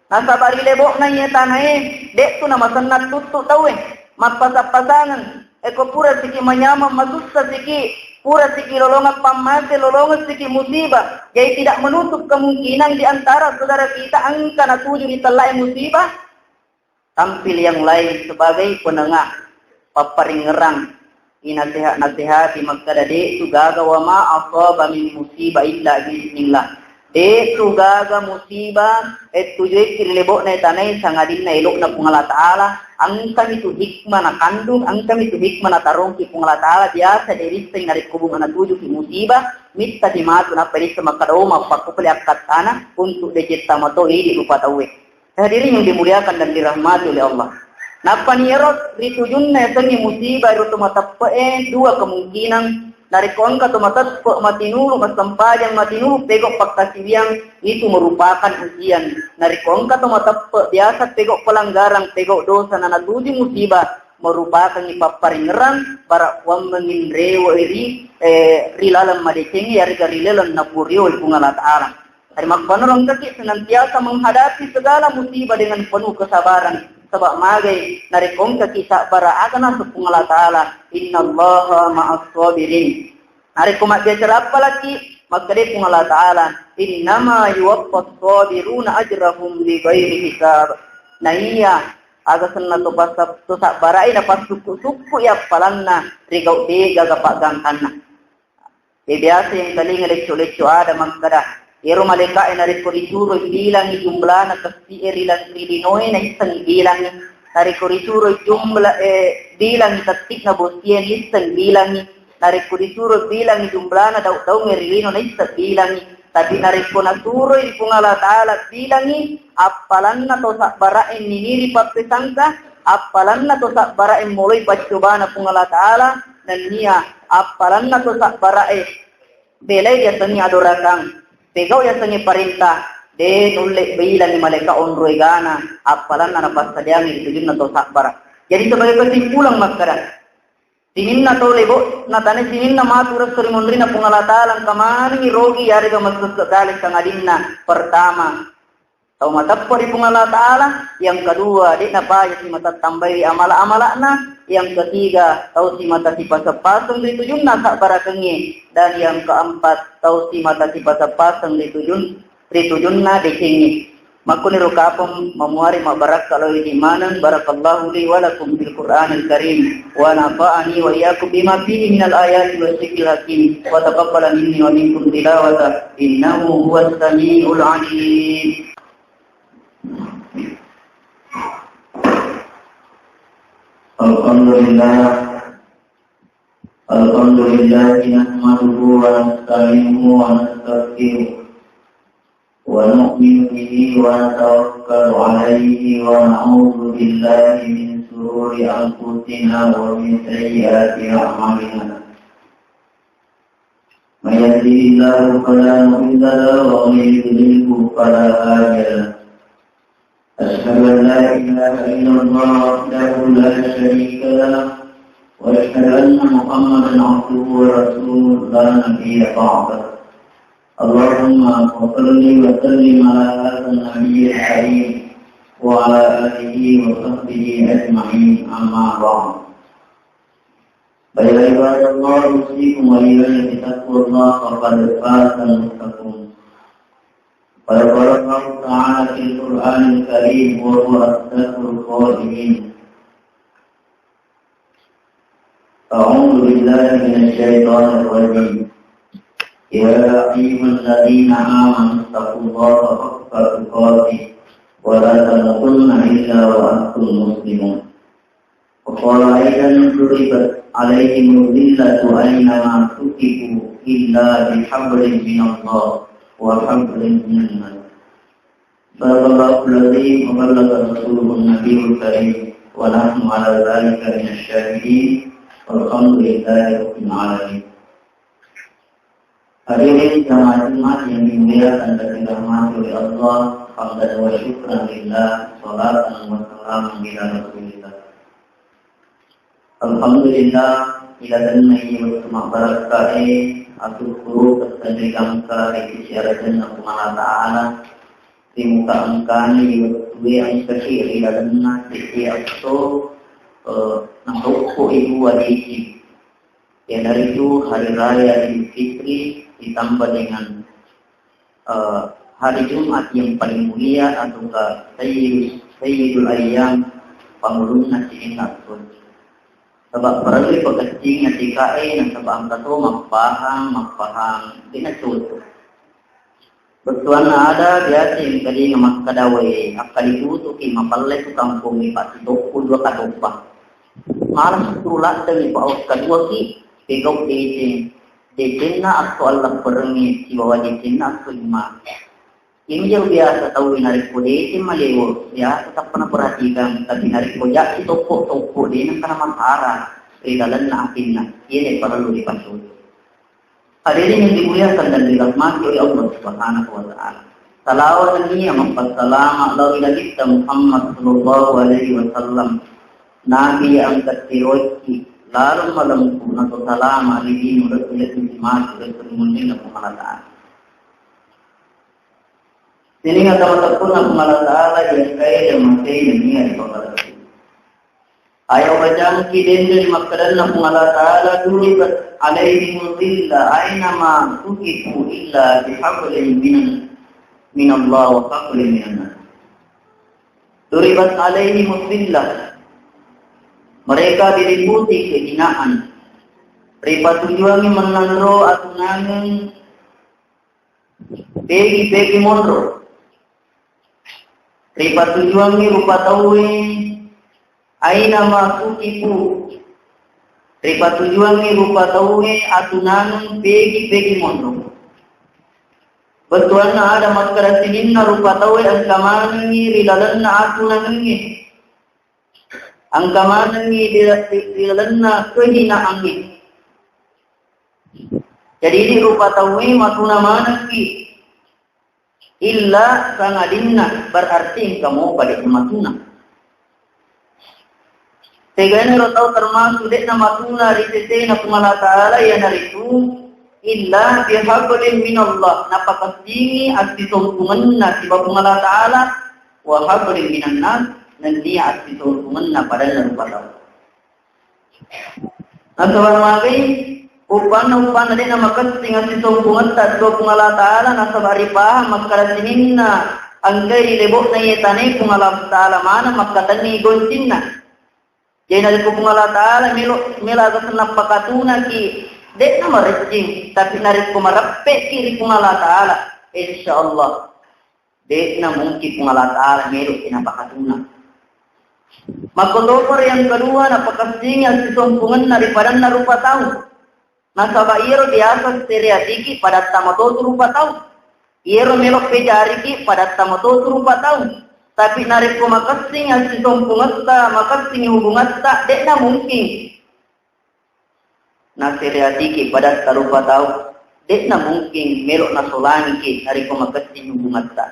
Nasa bari lebok na iya tanai. Dek tu nama senat tutu tahu pasangan. Eko pura siki manyama masusta siki. Pura siki lolongan pamase lolongan siki musibah. Jadi tidak menutup kemungkinan di antara saudara kita angka na tujuh ditelai musibah. Tampil yang lain sebagai penengah. Paparing ngerang. Nasihat-nasihat di Makkah itu gaga wa ma asaba min musibah illa bismillah. Gaga musibah, tujuh kirlebo na tanay sangadin na ilok na pungala taala, ang kami tu hikmah na kandung, ang kami tu hikmah na tarong ki pungala taala, biasa dari sing narik kubung na tujuh ki musibah, mitta di matu na perisa makadaw mapakupali akat tanah untuk dicipta mato ini lupa tawe. Hadirin yang dimuliakan dan dirahmati oleh Allah. Napa nierot ditujun na ni musibah itu matapain dua kemungkinan. Narikon ka tumatat po matinuro kasampayang matinuro pegok pagkasiwang itu merupakan ujian. Narikon ka tumatat po biasa pegok pelanggaran pegok dosa na natuji musibah merupakan ipaparingeran para wamangin rewo iri rilalam madicengi yari rilalam napurio ipungala ta'ala. Hari magpanorong kaki senantiasa menghadapi segala musibah dengan penuh kesabaran. Sebab magai narikong kakisa bara akana supungala ta'ala innallaha ma'as sabirin. Narikong magbiasar apa lagi magkari pungala ta'ala innama yuwaffas sabiruna ajrahum li ghairi hisab. Na iya agasan na tusak barai na pasuku-suku ya palanna rigaw tiga gapagangkan na. Biasa yang kalinga lekso-lekso ada magkada Ero malika ay narikorisuro bilang jumlah na kasi erilang rilinoy na isang bilang narikorisuro jumlah bilang tatik na bosien isang bilang narikorisuro bilang jumlah na daw ngerilino na isang bilang tapi narikonasuro ipungala ta'ala bilang apalan na to sa barain niniri papisangka apalan na to sa barain mulay pacoba na pungala ta'ala dan niya apalan na to sa barain belay ya tani adorakang pegaw ya sangi perintah de nulle bilang ni malaikat onroy gana apalan na napasadyang itujun na to sakbara. Jadi sebagai kesimpulan makara sinin na to lebo na tane sinin na maturas suri mundri na pungalatalang kamani rogi yari ka masukali sa ngadin na pertama tau matappo di pungalatala, yang kedua di napaya si matatambay amala-amala na, yang ketiga tau si mata si pasapasang ditujun na sakbarakengi, dan yang keempat tau si mata si pasapasang ditujun na dikingi. Makuniru kapam mamuari mabarak kalau ini manan barakallahu li wa lakum bil Qur'anil Karim wa nafa'ani wa iyyakum bima fihi minal ayati was zikril hakim wa taqabbal minni wa minkum tilawata innahu huwas samiul alim. Alhamdulillah nahmaduhu wa nasta'inuhu wa nastaghfiruh wa nu'minu bihi wa natawakkalu alayhi wa na'udzu billahi min shururi anfusina wa min sayyiati a'malina. May yahdihillahu fala mudilla lahu wa may yudlilhu fala hadiya lahu. أشهد أن لا إله إلا الله وحده لا شريك له وأشهد أن محمدا عبده ورسوله لا نبي بعده. اللهم صل وسلم على هذا النبي الكريم وعلى آله وصحبه أجمعين أما بعد. فيا عباد الله أوصيكم وإياي بتقوى الله فقد فاز المتقون. قال الله تعالى في القرآن الكريم وهو أصدق القائلين. أعوذ بالله من الشيطان الرجيم. يا أيها الذين آمنوا اتقوا الله حق تقاته ولا تموتن إلا وأنتم مسلمون. وقال أيضا ضربت عليهم الذلة أينما ثقفوا إلا بحبل من الله وحبل من الناس. صدق الله العظيم وبلغ رسوله النبي الكريم ونحن على ذلك من الشاهدين والحمد لله رب العالمين. Hadirin jamaah yang dimuliakan dan dirahmati oleh Allah, hamdan wa syukran lillah, salatan wa salaman ila Rasulillah. Alhamdulillah, ila danai wa sumabarakai atau guru kesanjang kala disiarkan Allah Subhanahu wa taala di muka angkani waktu yang kecil ila danai disiarkan nahuk ibu wadisi. Ya dari itu hari raya Idul Fitri ditambah dengan hari Jumat yang paling mulia atau Sayyidul Ayyam pangulun nasi ingatun. Sebab perlu pagkacing at ikain ang sabang kato magpahang dinatuto. Bertuan ada biasa yang tadi ngamak kadawai akali itu ki mapalle tu kampung ni pati toko dua kadopa. Malas turulat dari bawah kedua ki pegau dejen na atau Allah perengi si bawah dejen na atau lima. Ini jauh biasa tahu narik kode malewo ya tetap pernah perhatikan tapi narik kojak si toko dia nak kena masalah dalam nakinna ini perlu dipandu. Hadirin yang dimuliakan dan dirahmati oleh Allah Subhanahu wa taala. Salawat ini yang mempersalam ala kita Muhammad sallallahu alaihi wasallam. Nabi yang tertiroki lalu malam kuna salam alaihi wa sallam Rasulullah. Ini kata pun Allah Taala yang kaya dan masih dunia di bawah. Ayo bacaan kiden dari makadan Allah Taala duribat alaihi mudilla aina ma tukifu illa bihablin min Allah wa hablin min nas. Duribat alaihi mudilla. Mereka diliputi kehinaan. Mereka tujuannya menandro atunangan begi mondro. Mereka tujuannya rupa tauin aina masukipu. Mereka tujuannya rupa tauin atunangan begi mondro. Betuan ada maskara sininna rupa tauin angkamani rilalanna atunangan angkamanangi dilalanna kehinaangi. Jadi ini rupa tawi matuna manaki illa sangadinna berarti kamu balik matuna. Tegane rotau termasuk dekna matuna ritete na kumala taala ya naritu illa bihablin minallah napakasini asitungkungan na siba kumala taala wa hablin minan nas dan dia asitungkungan na pada rupa tahu. Nasabar magai upan din na makasing asitungkungan ta do kumala taala nasabari pa makarasinina angkay lebok na yetane kumala taala mana makatani gontinna. Jadi kumala taala mila gasna pakatuna ki dek na marejing tapi narik kumarappe ki kumala taala insyaallah dek na mungkin kumala taala melo kinapakatuna. Makolopor yang kedua napakasingnya sisongkungan daripada na rupa tahu. Nasaba iro biasa stereatiki pada tamato rupa tahu. Iro melok pejariki pada tamato rupa tahu. Tapi narik ko makasingnya sisongkungan ta makasing hubungan ta dek na mungkin. Na stereatiki pada rupa tahu dek na mungkin melok na solangi narik ko makasing hubungan ta.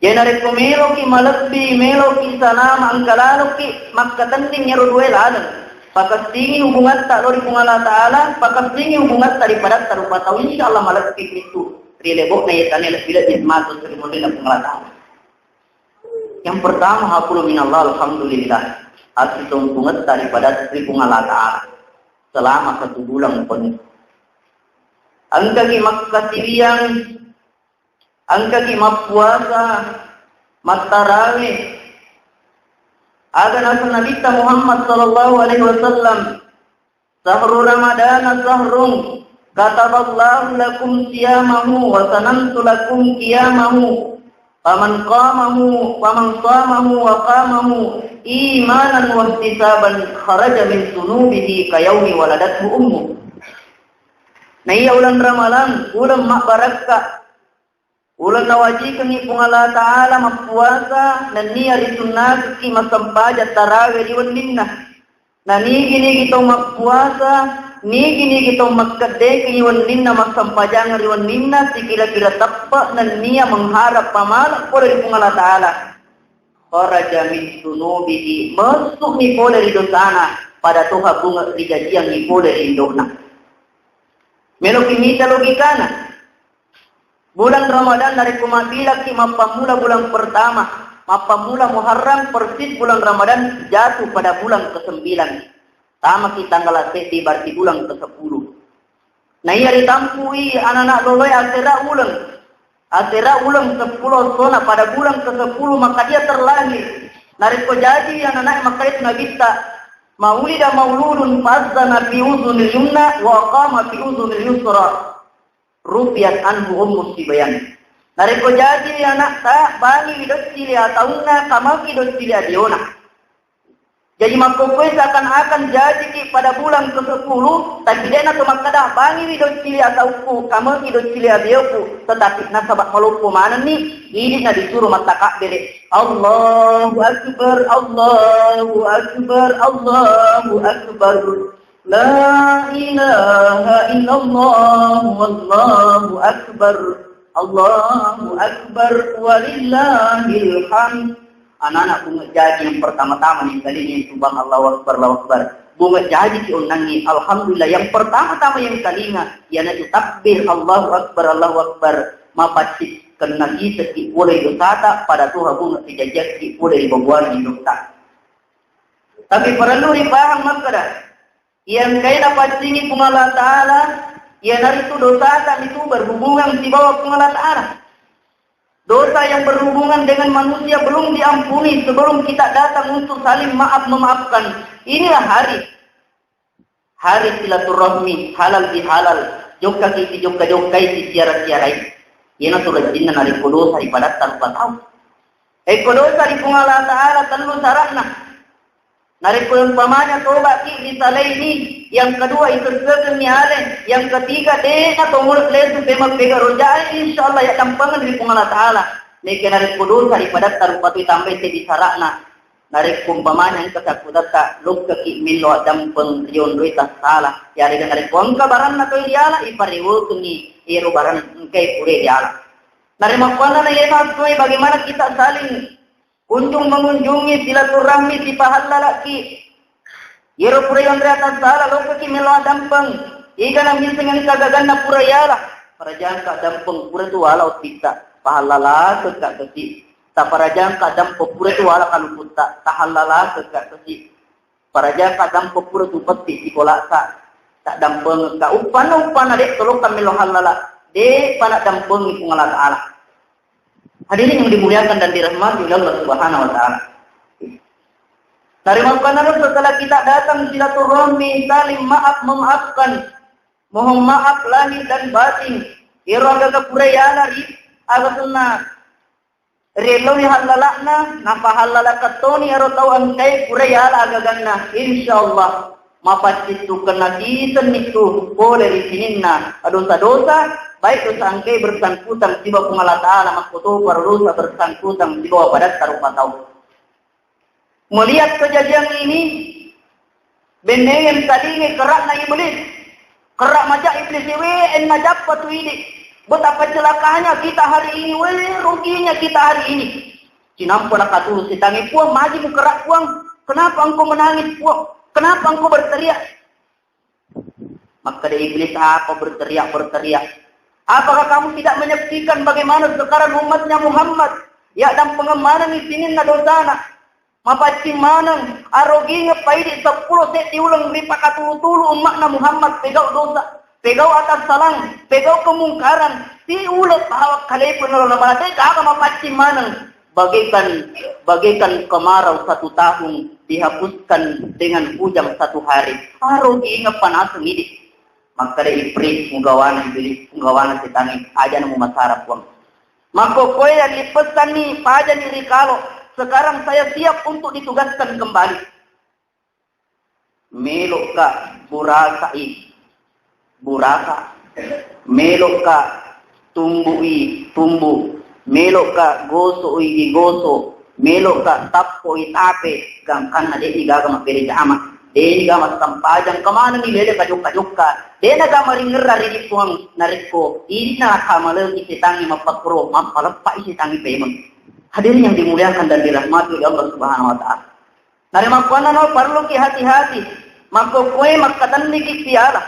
Jenare kumelo ki malabbi melo ki salam angkalalo ki makatanding nyaro duel alam. Pakastingi hubungan tak lori kumala taala, pakastingi hubungan daripada tarupa tahu insyaallah malabbi itu. Rilebok na yetane bila jismatu serimodela kumala taala. Yang pertama haqulu minallah alhamdulillah. Asitong hubungan daripada kumala taala selama 1 bulan penuh. Angkagi makasiriang angka ki puasa, tarawih. Ada nabi Nabi Muhammad sallallahu alaihi wasallam, "Sahru Ramadan sahrun, kataballahu lakum siyamahu wa sanamtu lakum qiyamahu. Faman qamahu, faman shamahu wa qamahu imanan wa ihtisaban kharaja min sunubihi ka yaumi waladathu ummu." Nah, iya ulang Ramadan, ulang mak barakah. Ulang nawajikan ni pungala taala mapuasa dan ni hari sunnah ki masampaja tarawih liwan minna. Na ni gini kita mapuasa, ni gini kita makkade ki liwan minna masampaja liwan minna sikira-kira tappa dan niya mengharap pamal pada di pungala taala. Kharaja min sunubihi masuk ni pole di dosana pada toha bunga dijajian ni pole di dosana. Melo kimita logikana. Bulan Ramadan dari kumapila ki mapamula bulan pertama, mapamula Muharram persis bulan Ramadan jatuh pada bulan ke-9. Sama ki tanggal 7 berarti bulan ke-10. Nah iya ditampui anak-anak loloy akhirnya ulang 10 sona pada bulan ke-10 maka dia terlahir. Nariko jadi anak-anak maka itu nabita maulida mauludun fazzana fi uzunil yumna wa qama fi uzunil yusra. rupiat anhu musibayan. Nareko jadi anak tak bani widot cili atauna kamaki dot cili adiona. Jadi makokoi seakan-akan jadi ki pada bulan ke-10, tapi dia nak makadah bani widot cili atauku kamaki dot cili adioku, tetapi nasabak maluku mana ni? Ini nak disuruh mata kakbere. Allahu Akbar, Allahu Akbar, Allahu Akbar. La ilaha illallah, wallahu akbar. Allahu Akbar walillahil hamd. Anak-anak bunga jadi yang pertama-tama nih kali ini subhan Allahu Akbar, Allahu Akbar. Bunga jadi si unangi alhamdulillah yang pertama-tama yang kalinya ya nak takbir Allahu Akbar, Allahu Akbar. Mapacit kena kita ki boleh dosa pada Tuhan bunga dijajak ki boleh dibuat di dosa. Tapi perlu dipaham makna yang kaya dapat sini bunga Allah Taala. Ya dari itu dosa tak itu berhubungan di bawah pengalat Allah. Dosa yang berhubungan dengan manusia belum diampuni sebelum kita datang untuk saling memaafkan. Inilah hari silaturahmi halal bihalal. Jokka kiti jokka jokkai di siara-siarai. Yana sudah jinna nari dosa ibadat tanpa tahu. Dosa di pengalat Allah telu sarahna. Nari perumpamanya tobat di salai ini. Yang kedua itu sekenialen, yang ketiga dena pemuluk lesu pemak pega rojai insyaallah ya dampangan dari pengalat Taala. Neke nari kudus daripada tarupatu tambah di sarakna. Nari umpamanya yang kesakutan tak lukka ki milo dampeng rion duita salah. Ya dengan nari kuangka baran na toy diala ipariwo tuni iro baran kai pure diala. Nari makwana na yemas toy bagaimana kita saling kunjung mengunjungi silaturahmi si pahala laki. Yero pura yang atas salah loka ki melo dampeng. Iga nang miseng kagagan na pura yala. Para jangka dampeng pura tu wala utita. Pahalala kekak kesi. Ta para jangka dampeng pura tu wala kaluputa. Tahalala kekak kesi. Para jangka dampeng pura tu peti sikola sa. Tak dampeng ka upan adek tolong kami lo halala. De panak dampeng iku ngalat Allah. Hadirin yang dimuliakan dan dirahmati oleh Allah Subhanahu wa taala. Dari makanan setelah kita datang silaturahmi saling memaafkan, mohon maaf lahir dan batin. Iro agak purayana ri agak sunnah. Relo ni halalakna, napa halala katoni iro tau angkai purayana agak ganna. Insyaallah mapacit tu kena disen itu boleh disinina. Dosa-dosa baik dosa angkai bersangkutan tiba pengalat Taala makoto para dosa bersangkutan tiba pada tarupa tahu. Melihat kejadian ini, benengan tadinya kerak na iblis, kerak macam iblis ini, najab patu ini. Betapa celakanya kita hari ini, ruginya kita hari ini. Cinampu nak katu sitangi puang, maju kerak puang. Kenapa engkau menangis puang? Kenapa engkau berteriak? Maka dari iblis apa berteriak? Apakah kamu tidak menyaksikan bagaimana sekarang umatnya Muhammad? Ya dan pengemanan di sini na dosana. Mapacing manang aroginya paidi 10 set diulang ripa katulu-tulu umatna Muhammad pegau dosa, pegau atas salang, pegau kemungkaran, diulat bahwa kalaipun orang malate kaga mapacing manang bagaikan kemarau 1 tahun dihapuskan dengan hujan 1 hari. Aroginya panas ngidi. Maka dari iprit punggawana iblis punggawana setangin aja nemu masarap uang. Maka kowe yang dipesan nih paja nih kalau sekarang saya siap untuk ditugaskan kembali. Melok ka buraka melok ka tumbu, melok ka goso goso, melok ka tapo tape, gangkan ade igaga mapere jama. Deni gama sampajang kemana nih lele kajok-kajokka. Dena gama ringerra ri puang nariko. Ini na kamale isitangi mapakro, mapalapa isitangi payment. Hadirin yang dimuliakan dan dirahmati oleh Allah Subhanahu wa taala. Nari makwana no perlu ki hati-hati. Mako koe makatan niki piala.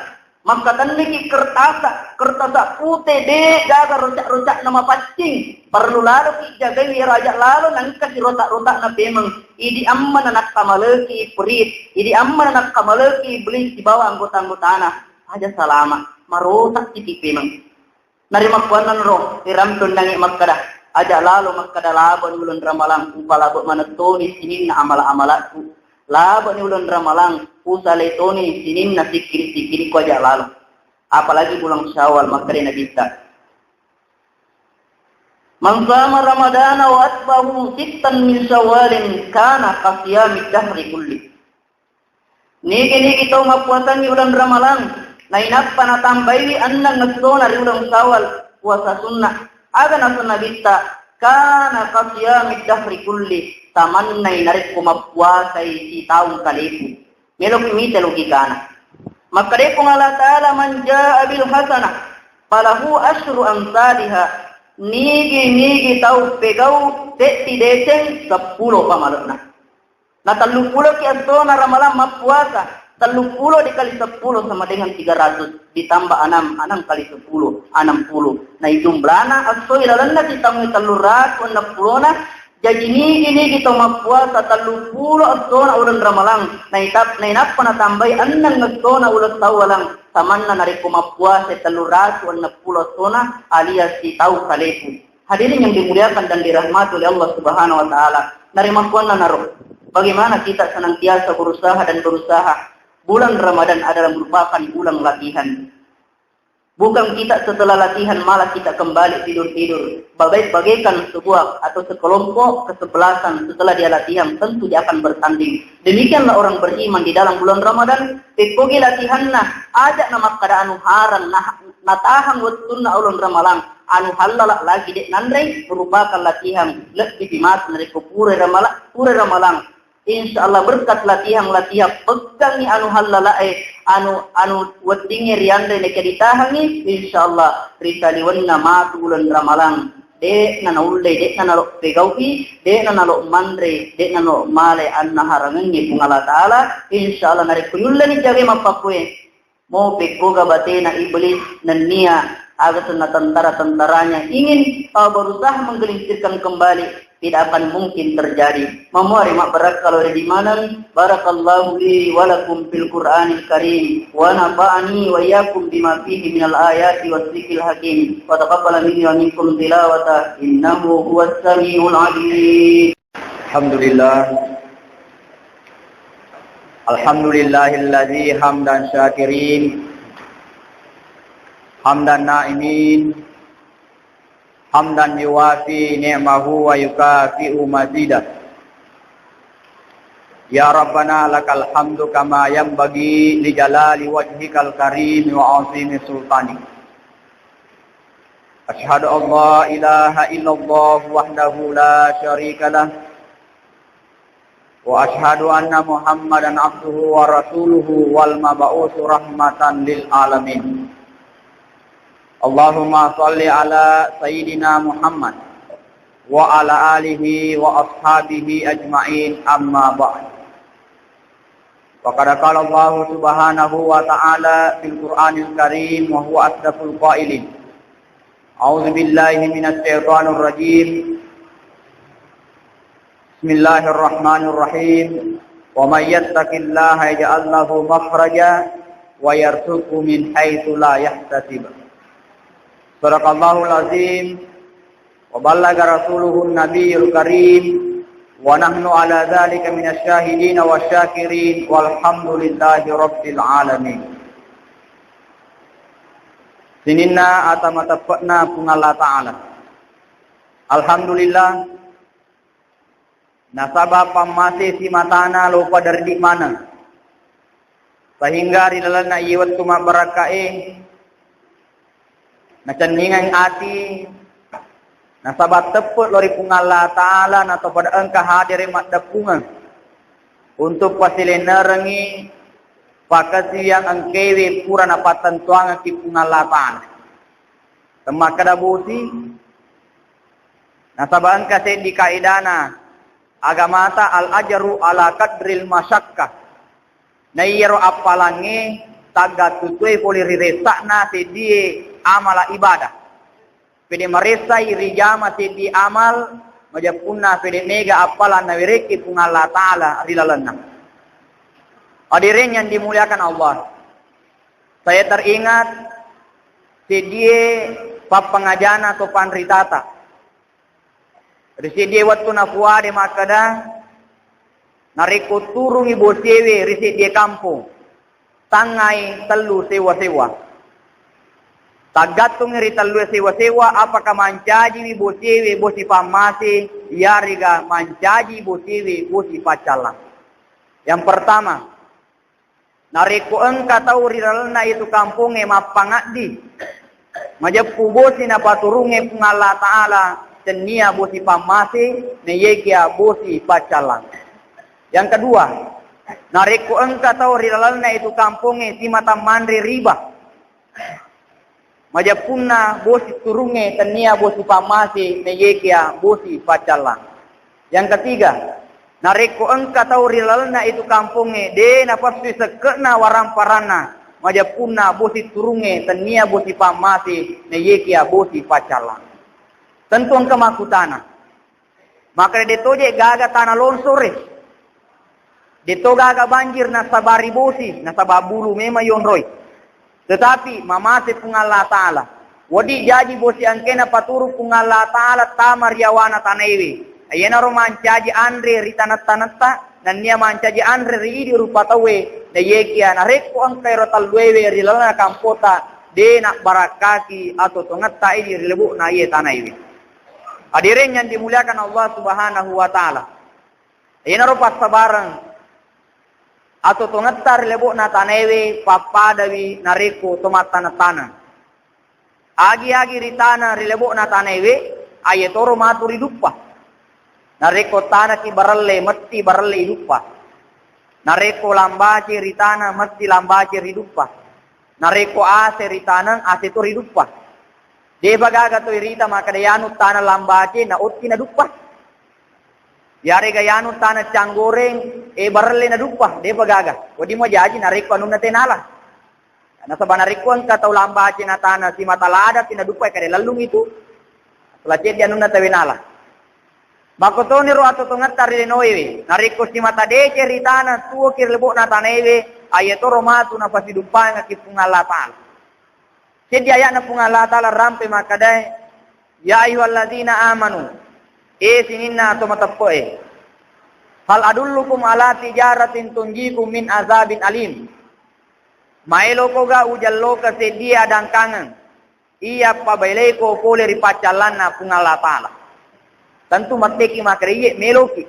Makatan niki kertasa putih de jaga rocak-rocak nama pacing. Perlu lalu ki jaga raja lalu nangka si rotak-rotak na pemeng. Idi amman anak kamaleki perit. Idi amman anak kamaleki beli di bawah anggota-anggotana. Aja salama. Marotak si pemeng. Nari makwana no tiram tundangi makkadah. Aja lalu maka laban ulun ramalang upalabot manatoni sinin na amala-amalaku. Laban ulun ramalang usaletoni sinin na sikiri-sikiri ko aja lalu. Apalagi bulan Syawal maka dia bisa. Man shama Ramadana wa atbahu sittan min Syawalin kana qasiyamid dahri kulli. Niki tahu mapuasan di bulan Ramadan. Nainap panatambai annang ngasona di bulan Syawal puasa sunnah. Aga na sunnah bisa kana qasiyamid dahri kulli. Tamannay narik kumapuasay si taong kalipu. Melok imita logikana. Maka kung Allah Ta'ala man jaa bil hasanah falahu asyru amsalha. Nigi tahu pegaw teti deseng 10 pamalot na 30 kiasona ramalan mapuasa 30 dikali 10 sama dengan 300 ditambah 6 kali 10 60 na jumlahna asoy lalanna kita mo 360 na jadi nigi tahu mapuasa 30 asona ulan ramalan na inap na tambay annang asona ulan tawalang tamanna nari kumapuasa 360 asona alias si tahu kalepu. Hadirin yang dimuliakan dan dirahmati oleh Allah Subhanahu wa taala. Nari makuan na naro. Bagaimana kita senantiasa berusaha. Bulan Ramadan adalah merupakan bulan latihan. Bukan kita setelah latihan malah kita kembali tidur-tidur. Bagaikan sebuah atau sekelompok kesebelasan setelah dia latihan tentu dia akan bertanding. Demikianlah orang beriman di dalam bulan Ramadan. Pekogi latihanna ada nama kada anu haran natahang watunna ulun Ramalan anu halala lagi dek nandai merupakan latihan lebih dimas dari pure Ramalan. Insyaallah berkat latihan pegang ni anu halala anu wetinge riande nek ditahangi insyaallah rita liwanna matu bulan Ramalan de nana ulle de nana lo pegaupi de nana lo mandre de nana male anna harangi pungala taala insyaallah nari kuyulle ni jage mapakue mau pegoga batena iblis nania agar tentara-tentaranya ingin berusaha menggelincirkan kembali tidak akan mungkin terjadi. Memohon mak barak kalau di mana barakallahu li wa lakum fil Qur'anil Karim wa nafa'ani wa iyyakum bima fihi minal ayati was dzikril hakim wa taqabbala minni wa minkum tilawata innahu huwas samiul alim.
Alhamdulillahilladzi hamdan syakirin hamdan na'imin hamdan yuwafi ni'mahu wa yukafi'u mazidah. Ya Rabbana lakal hamdu kama yanbaghi li jalali wajhikal karim wa 'azimi sultanik. Asyhadu an la ilaha illallah wahdahu la syarika lah wa asyhadu anna Muhammadan abduhu wa rasuluhu wal mab'utsu rahmatan lil alamin. Allahumma salli ala Sayyidina Muhammad wa ala alihi wa ashabihi ajma'in amma ba'd. Wa qad qala Allah subhanahu wa ta'ala fil Qur'anil Karim wa huwa asdaqul qailin. A'udzu billahi minasy syaithanir rajim. Bismillahirrahmanirrahim. Wa may yattaqillaha yaj'al lahu makhraja wa yarzuqhu min haitsu la yahtasib. Sadaqallahul azim wa ballaga rasuluhun nabiyul karim wa nahnu ala dzalika minasy syahidin wasyakirin walhamdulillahi rabbil alamin. Sininna atamatafaqna punalla ta'ala. Alhamdulillah nasaba pamase si matana lupa dari di mana sehingga rilalana iwat tuma barakae nacaningan ati nasabat teput lori pungala ta'ala nato pada engkah hadir mak dapungan untuk pasilena rengi pakasi yang engkewe pura napatan tuanga ki pungala ta'ala temak kadabusi nasaban kase di kaidana agamata al ajaru ala kadril masyakkah nayiro apalange taga tutui poli riresakna sedie amala ibadah. Pede maresa irijama di amal majapunna pede mega apalan nawireki pungala ta'ala rilalana. Hadirin yang dimuliakan Allah. Saya teringat sedie papangajana atau panritata. Risi dia waktu nafuade makada nariko turungi bosewe risi dia kampung. Tangai telu sewa-sewa. Tagatong ritalue sewa-sewa apakah mancaji bosewe bosi pamasi yariga mancaji bosewe bosi pacalang. Yang pertama, nareko engka tau rilalna itu kampunge mapangadi. Majapu bosi na paturunge pungala ta'ala tenia bosi pamasi neyekia bosi pacalang. Yang kedua, nareko engka tau rilalna itu kampunge si mata mandri riba. Majapuna bosi turunge tenia bosi pamasi neyekia bosi pacalang. Yang ketiga, nareko engka tau rilalna itu kampunge de na pasti sekena waramparana. Majapuna bosi turunge tenia bosi pamasi neyekia bosi pacalang. Tentu engka makutana. Maka detoje gaga tanah lonsore. Deto gaga banjir na sabari bosi na sababulu mema yonroy. Tetapi mamase pung Allah Ta'ala. Wadi jaji bosi angkena paturu pung Allah Ta'ala tamar yawana tanaiwi. Ayana ro mancaji andre ritanat-tanatta. Dan niya mancaji andre riidi rupatawe. Na yekia na rekko ang kairo talwewe rilala kampota. De nak barakaki atau tongatta ini rilebu na ye tanaiwi. Hadirin yang dimuliakan Allah Subhanahu Wa Ta'ala. Ayana ro pasabarang. Atau tongatar lebo na tanewe papadawi nareko tomat tanah. Agi ritana rilebo na tanewe ayetoro maturi dupa. Nareko tanah ki baralle mesti baralle dupa. Nareko lambaci ritana mesti lambaci ridupa. Nareko ase ritana ase to ridupa. De bagaga to irita maka dayanu tanah lambaci na utti na dupa. Yare gayanu tanah canggoreng baralle na dupa de pagaga wadi mo jaji nariko anu na tenala na sa banariko ang kataw lambaci na tanah si matalada tinadupa kade lalung itu selacet anu na tawinala makoto ni ro ato tongat tarinoewe nariko si matade ceritana tuo kirlebo na tanewe ayeto romatu na pasidupa nga kipungala tal sedi aya na pungala tal rampe makadai ya ayyuhalladzina amanu sininna atau matappo hal adullukum ala tijaratin tunjikum min azabin alim. Maelo ko ga ujallo ka sedia dan kangen. Iya pabailay ko pole ripacalan na pungala Ta'ala. Tentu mateki makriye meloki.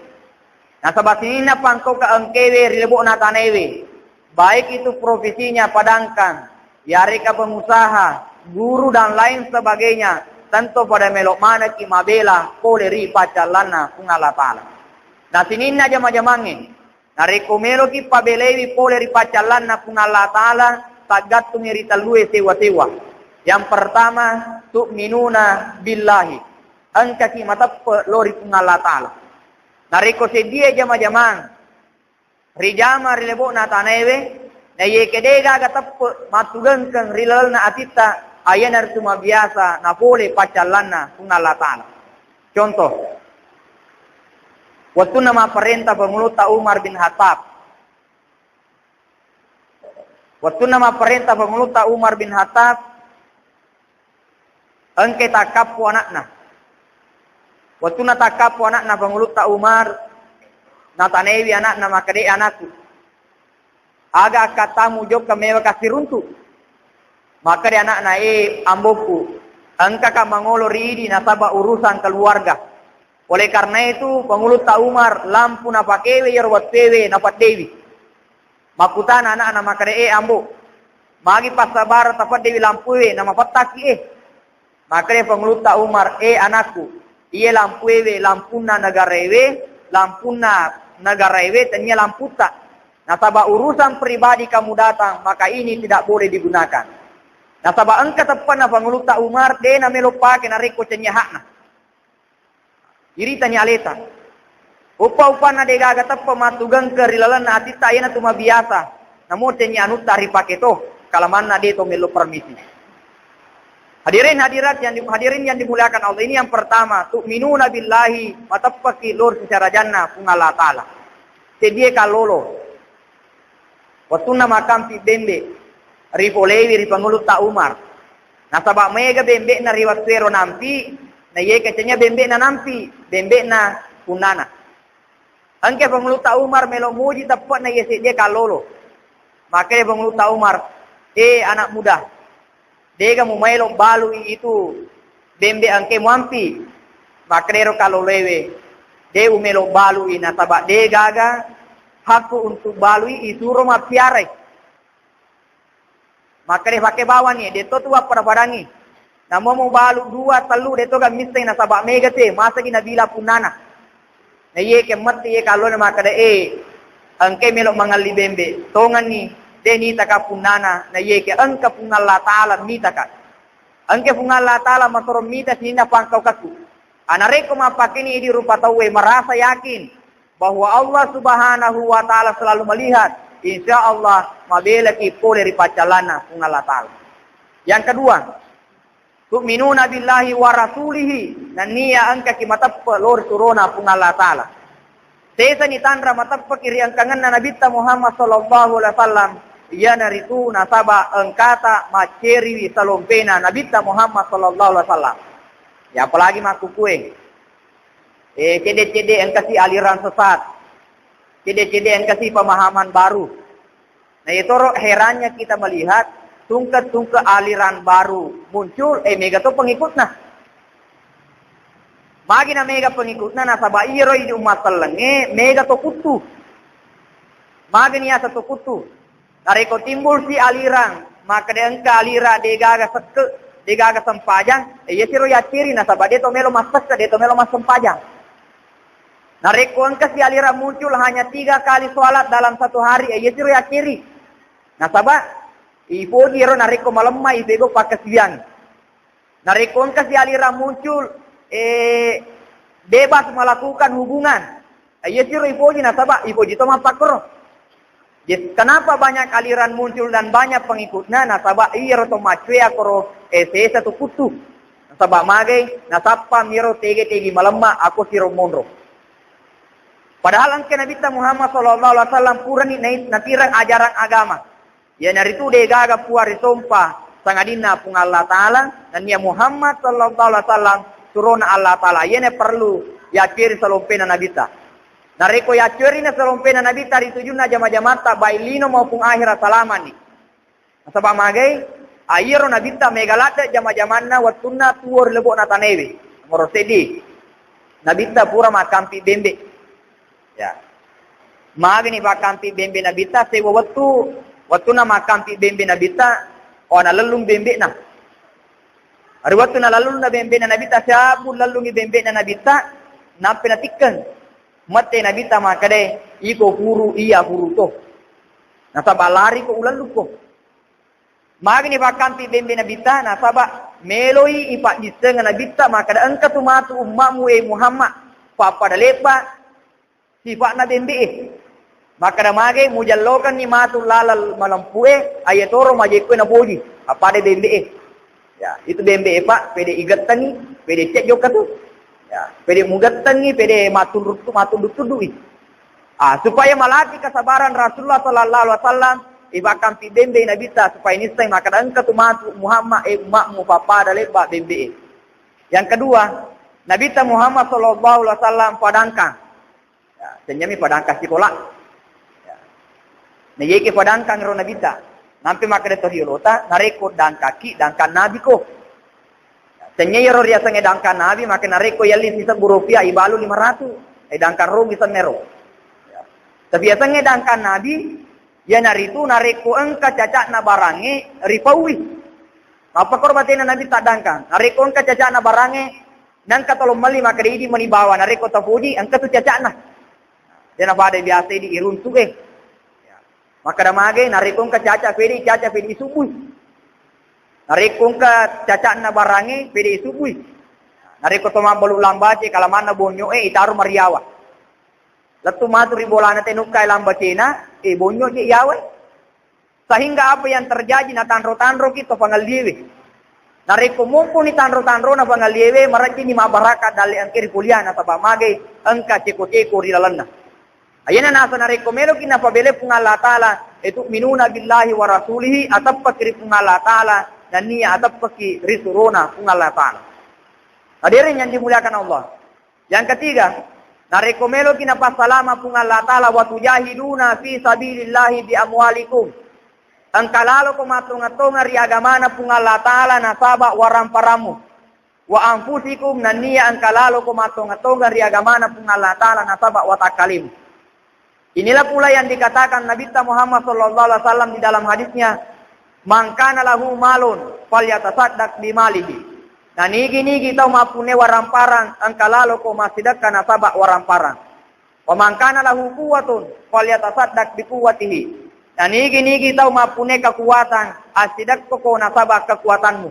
Nasa basinina pangko ka angkewe rilebo na tanewe. Baik itu profesinya padangkan, yari ka pengusaha, guru dan lain sebagainya. Tentu pada melok mana ki mabela pole ripacalan na pungala Ta'ala. Na sininna jama-jamange. Nareko melo ki pabelewi pole ripacalan na pungala Ta'ala tagattung iritalue sewa-sewa. Yang pertama, tu'minuna billahi. Angka ki matap lori pungala Ta'ala. Nareko sedia jama-jamang. Rijama rilebo na tanewe. Na yekedega gatap matugangkang rilal na atita. Ayan artuma biasa na pole pacalan na pungala Ta'ala. Contoh. Waktu nama perintah penguluta Umar bin Khattab. Waktu nama perintah penguluta Umar bin Khattab. Engke takapu anakna. Waktu na takapu anakna penguluta Umar. Natanewi anakna makade anakku. Aga katamu jok kamewa kasih runtuh. Maka dia anak naik amboku. Engkau kan mengolor ini nasabah urusan keluarga. Oleh karena itu pengulut Umar lampu napa kewe yarwat pewe napa dewi. Makutan anak-anak maka dia ambo. Magi pas sabar tapat dewi lampu nama pataki Maka dia pengulut Umar anakku. Iya lampu lampuna negara lampuna negara tanya lampu tak. Nasabah urusan pribadi kamu datang maka ini tidak boleh digunakan. Nasabah engka tepan na panguluta Umar de na melopake na reko cenya hakna. Irita ni aleta. Upa-upa na de gaga tepa matugang ke rilalan na atita ayana tuma biasa. Namo cenya anu tari pake to kalaman na de to melo permisi. Hadirin yang dimuliakan Allah, ini yang pertama, tu'minuna billahi matapaki lor secara jannah pungala Ta'ala. Sedia kalolo. Waktu nama kampi bembe ripolewi ripangulut ta Umar. Nasabak mega bembe na riwatwero nampi, na ye kecenya bembe na nampi, bembe na kunana. Angke pangulut ta Umar melo muji tepat na ye sedia kalolo. Maka pangulut ta Umar, anak muda. Dega mumailo balui itu bembe angke muampi. Makrero kalau lewe. De umelo balui nasaba de gaga hakku untuk balui isuro mapiare. Makre pakai bawa nih, de to tua pada padangi. Namo mau balu 2 3 de to ga misteng nasaba mega te masa kina bila punana. Na ye ke mati ye kalau na makade angke melo mangali bembe. Tongan ni de ni taka punana na ye ke angka punalla taala ni taka. Angke punalla taala matoro mita sina pangkau kaku. Anareko mapakini di rupa tawe merasa yakin bahwa Allah Subhanahu wa taala selalu melihat. Insya Allah mabela ki pole ripacalana punalla taala. Yang kedua, tu'minuna billahi wa rasulihi nania angka ki matappa lor turona punalla taala. Sesa ni tandra matappa kiri angkangan na Nabi Muhammad sallallahu alaihi wasallam ya naritu nasaba angkata maceri salompena Nabi Muhammad sallallahu alaihi wasallam. Ya apalagi maku kue. Cede-cede yang kasih aliran sesat. Cede-cede yang kasih pemahaman baru. Nah itu herannya kita melihat tungke-tungke aliran baru muncul, mega to pengikutna. Magina mega pengikutna nasaba iro di umat telenge mega to kutu. Magina satu kutu. Nareko timbul si aliran, maka deangka alira degaga seke digaga sempajang, siro ya ciri nasaba de to melo masak de to melo mas sempajang. Nareko angka si alira muncul hanya 3 kali sholat dalam satu hari, siro ya ciri. Nasaba ipo diro nareko malemma ibego pakai siang. Nareko angka si alira muncul bebas melakukan hubungan. Siro ipo di nasaba ipo jito mapakro. Kenapa banyak aliran muncul dan banyak pengikutnya? Nasaba iro to macwea koro satu kutu. Nasaba magai nasapa miro tege malemma aku siro mondro. Padahal angke Nabi Muhammad sallallahu alaihi wasallam purani natirang ajaran agama. Ya naritu de gaga puari sompa sangadina pung Allah taala dan ya Muhammad sallallahu alaihi wasallam turun Allah taala. Yene perlu ya ciri salompena Nabi ta. Nareko ya curi na salompena Nabi tari tujuna jama-jamata bailino maupun akhirat salaman ni. Nasaba magai ayiro Nabi ta megalata jama-jamanna watunna tuor lebo na tanewe. Morosedi. Nabi ta pura makampi bembe. Ya. Magani makampi bembe Nabi ta sewa watuna makampi bembe Nabi ta ona lelung bembe na. Ari watuna lelung na bembe na Nabi ta sabu lelungi bembe na Nabi ta nampe natikan. Mate Nabi ta makade iko huru iya huru to. Nasaba lari ko ulan luko. Magni bakampi bembe Nabi ta nasaba meloi ipa diseng Nabi ta makade angka tumatu ummamu Muhammad papa dalepa sifat na bembe. Makada mage mujallokan ni matu lalal malampue ayatoro majeko na boji apa de bembe. Ya, itu bembe pak pede igatani pede cek jokatu. Ya, pede mugatangi, pede matul dutudui. Supaya malaki kesabaran Rasulullah sallallahu alaihi wasallam ibakan pi bembe Nabi ta supaya niscaya maka angka tu matu Muhammad makmu papa daleba bembe. Yang kedua, Nabi ta Muhammad sallallahu alaihi wasallam padangkang. Ya, senyami padangkang sekolah. Ya. Nayeke padangkang ro Nabi ta. Nampi maka de tohiolota nareko dan kaki dan kan Nabi ko. Senyero ria sange dangkan Nabi makin nareko yali sisa burufia ibalu 500. Dangkan ro bisa mero. Ya. Tapi sange dangkan Nabi ya naritu nareko engka cacak na barange ripawi. Apa korbatina Nabi tak dangkan. Nareko engka cacak na barange nang katolong mali maka di manibawa nareko tafudi engka tu cacak na. Dan apa ada biasa di iruntu Ya. Maka damage nareko engka cacak pedi subuh. Nareko ka cacak na barange pede subui. Nareko toma bolu lambace kalamana bonyo itaru mariawa. Latu maturi bolana tenukai lambacena bonyo je yawe. Sehingga apa yang terjadi na tanro-tanro kita pangaliewe. Nareko mumpuni tanro-tanro na pangaliewe maraki ni mabaraka dali angkiri kuliah na sabamage angka ceko-ceko rilalana. Ayana nasa nareko melo kina pabele pung Allah taala itu minuna billahi wa rasulihi atappa kiri pung Allah taala dan niya atap peki risurona kung Allah Ta'ala. Hadirin yang dimuliakan Allah. Yang ketiga, narekomelo kinapasalama kung Allah Ta'ala wa tujahiduna fi sabilillahi bi amwalikum. Angkalalo ko matunga-tunga ri agamana pung Allah Ta'ala nasaba waramparamu. Wa anfusikum naniya angkalalo ko matunga-tunga ri agamana pung Allah Ta'ala nasaba watakalim. Inilah pula yang dikatakan Nabi Muhammad SAW di dalam hadisnya, "Man kana lahu malun falyatasaddaq bimalihi." Nah nigi-nigi tau mapune waramparan angkalalo ko masidakkan nasaba waramparan. Wa man kana lahu quwwatun falyatasaddaq biquwwatihi. Nah nigi-nigi tau mapune kekuatan asidak ko nasaba kekuatanmu.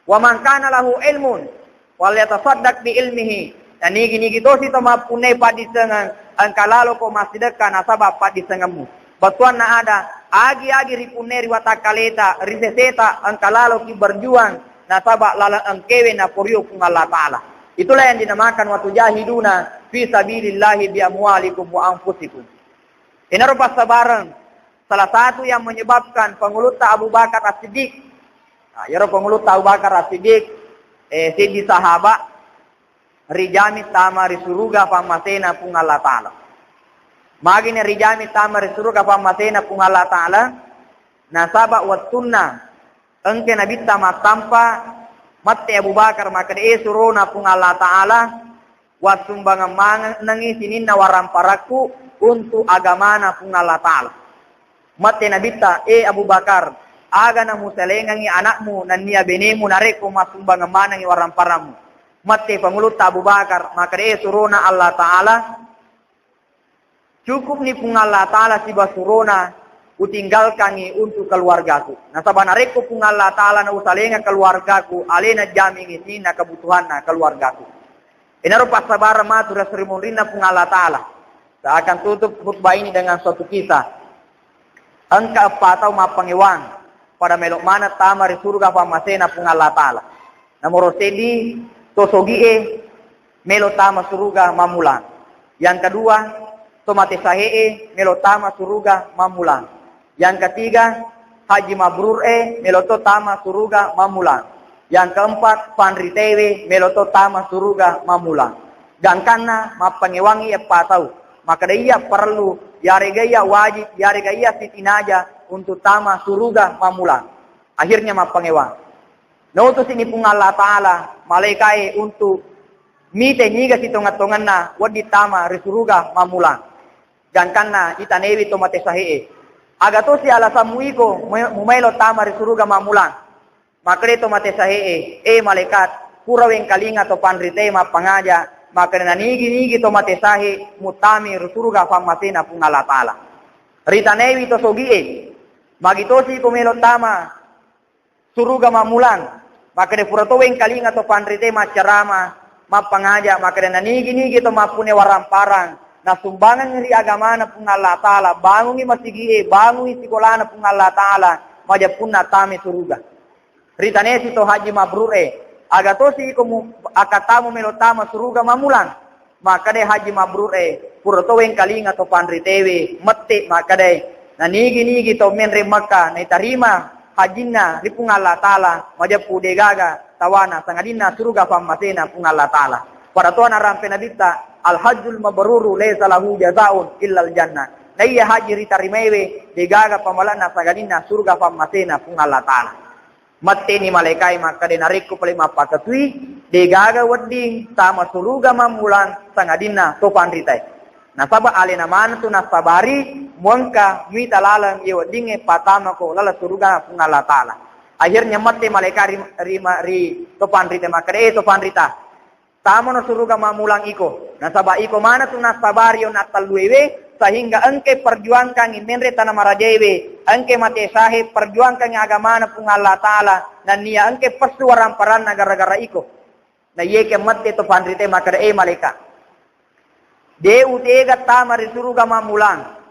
Wa man kana lahu ilmun falyatasaddaq bi ilmihi. Nah nigi-nigi to si tau mapune padisengan angkalalo ko masidakkan nasaba padisengamu. Batuan na ada agi-agi ripuneri watakaleta riseseta angkalalo ki berjuang nasaba lalang angkewe na puriyo kung Allah Ta'ala. Itulah yang dinamakan wa tujahiduna fi sabilillahi bi amwalikum wa anfusikum. Inarupa sabarang salah satu yang menyebabkan penguluta Abu Bakar As-Siddiq. Nah, yaro penguluta Abu Bakar As-Siddiq sidi sahaba rijami tama risuruga pamasena pung Allah Ta'ala. Magine rijami tama risuruga pamasena pung Allah Ta'ala nasaba wa sunnah engke Nabi tama tampa mate Abu Bakar maka de suruna pung Allah Ta'ala wasumbangan mangi sinin waramparaku untuk agamana pung Allah Ta'ala. Mate Nabi ta Abu Bakar aga na musalengangi anakmu nan niya benemu nareko masumbangan manangi waramparamu. Mate pangulut Abu Bakar maka de suruna Allah Ta'ala cukup ni pung Allah Ta'ala si basuruna utinggalkangi untuk keluargaku. Nah sabanareko pung Allah Ta'ala na usalenga keluargaku, alena jamin ini na kebutuhan na keluargaku. Inarupa sabar matura serimunrina pung Allah Ta'ala. Saya akan tutup khutbah ini dengan suatu kisah. Angka patau mapangiwan pada melok mana tamar surga pamasena pung Allah Ta'ala. Namoro sedi tosogie melo tama surga mamulang. Yang kedua tomate sahee melo tama surga mamulang. Yang ketiga, haji mabrur meloto tama suruga mamulang. Yang keempat, panritewe meloto tama suruga mamulang. Dan karena mapangewangi ya patau, maka dia perlu yare gaya wajib, yare gaya sitinaja untuk tama suruga mamulang. Akhirnya mapangewang. Nautus ini pun Allah Ta'ala malaikai untuk mite niga sitongatongan na wadi tama risuruga mamulang. Dan karena itanewi tomate sahee. Agato si alasamuiko mumailo tama risuruga mamulang. Makreto mate sahee malaikat puraweng kalinga to panrite mapangaja maka nanigi-nigi to mate sahe mutami risuruga pamasena pung Allah Ta'ala. Ritanewi to sogie magitosi kumelo tama suruga mamulang maka de puraweng kalinga to panrite macarama mapangaja maka nanigi-nigi to mapune waramparang na sumbangan ngeri agama na pung Allah Ta'ala, bangungi masigie, bangungi sikola na pung Allah Ta'ala, majapun na tami suruga. Ritanesi to haji mabrur agatosi ikomu akatamu melotama suruga mamulang, maka de haji mabrur purotoweng kalinga to panritewe, mette maka de nanigi-nigi to menre Makkah, na itarima hajinna di pung Allah Ta'ala, majapu de gaga, tawana, sangadina suruga pamasena pung Allah Ta'ala. Pada tuan arampe nabita, al-hajjul mabruru laysa lahu jazaa'un illa al-jannah. Naiya haji ritarimewe degaga pamalana sagadina surga pamasena pung Allah Ta'ala. Matte ni malaikai maka denariku paling mapakatui degaga waddi sama suruga mamulan sangadina topan ritai. Nasaba alena man tu nasabari muangka mita lalang ye waddinge patama ko lala suruga pung Allah Ta'ala. Akhirnya matte malaikai ri topan ritai maka topan rita. Tamo na suruga mamulang iko. Nasaba iko mana tu nasabario nataluewe sehingga engke perjuangkan menre tanah marajewe, engke mate sahe perjuangkan agama na pung Allah Ta'ala dan nia engke pasu waramparan gara-gara iko. Na ye ke mate to pandrite maka malaikat. Deu tega tama suruga mamulang.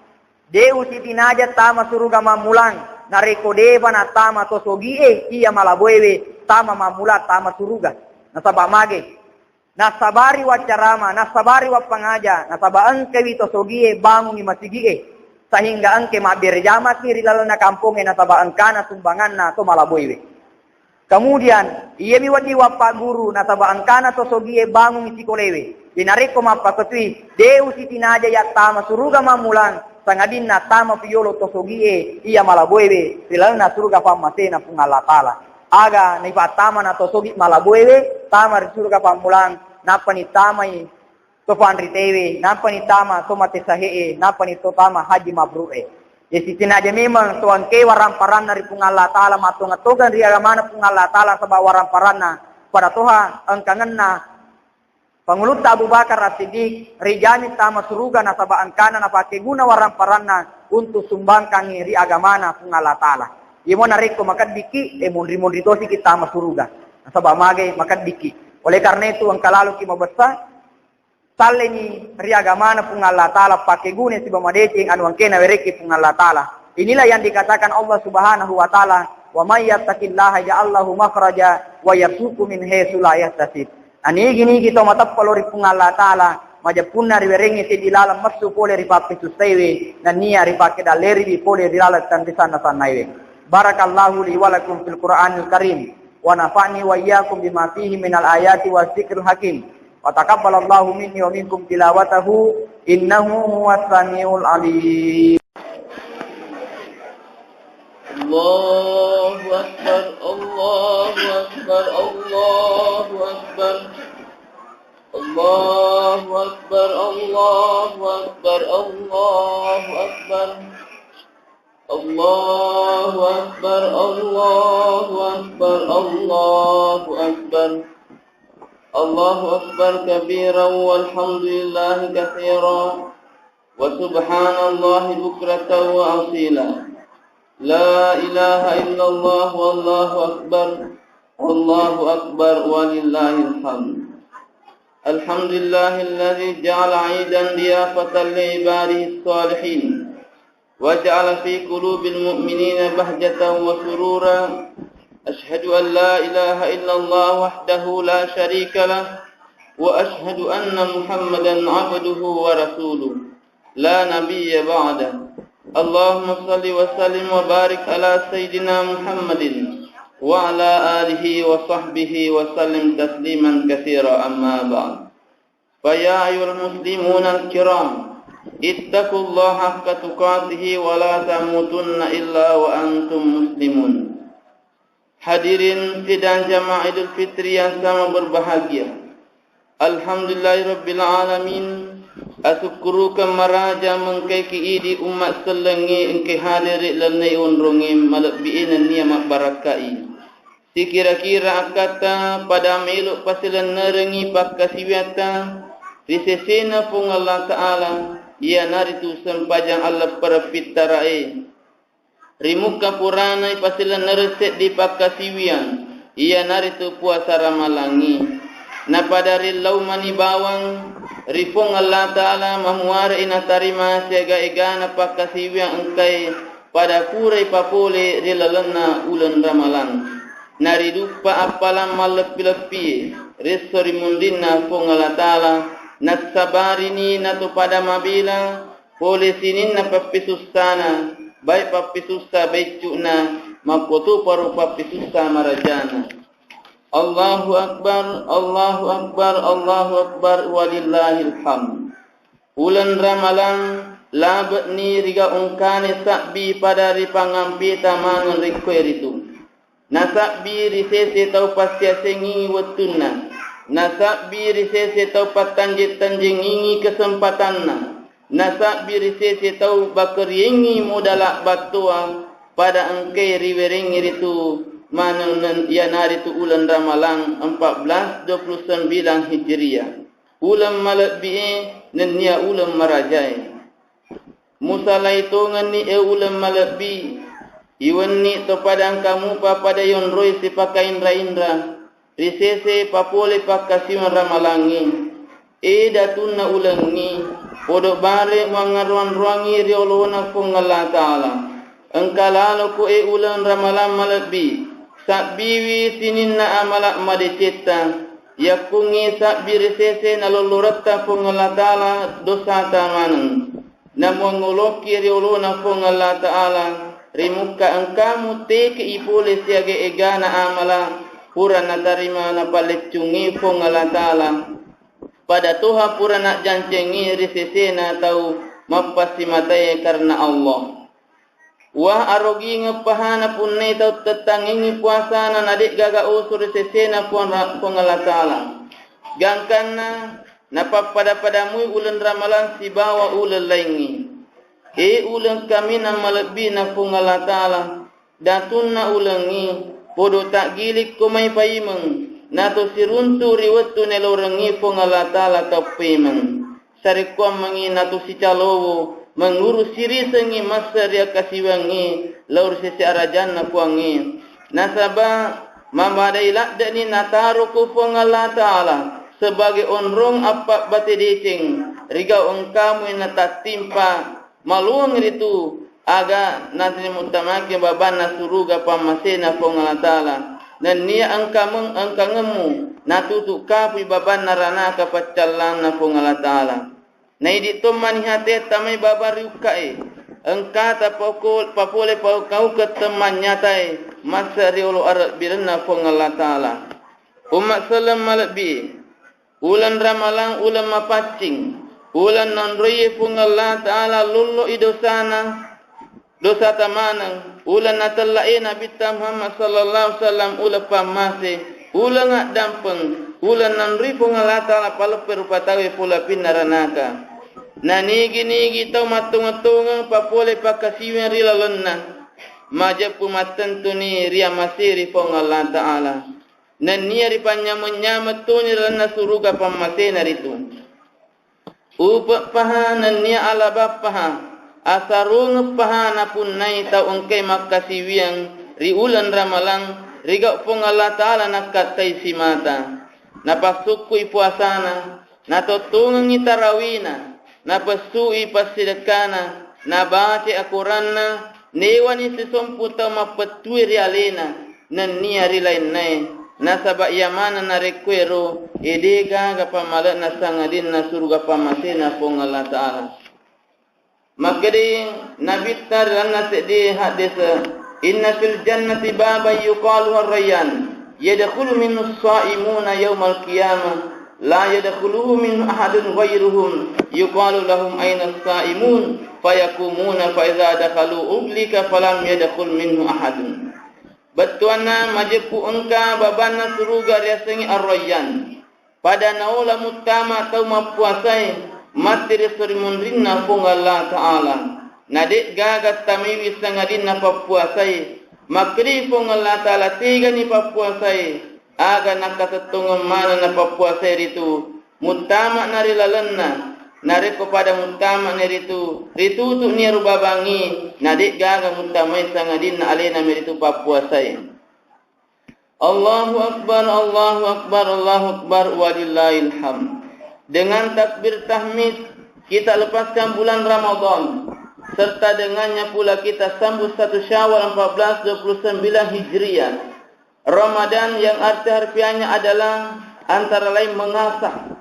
Deu sitinaja tama suruga mamulang. Nareko deba na tama to sogie iya malaboewe tama mamula tama suruga. Nasaba mage nasabari wa carama, nasabari wa pangaja, nasaba angke wito sogie bangungi masigie, sehingga angke berjama kiri lalu na kampung nasaba angkana sumbangan na to malaboiwe. Kemudian iya miwadi wa pak guru nasaba angkana to sogie bangungi sikolewe. Dinariko mapakatui deu sitinaja ya tama suruga mamulang sangadinna tama piyolo tosogie iya malaboebe silalna surga pamasena pung Allah Taala aga ni patama na tosogi malaboebe tama ri surga pamulang napani tamai tofan ritewe napani tama somate sahe napani to tama haji mabrure yesi tinaja memang tuan ke waram paranna ri pung Allah Taala matunga togan ri agamana pung Allah Taala sabab waram paranna pada Tuhan angkangenna Panguluta Abu Bakar As-Siddiq rijani tama suruga na saba angkana na pake guna warang paranna untuk sumbangkan ri agamana pung Allah Taala. Imo na reko makat biki mundri tosi kita tama suruga. Na saba mage makat biki. Oleh karena itu ang kalalu ki mabasa sale ni ri agamana pung Allah Taala pake guna si bamadecing anu angkena wereki pung Allah Taala. Inilah yang dikatakan Allah Subhanahu wa taala, "Wa may yattaqillaha ja'al lahu makhraja wa yarzuqhu min haitsu la yahtasib." Ani gini kita matappalo ri pung Allah Taala majapunna ri werengi ti dilalam masu pole ri pappe sustewe dan nia ri pakke daleri di pole dilalat tan disana sanaiwe. Barakallahu li wa lakum fil Qur'anil Karim wa nafa'ni wa iyyakum bima fihi minal ayati was dzikril hakim. Wa taqabbalallahu minni wa minkum tilawatahu innahu huwas samiul alim.
Allahu Akbar, Allahu Akbar, Allahu Akbar, Allahu Akbar, Allahu Akbar, Allahu Akbar, Allahu Akbar, Allahu Akbar, Allahu Akbar, Allahu Akbar kabiran walhamdulillahi katsiran wa subhanallahi bukratan wa asila. La ilaha illallah wallahu akbar wallahu akbar walillahil hamd. Alhamdulillahilladzi ja'ala 'idan diyafatan li ibadihi shalihin wa ja'ala fi qulubil mu'minina bahjatan wa surura. Ashhadu an la ilaha illallah wahdahu la syarika lah wa ashhadu anna Muhammadan 'abduhu wa rasuluh la nabiyya ba'dahu. Allahumma salli wa sallim wa barik ala Sayyidina Muhammadin wa ala alihi wa sahbihi wa sallim tasliman katsira amma ba'd. Fa ya ayyuhal muslimuna al-kiram ittaqullaha haqqa tuqatih wa la tamutunna illa wa antum muslimun. Hadirin sidang jamaah Idul Fitri yang sama berbahagia. Alhamdulillahirabbil alamin. Asukuru kemaraja mengkeki idi umat selengi engke hadiri lenai undrongi malakbiin niamat barakai. Si kira-kira akata pada meluk pasilan nerengi pakasiwata risesena pung Allah Ta'ala ia naritu sempajang Allah perfitarae. Rimuka purana pasilan nereset di pakasiwian ia naritu puasa ramalangi. Na pada rilau mani bawang rifung Allah Ta'ala mamuara ina tarima siaga egana pakasiwia engkai pada kurai papole rilalena ulan ramalan. Naridupa apalam malepi-lepi resori mundina fung Allah Ta'ala nasabarini natu pada mabila pole sinin na papisustana baik papisusta baik cukna mapotu paru papisusta marajana. Allahu Akbar, Allahu Akbar, Allahu Akbar, walillahil hamd. Bulan Ramalan, labet ni riga ungkane sakbi pada ripangampi tamangan rikuer itu. Nasakbi risese tau pastia sengingi wetunna. Nasakbi risese tau patanjit-tanjing ingi kesempatanna. Nasakbi risese tau bakeriingi modalak batua pada engkai riweringi itu. Manang yanari tu ulan Ramalan 1429 Hijriah. Ulam malakbi nenia ulam marajai. Musa laito ngani ulam malakbi. Iwan ni to padang kamu pa pada yon roy si pakai indra. Risese papole pakasiwan Ramalangi. Datuna ulangi. Podo bare mangaruan ruangi riolona fung Allah Ta'ala. Engkalalo ko ulan Ramalan malakbi. Sakbiwi sinin na amalak madeceta yakungi sakbi resese na lolorata fung Allah Ta'ala dosa tamanang namun ngoloki riolo na fung Allah Ta'ala rimuka engkamu teke ipole siage egana amala pura na tarima na palecungi fung Allah Ta'ala pada Tuhan pura nak jancengi resese na tau mapasi matai karena Allah. Wah arogi ngepahana pun nei tau tetangingi puasana nadik gaga usur sesena pun Allah Ta'ala. Gangkana napa pada ulen ramalan si bawa ulen laingi. Ulen kami na malebi na pun Allah Ta'ala. Datun na ulengi podo tak gilik kumay paimeng. Nato siruntu riwatu nelorengi pun Allah Ta'ala kapimeng. Sarikuam mengi nato si calowo. Mengurus siri sengi masa dia kasiwangi laur sisi arajan na kuangi nasaba mamadai lakda ni nataru ku Allah Ta'ala sebagai onrong apa bate decing rigau engkamu nata timpa maluang itu aga nanti mutamaki babana suruga pamasena Allah Ta'ala dan nia engkangemu natutu kapi babana rana kapacallan na Allah Ta'ala. Nai di tomani hati tamai babar yukai engka ta papole kau ke teman nyatai masa riolo arat birna fong Allah Ta'ala. Umat salam malabi ulan ramalang ulan mapacing ulan nanroye fong Allah Ta'ala lullo idosana dosa tamanang ulan natalae Nabi Muhammad sallallahu alaihi wasallam ulan pamase ulan ngak dampeng ulan nanri fong Allah Ta'ala paleper patawe pula pinaranaka. Na nigi tau matung-matungang papole pakasiwen rila lenna. Majapu matentu ni ria masiri fong Allah Ta'ala. Na niya ripanyama-nyama tu ni rana suruga pamasena ritu. Upa paha na niya alaba paha. Asarung paha na pun nai tau engkay makasiwiang ri ulan ramalang. Riga fong Allah Ta'ala nakatay si mata. Napasukui puasana. Natotungang itarawina. Napasui pasidakana, nabace akuranna, newani sisomputa mapatui rialena, nania rilain nai, nasaba yamana na rekwero, edega gapamala na sangadin na surga pamasena fong Allah Ta'ala. Makadi nabitar rana sedi hadisa, inna fil jannati baba yuqalu ar-rayyan, yadkhulu minhu as-sa'imuna yawmal qiyamah. La yadkhuluhu min ahadun ghayruhum yuqalu lahum ayna as-sa'imun fayakumuna fa idza dakhalu ublika falam yadkhul minhu ahadun. Batuana majepu engka babana suruga riasengi ar-rayyan pada naula mutama tau mapuasai materi surimunrinna fong Allah Ta'ala nadik gagat tamiwi sangadinna papuasai makri fong Allah Ta'ala tiga ni papuasai aga nakatetungam mana na papuasa ritu mutama nari lalenna nari kepada mutama nari ritu tu ni rubabangi nadik gaga mutamai sangadin alena meritu papuasa. Allahu akbar Allahu akbar Allahu akbar walillahil hamd. Dengan takbir tahmid kita lepaskan bulan Ramadan serta dengannya pula kita sambut 1 Syawal 1429 Hijriah. Ramadan yang arti harfiahnya adalah antara lain mengasah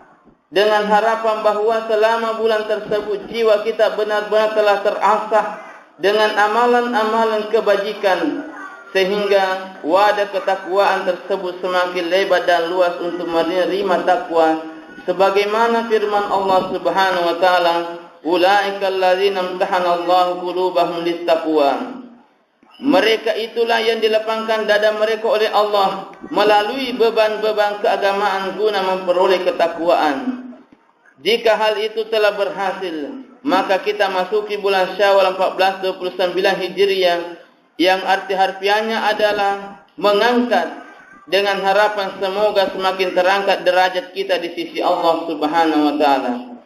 dengan harapan bahawa selama bulan tersebut jiwa kita benar-benar telah terasah dengan amalan-amalan kebajikan sehingga wadah ketakwaan tersebut semakin lebar dan luas untuk menerima takwa sebagaimana firman Allah Subhanahu wa taala ulaikal ladzina imtahana Allahu qulubahum littaqwa. Mereka itulah yang dilapangkan dada mereka oleh Allah melalui beban-beban keagamaan guna memperoleh ketakwaan. Jika hal itu telah berhasil, maka kita masuki bulan Syawal 1429 Hijriah yang arti harfiahnya adalah mengangkat dengan harapan semoga semakin terangkat derajat kita di sisi Allah Subhanahu wa taala.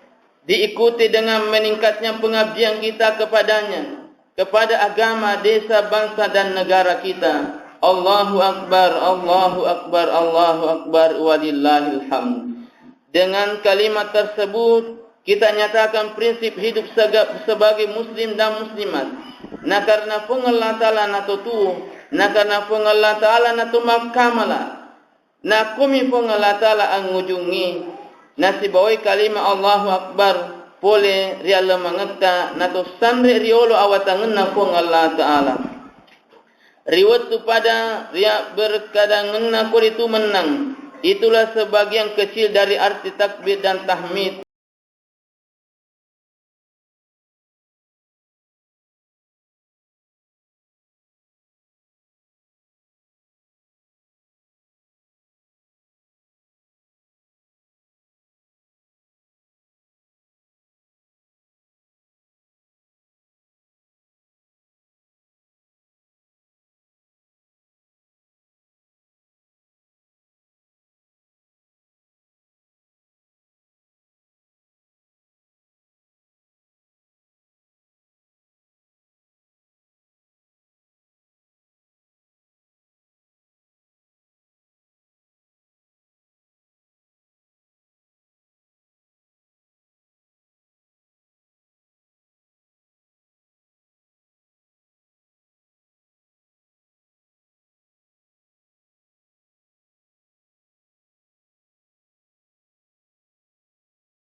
Diikuti dengan meningkatnya pengabdian kita kepadanya, kepada agama, desa, bangsa dan negara kita. Allahu akbar, Allahu akbar, Allahu akbar walillahil hamd. Dengan kalimat tersebut kita nyatakan prinsip hidup sebagai muslim dan muslimat. Na karena fung Allah taala na tutu, na karena fung Allah taala na tumakamala. Na kumi fung Allah taala ang ujungi. Na sibawai kalimat Allahu akbar pole riala mangata nato samre riolo awatangan na fong Allah Ta'ala. Riwat tu pada ria berkadangan na itu menang. Itulah sebagian kecil dari arti takbir dan tahmid